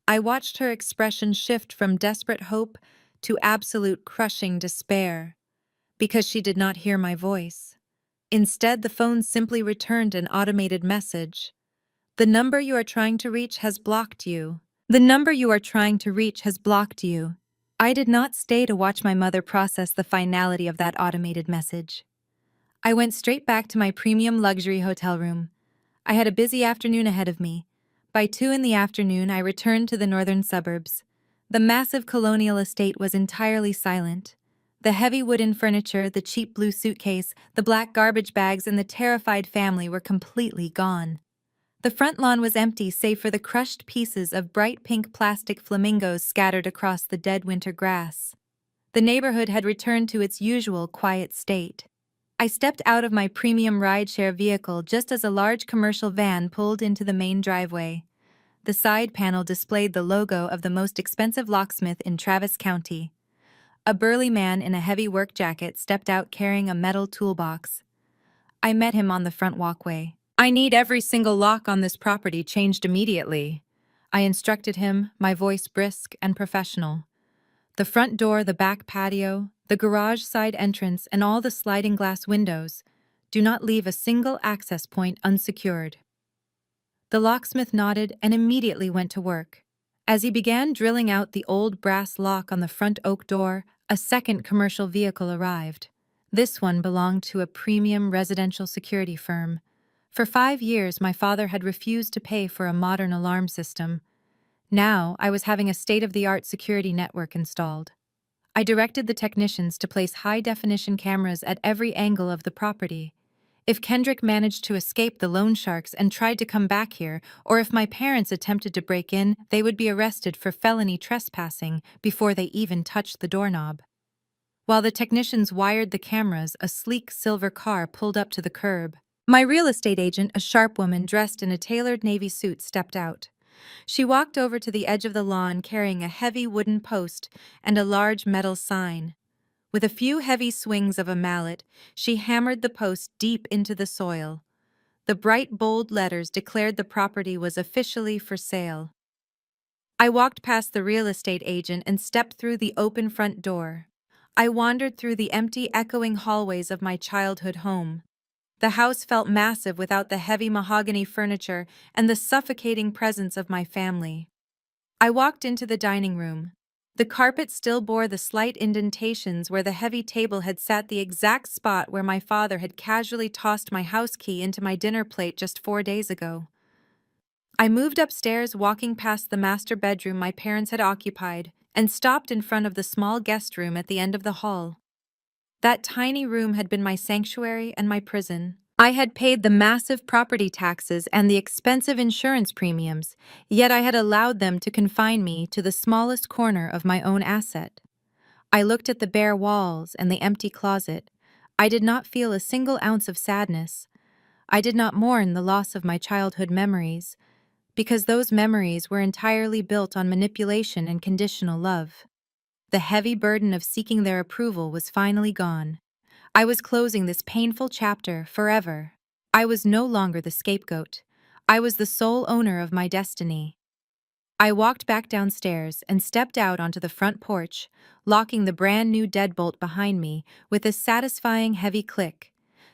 S2: I watched her expression shift from desperate hope to absolute crushing despair, because she did not hear my voice. Instead, the phone simply returned an automated message. "The number you are trying to reach has blocked you. The number you are trying to reach has blocked you." I did not stay to watch my mother process the finality of that automated message. I went straight back to my premium luxury hotel room. I had a busy afternoon ahead of me. By 2 in the afternoon, I returned to the northern suburbs. The massive colonial estate was entirely silent. The heavy wooden furniture, the cheap blue suitcase, the black garbage bags, and the terrified family were completely gone. The front lawn was empty save for the crushed pieces of bright pink plastic flamingos scattered across the dead winter grass. The neighborhood had returned to its usual quiet state. I stepped out of my premium rideshare vehicle just as a large commercial van pulled into the main driveway. The side panel displayed the logo of the most expensive locksmith in Travis County. A burly man in a heavy work jacket stepped out carrying a metal toolbox. I met him on the front walkway. "I need every single lock on this property changed immediately," I instructed him, my voice brisk and professional. The front door, the back patio, the garage side entrance, and all the sliding glass windows. Do not leave a single access point unsecured." The locksmith nodded and immediately went to work. As he began drilling out the old brass lock on the front oak door, a second commercial vehicle arrived. This one belonged to a premium residential security firm. For 5 years, my father had refused to pay for a modern alarm system. Now, I was having a state-of-the-art security network installed. I directed the technicians to place high-definition cameras at every angle of the property. If Kendrick managed to escape the loan sharks and tried to come back here, or if my parents attempted to break in, they would be arrested for felony trespassing before they even touched the doorknob. While the technicians wired the cameras, a sleek silver car pulled up to the curb. My real estate agent, a sharp woman dressed in a tailored navy suit, stepped out. She walked over to the edge of the lawn carrying a heavy wooden post and a large metal sign. With a few heavy swings of a mallet, she hammered the post deep into the soil. The bright, bold letters declared the property was officially for sale. I walked past the real estate agent and stepped through the open front door. I wandered through the empty, echoing hallways of my childhood home. The house felt massive without the heavy mahogany furniture and the suffocating presence of my family. I walked into the dining room. The carpet still bore the slight indentations where the heavy table had sat, the exact spot where my father had casually tossed my house key into my dinner plate just 4 days ago. I moved upstairs, walking past the master bedroom my parents had occupied, and stopped in front of the small guest room at the end of the hall. That tiny room had been my sanctuary and my prison. I had paid the massive property taxes and the expensive insurance premiums, yet I had allowed them to confine me to the smallest corner of my own asset. I looked at the bare walls and the empty closet. I did not feel a single ounce of sadness. I did not mourn the loss of my childhood memories, because those memories were entirely built on manipulation and conditional love. The heavy burden of seeking their approval was finally gone. I was closing this painful chapter forever. I was no longer the scapegoat. I was the sole owner of my destiny. I walked back downstairs and stepped out onto the front porch, locking the brand new deadbolt behind me with a satisfying heavy click.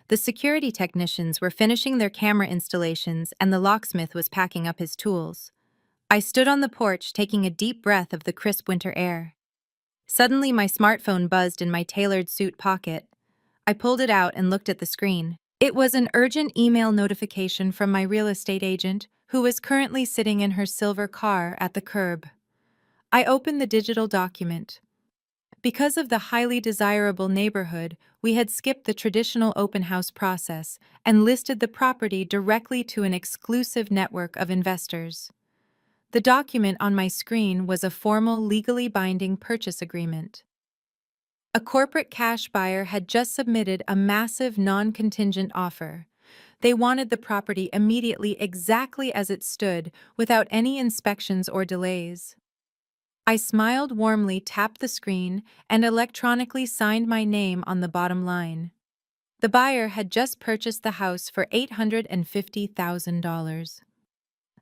S2: The security technicians were finishing their camera installations and the locksmith was packing up his tools. I stood on the porch, taking a deep breath of the crisp winter air. Suddenly, my smartphone buzzed in my tailored suit pocket. I pulled it out and looked at the screen. It was an urgent email notification from my real estate agent, who was currently sitting in her silver car at the curb. I opened the digital document. Because of the highly desirable neighborhood, we had skipped the traditional open house process and listed the property directly to an exclusive network of investors. The document on my screen was a formal, legally binding purchase agreement. A corporate cash buyer had just submitted a massive non-contingent offer. They wanted the property immediately, exactly as it stood, without any inspections or delays. I smiled warmly, tapped the screen, and electronically signed my name on the bottom line. The buyer had just purchased the house for $850,000.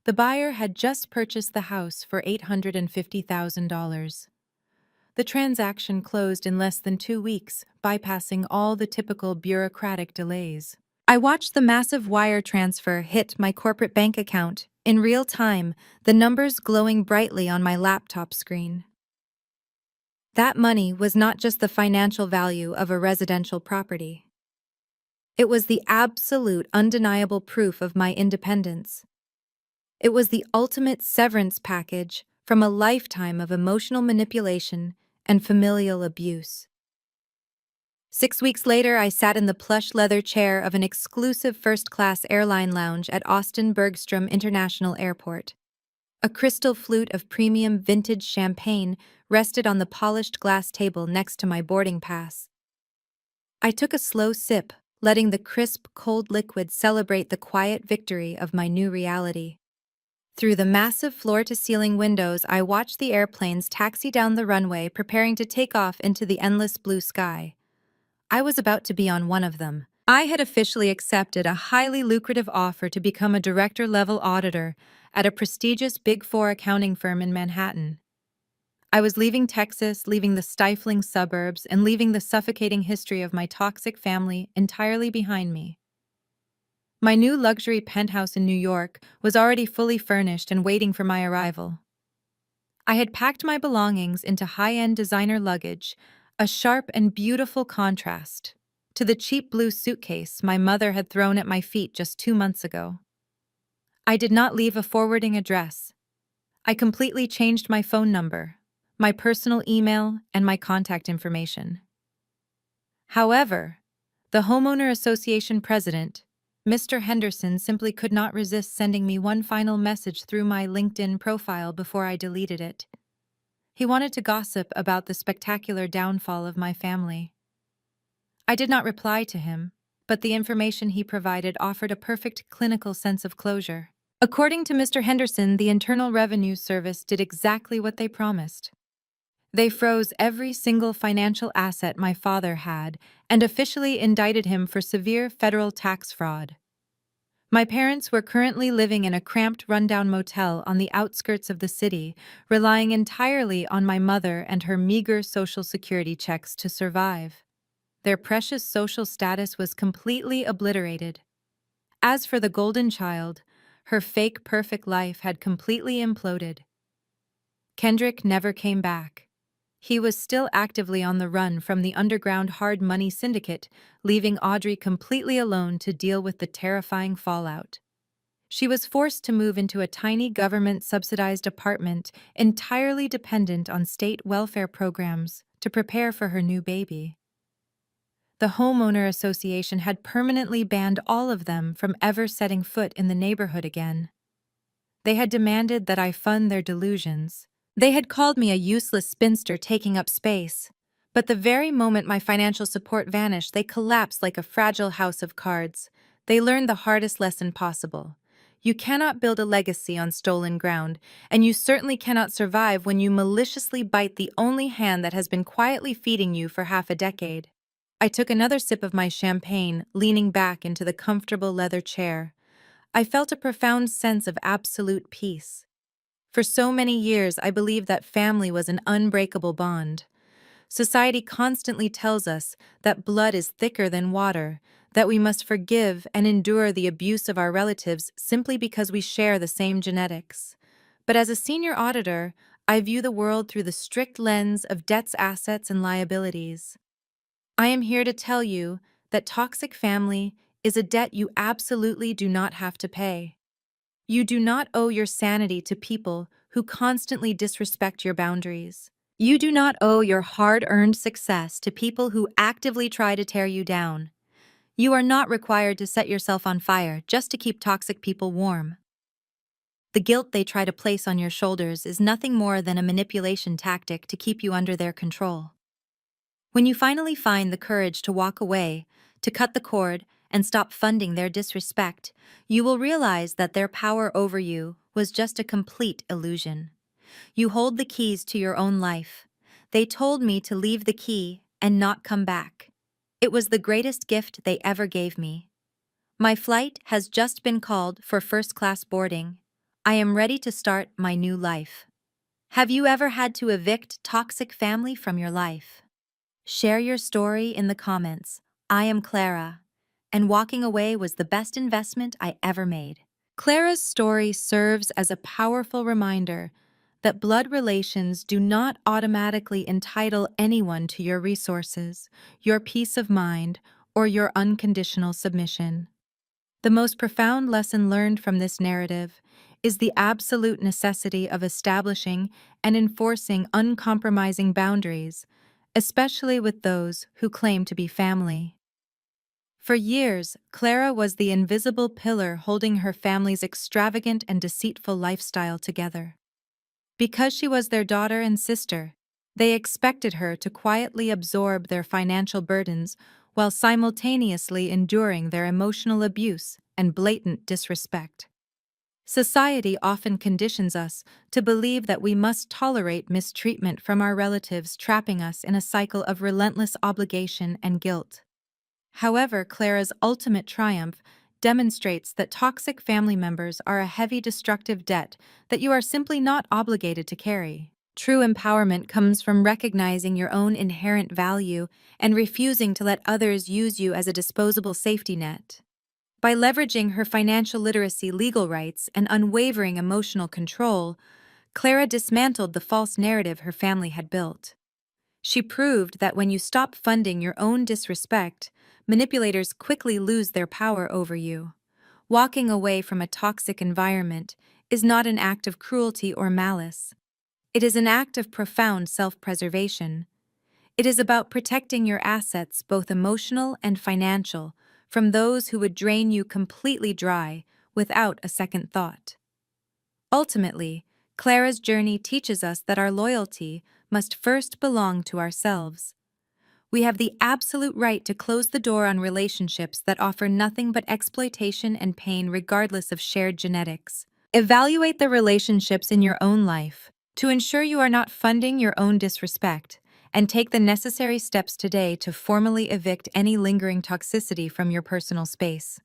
S2: The buyer had just purchased the house for $850,000. The transaction closed in less than 2 weeks, bypassing all the typical bureaucratic delays. I watched the massive wire transfer hit my corporate bank account in real time, the numbers glowing brightly on my laptop screen. That money was not just the financial value of a residential property. It was the absolute, undeniable proof of my independence. It was the ultimate severance package from a lifetime of emotional manipulation and familial abuse. 6 weeks later, I sat in the plush leather chair of an exclusive first-class airline lounge at Austin Bergstrom International Airport. A crystal flute of premium vintage champagne rested on the polished glass table next to my boarding pass. I took a slow sip, letting the crisp, cold liquid celebrate the quiet victory of my new reality. Through the massive floor-to-ceiling windows, I watched the airplanes taxi down the runway, preparing to take off into the endless blue sky. I was about to be on one of them. I had officially accepted a highly lucrative offer to become a director-level auditor at a prestigious Big Four accounting firm in Manhattan. I was leaving Texas, leaving the stifling suburbs, and leaving the suffocating history of my toxic family entirely behind me. My new luxury penthouse in New York was already fully furnished and waiting for my arrival. I had packed my belongings into high-end designer luggage, a sharp and beautiful contrast to the cheap blue suitcase my mother had thrown at my feet just 2 months ago. I did not leave a forwarding address. I completely changed my phone number, my personal email, and my contact information. However, the Homeowner Association president, Mr. Henderson, simply could not resist sending me one final message through my LinkedIn profile before I deleted it. He wanted to gossip about the spectacular downfall of my family. I did not reply to him, but the information he provided offered a perfect clinical sense of closure. According to Mr. Henderson, the Internal Revenue Service did exactly what they promised. They froze every single financial asset my father had and officially indicted him for severe federal tax fraud. My parents were currently living in a cramped, rundown motel on the outskirts of the city, relying entirely on my mother and her meager Social Security checks to survive. Their precious social status was completely obliterated. As for the golden child, her fake perfect life had completely imploded. Kendrick never came back. He was still actively on the run from the underground hard money syndicate, leaving Audrey completely alone to deal with the terrifying fallout. She was forced to move into a tiny government-subsidized apartment entirely dependent on state welfare programs to prepare for her new baby. The Homeowner Association had permanently banned all of them from ever setting foot in the neighborhood again. They had demanded that I fund their delusions. They had called me a useless spinster taking up space. But the very moment my financial support vanished, they collapsed like a fragile house of cards. They learned the hardest lesson possible. You cannot build a legacy on stolen ground, and you certainly cannot survive when you maliciously bite the only hand that has been quietly feeding you for half a decade. I took another sip of my champagne, leaning back into the comfortable leather chair. I felt a profound sense of absolute peace. For so many years, I believed that family was an unbreakable bond. Society constantly tells us that blood is thicker than water, that we must forgive and endure the abuse of our relatives simply because we share the same genetics. But as a senior auditor, I view the world through the strict lens of debts, assets, and liabilities. I am here to tell you that toxic family is a debt you absolutely do not have to pay. You do not owe your sanity to people who constantly disrespect your boundaries. You do not owe your hard-earned success to people who actively try to tear you down. You are not required to set yourself on fire just to keep toxic people warm. The guilt they try to place on your shoulders is nothing more than a manipulation tactic to keep you under their control. When you finally find the courage to walk away, to cut the cord, and stop funding their disrespect, you will realize that their power over you was just a complete illusion. You hold the keys to your own life. They told me to leave the key and not come back. It was the greatest gift they ever gave me. My flight has just been called for first-class boarding. I am ready to start my new life. Have you ever had to evict toxic family from your life? Share your story in the comments. I am Clara, and walking away was the best investment I ever made. Clara's story serves as a powerful reminder that blood relations do not automatically entitle anyone to your resources, your peace of mind, or your unconditional submission. The most profound lesson learned from this narrative is the absolute necessity of establishing and enforcing uncompromising boundaries, especially with those who claim to be family. For years, Clara was the invisible pillar holding her family's extravagant and deceitful lifestyle together. Because she was their daughter and sister, they expected her to quietly absorb their financial burdens while simultaneously enduring their emotional abuse and blatant disrespect. Society often conditions us to believe that we must tolerate mistreatment from our relatives, trapping us in a cycle of relentless obligation and guilt. However, Clara's ultimate triumph demonstrates that toxic family members are a heavy, destructive debt that you are simply not obligated to carry. True empowerment comes from recognizing your own inherent value and refusing to let others use you as a disposable safety net. By leveraging her financial literacy legal rights and unwavering emotional control, Clara dismantled the false narrative her family had built. She proved that when you stop funding your own disrespect, manipulators quickly lose their power over you. Walking away from a toxic environment is not an act of cruelty or malice. It is an act of profound self-preservation. It is about protecting your assets, both emotional and financial, from those who would drain you completely dry without a second thought. Ultimately, Clara's journey teaches us that our loyalty must first belong to ourselves. We have the absolute right to close the door on relationships that offer nothing but exploitation and pain regardless of shared genetics. Evaluate the relationships in your own life to ensure you are not funding your own disrespect, and take the necessary steps today to formally evict any lingering toxicity from your personal space.